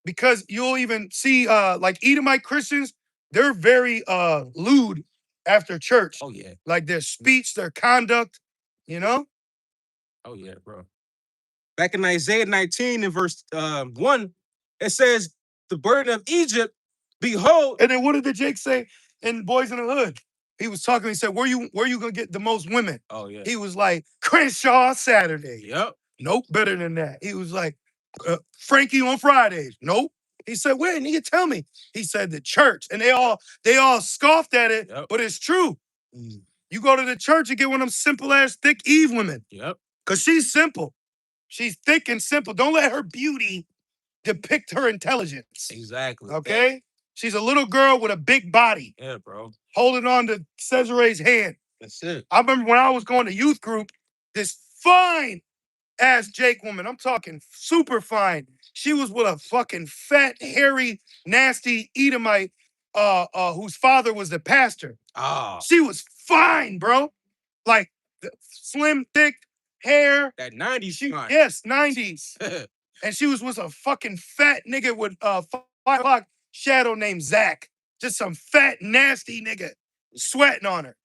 Because you'll even see like Edomite Christians, they're very lewd after church. Oh yeah. Like their speech, their conduct, you know? Oh yeah, bro. Back in Isaiah 19 in verse 1, it says, the burden of Egypt, behold. And then what did the Jake say in Boys in the Hood? He was talking, he said, where you gonna get the most women? Oh yeah. He was like, Crenshaw Saturday. Yep. Nope, better than that. He was like, Frankie on Fridays. Nope. He said, where? Nigga, tell me. He said the church. And they all scoffed at it, Yep. but it's true. You go to the church and get one of them simple ass thick Eve women. Yep. Cause she's simple. She's thick and simple. Don't let her beauty depict her intelligence. Exactly. Okay? She's a little girl with a big body. Yeah, bro. Holding on to Cesare's hand. That's it. I remember when I was going to youth group, this fine ass Jake woman, I'm talking super fine. She was with a fucking fat, hairy, nasty Edomite whose father was the pastor. Ah. She was fine, bro. Like slim, thick hair. That 90s fine. Yes, 90s. And she was with a fucking fat nigga with 5 o'clock shadow named Zach. Just some fat, nasty nigga sweating on her.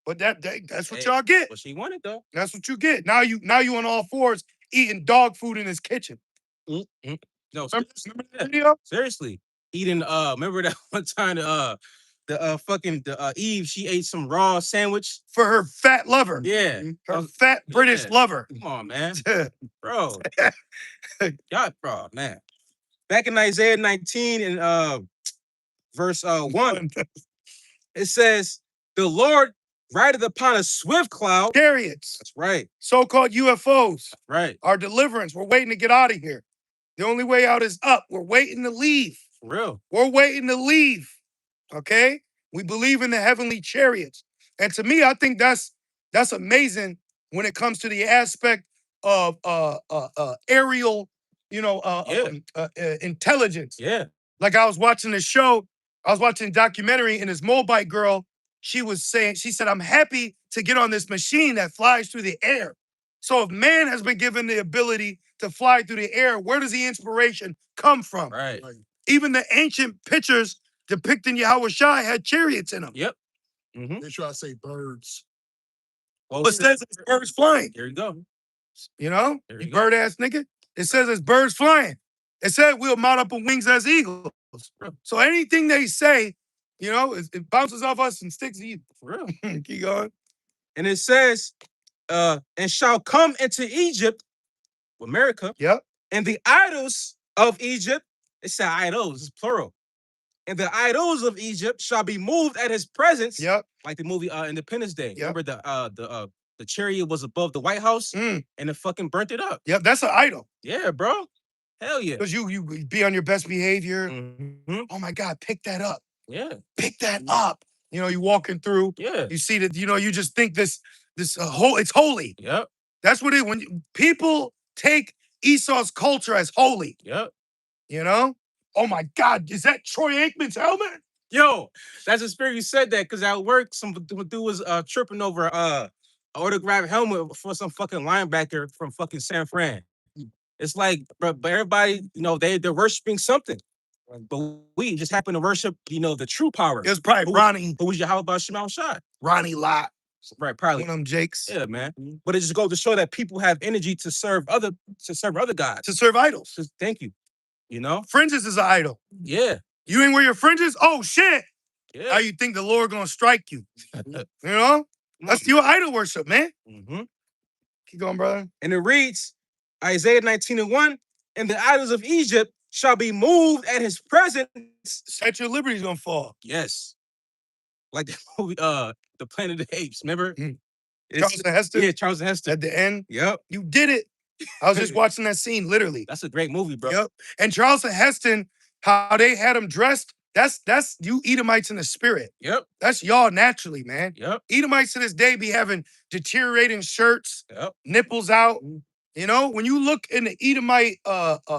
But that's what y'all get. What she wanted though. That's what you get. Now you on all fours eating dog food in his kitchen. No, remember that video? Seriously. Eating remember that one time Eve, she ate some raw sandwich for her fat lover. Yeah. Her fat British lover. Come on, man. Bro. God, bro, man. Back in Isaiah 19 and verse 1, it says, the Lord rideth upon a swift cloud. Chariots. That's right. So-called UFOs. Right. Our deliverance. We're waiting to get out of here. The only way out is up. We're waiting to leave. For real. We're waiting to leave. Okay? We believe in the heavenly chariots. And to me, I think that's amazing when it comes to the aspect of aerial, intelligence. Yeah. Like I was watching this show, I was watching a documentary, and this Moabite girl, she said, I'm happy to get on this machine that flies through the air. So if man has been given the ability to fly through the air, where does the inspiration come from? Right. Even the ancient pictures depicting Yahweh Shai had chariots in them. Yep. They try to say birds. Well, it says it's birds flying. There you go. You know, you bird ass nigga. It says it's birds flying. It said we'll mount up on wings as eagles. So anything they say, it bounces off us and sticks to you. For real. Keep going. And it says, and shall come into Egypt, America. Yep. And the idols of Egypt, it said idols, it's plural. And the idols of Egypt shall be moved at his presence. Yep. Like the movie Independence Day. Yep. Remember the chariot was above the White House and it fucking burnt it up. Yep, that's an idol. Yeah, bro. Hell yeah. Because you be on your best behavior. Oh my God, pick that up. Yeah. Pick that up. You walking through. Yeah. You see that, you just think this it's holy. Yep. That's what when people take Esau's culture as holy. Yep. Oh my God, is that Troy Aikman's helmet? Yo, that's a spirit you said that because at work, some dude was tripping over an autographed helmet for some fucking linebacker from fucking San Fran. It's like, but everybody, they're worshiping something. But we just happen to worship, the true power. It was probably Ronnie. Who was your how about Shemal Shai? Ronnie Lott. Right, probably. One of them Jakes. Yeah, man. But it just goes to show that people have energy to serve other gods. To serve idols. Thank you. Fringes is an idol. Yeah. You ain't wear your fringes? Oh shit. Yeah. How you think the Lord gonna strike you? That's your idol worship, man. Keep going, brother. And it reads, Isaiah 19 and 1, and the idols of Egypt shall be moved at his presence. Statue of Liberty's gonna fall. Yes. Like the movie, The Planet of the Apes, remember? Charleston Heston? Yeah, Charleston Heston. At the end? Yep. You did it. I was just watching that scene, literally. That's a great movie, bro. Yep. And Charleston Heston, how they had him dressed, that's you Edomites in the spirit. Yep. That's y'all naturally, man. Yep. Edomites to this day be having deteriorating shirts, nipples out. When you look in the Edomite,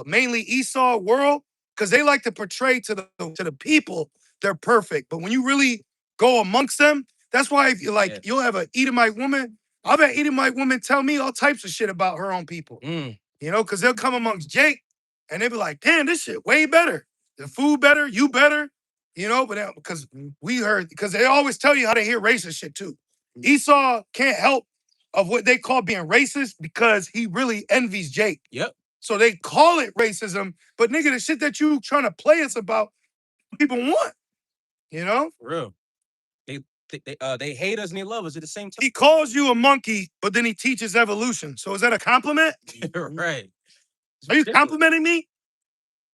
mainly Esau world, because they like to portray to the people they're perfect. But when you really go amongst them, That's why if you like, you'll have an Edomite woman. I've had Edomite women tell me all types of shit about her own people. You know, because they'll come amongst Jake and they'll be like, damn, this shit way better. The food better, you better. You know, but because we heard, because they always tell you how they hear racist shit too. Esau can't help of what they call being racist because he really envies Jake. Yep. So they call it racism, but nigga, the shit that you trying to play us about, people want. You know? For real. They hate us and they love us at the same time. He calls you a monkey, but then he teaches evolution. So is that a compliment? Right. Are you complimenting me?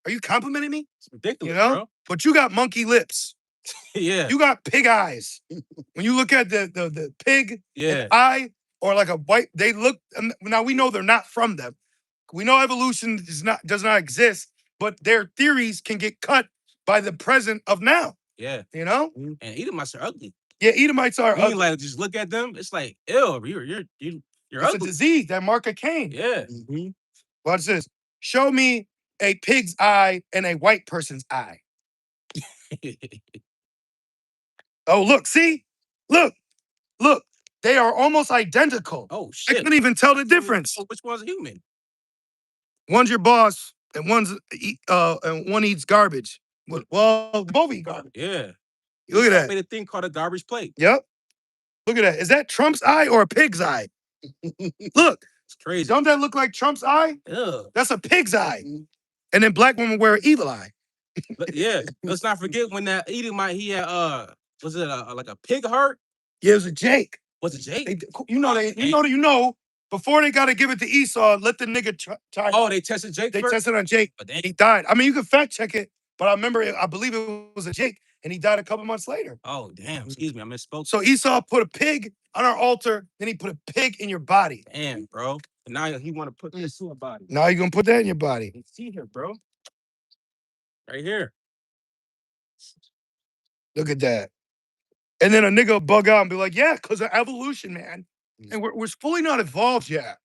Are you complimenting me? It's ridiculous, You know? bro. But you got monkey lips. Yeah. You got pig eyes. When you look at the pig Yeah. eye or like a white, they look, now we know they're not from them. We know evolution does not exist, but their theories can get cut by the present of now. Yeah. You know? And Edomites are ugly. Yeah, Edomites are You ugly. like just look at them, it's like, ew, you're It's ugly. a disease, that mark of Cain. Yeah. Watch this. Show me a pig's eye and a white person's eye. Oh, look, see? Look. They are almost identical. Oh I shit. couldn't even tell the difference. Which one's human? One's your boss and and one eats garbage. Well, both eat garbage. Yeah. Look at that. Made a thing called a garbage plate. Yep. Look at that. Is that Trump's eye or a pig's eye? Look. It's crazy. Don't that look like Trump's eye? Ugh. That's a pig's eye. And then black women wear an evil eye. But yeah. Let's not forget when that Edomite, he had was it like a pig heart? Yeah, it was a Jake. Was it Jake? You know, before they got to give it to Esau, let the nigga try. Oh, they tested Jake They first? tested on Jake, But and he died. I mean, you can fact check it, but I believe it was a Jake, and he died a couple months later. Oh, damn. Excuse me. I misspoke. So Esau put a pig on our altar, then he put a pig in your body. Damn, bro. And now he want to put this to a body. Now you're going to put that in your body. Let's see here, bro. Right here. Look at that. And then a nigga will bug out and be like, yeah, because of evolution, man. And we're fully not evolved yet.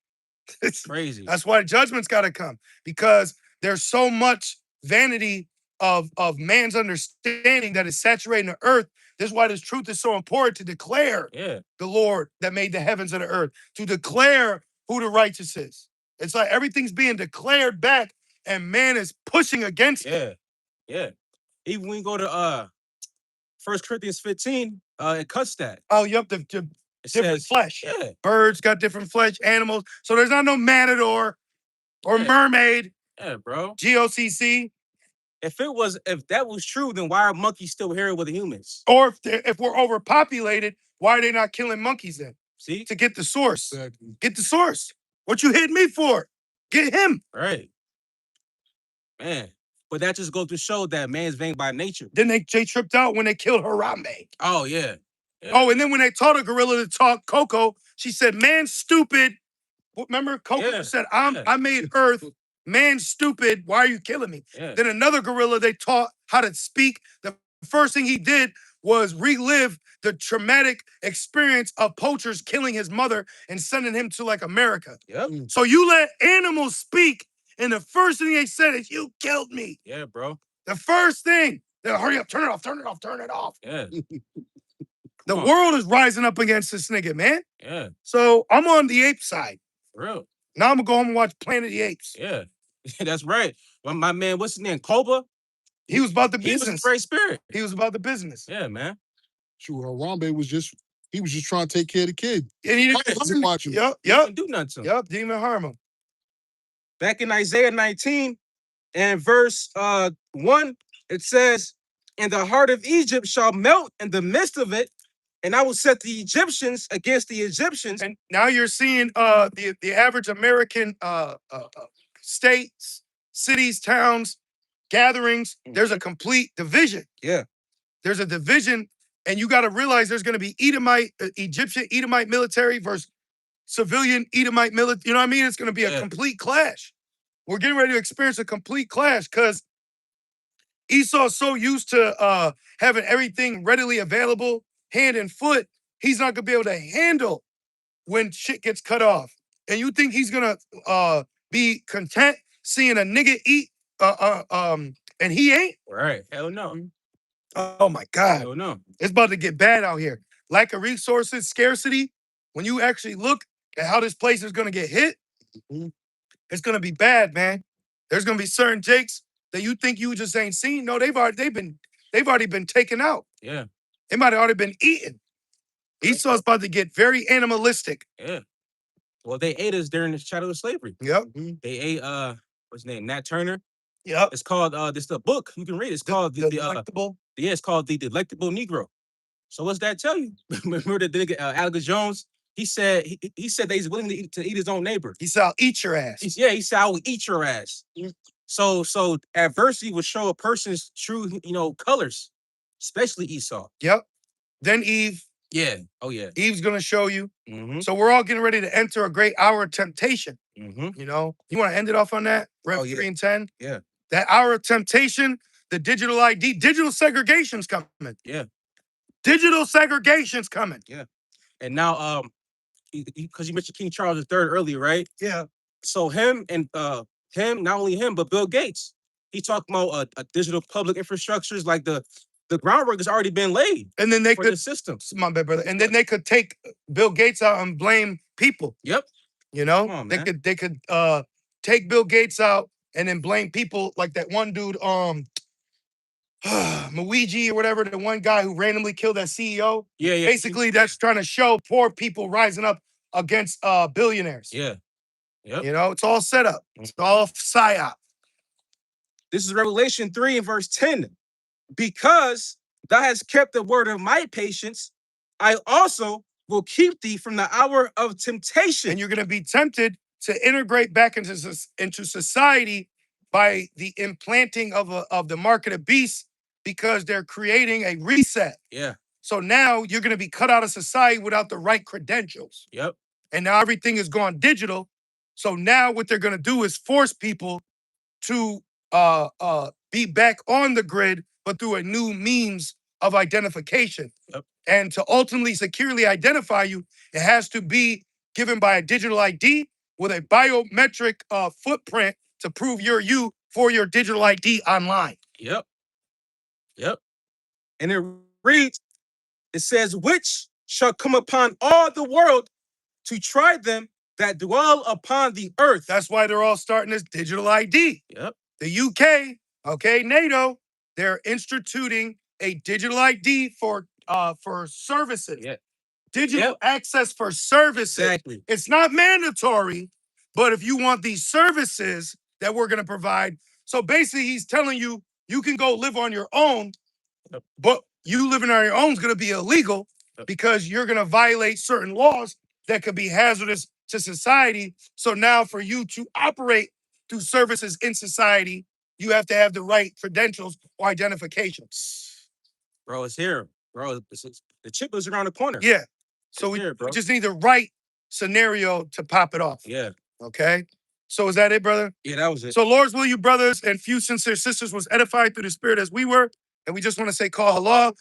It's crazy. That's why judgment's got to come, because there's so much vanity of man's understanding that is saturating the earth. This is why this truth is so important, to declare the Lord that made the heavens and the earth, to declare who the righteous is. It's like everything's being declared back and man is pushing against it. Yeah. Even when you go to 1 Corinthians 15, it cuts that. Oh, yep, the different says, flesh. Yeah. Birds got different flesh, animals. So there's not no matador or mermaid. Yeah, bro. GOCC. If that was true, then why are monkeys still here with the humans? Or if we're overpopulated, why are they not killing monkeys then? See? To get the source. Exactly. Get the source. What you hitting me for? Get him. Right. Man. But that just goes to show that man's vain by nature. Then they tripped out when they killed Harambe. Oh, yeah. Oh, and then when they taught a gorilla to talk, Coco, she said, "Man, stupid." Remember, Coco said, I made Earth. Man, stupid. Why are you killing me? Yeah. Then another gorilla they taught how to speak. The first thing he did was relive the traumatic experience of poachers killing his mother and sending him to like America. Yep. So you let animals speak, and the first thing they said is, "You killed me." Yeah, bro. The first thing. They'll hurry up, turn it off, turn it off, turn it off. Yeah. The world is rising up against this nigga, man. Yeah. So I'm on the ape side. For real. Now I'm gonna go home and watch Planet of the Apes. Yeah. That's right. Well, my man, what's his name? Cobra? He was about the He business. was a great spirit. He was about the business. Yeah, man. Sure, Harambe was just trying to take care of the kid. And he didn't watch him. Yep. Didn't do nothing to him. Yep. Didn't even harm him. Back in Isaiah 19 and verse 1, it says, "And the heart of Egypt shall melt in the midst of it, and I will set the Egyptians against the Egyptians." And now you're seeing the average American states, cities, towns, gatherings. There's a complete division. Yeah. There's a division, and you got to realize there's going to be Egyptian Edomite military versus civilian Edomite military. You know what I mean? It's going to be a complete clash. We're getting ready to experience a complete clash because Esau's so used to having everything readily available, hand and foot, he's not gonna be able to handle when shit gets cut off. And you think he's gonna be content seeing a nigga eat and he ain't? Right. Hell no. Oh my God. Hell no. It's about to get bad out here. lack of resources, scarcity, when you actually look at how this place is going to get hit, it's going to be bad, man. There's going to be certain Jakes that you think you just ain't seen. No, they've already been taken out. Yeah. They might have already been eaten. Esau's about to get very animalistic. Yeah. Well, they ate us during the shadow of slavery. Yep. They ate what's his name? Nat Turner. Yep. It's called this is the book you can read. It's called the Delectable. Yeah, it's called The Delectable Negro. So what's that tell you? Remember the nigga Alex Jones? He said he said that he's willing to eat his own neighbor. He said, "I'll eat your ass." He said, "I will eat your ass." So adversity will show a person's true, colors, especially Esau. Yep. Then Eve. Yeah. Oh yeah. Eve's gonna show you. Mm-hmm. So we're all getting ready to enter a great hour of temptation. Mm-hmm. You know, you want to end it off on that? Rev 3 and 10. Yeah. That hour of temptation, the digital ID, digital segregation's coming. Yeah. Digital segregation's coming. Yeah. And now, because you mentioned King Charles III earlier, right? Yeah. So him, not only him, but Bill Gates, he talked about a digital public infrastructures, like the groundwork has already been laid. And then they for could the systems. My bad, brother. And then they could take Bill Gates out and blame people. Yep. You know, Come on, they man. could take Bill Gates out and then blame people like that one dude, Muiji or whatever, the one guy who randomly killed that CEO. Yeah. Basically, that's trying to show poor people rising up against billionaires. Yeah. Yep. You know, it's all set up. It's all psyop. This is Revelation 3 and verse 10. Because thou hast kept the word of my patience, I also will keep thee from the hour of temptation. And you're going to be tempted to integrate back into society by the implanting of the market of beasts, because they're creating a reset. Yeah. So now you're going to be cut out of society without the right credentials. Yep. And now everything is gone digital. So now what they're going to do is force people to be back on the grid, but through a new means of identification. Yep. And to ultimately securely identify you, it has to be given by a digital ID with a biometric footprint to prove you're you for your digital ID online. Yep. And it reads, it says, which shall come upon all the world to try them that dwell upon the earth. That's why they're all starting this digital ID. Yep. The UK, okay, NATO, they're instituting a digital ID for services. Yeah. Digital access for services. Exactly. It's not mandatory, but if you want these services that we're going to provide. So basically, he's telling you, you can go live on your own, but you living on your own is going to be illegal because you're going to violate certain laws that could be hazardous to society. So now for you to operate through services in society, you have to have the right credentials or identifications. Bro, it's here. Bro, the chip is around the corner. Yeah. So we just need the right scenario to pop it off. Yeah. Okay. So is that it, brother? Yeah, that was it. So Lord's will, you brothers and few sincere sisters was edified through the Spirit as we were. And we just want to say, call Allah,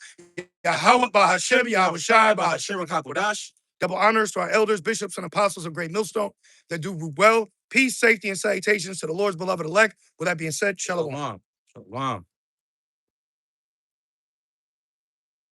Yahweh, Bahashem, Yahweh Shai, Bahashem, and Hakodash. Double honors to our elders, bishops, and apostles of Great Millstone that do well. Peace, safety, and salutations to the Lord's beloved elect. With that being said, shalom. Shalom.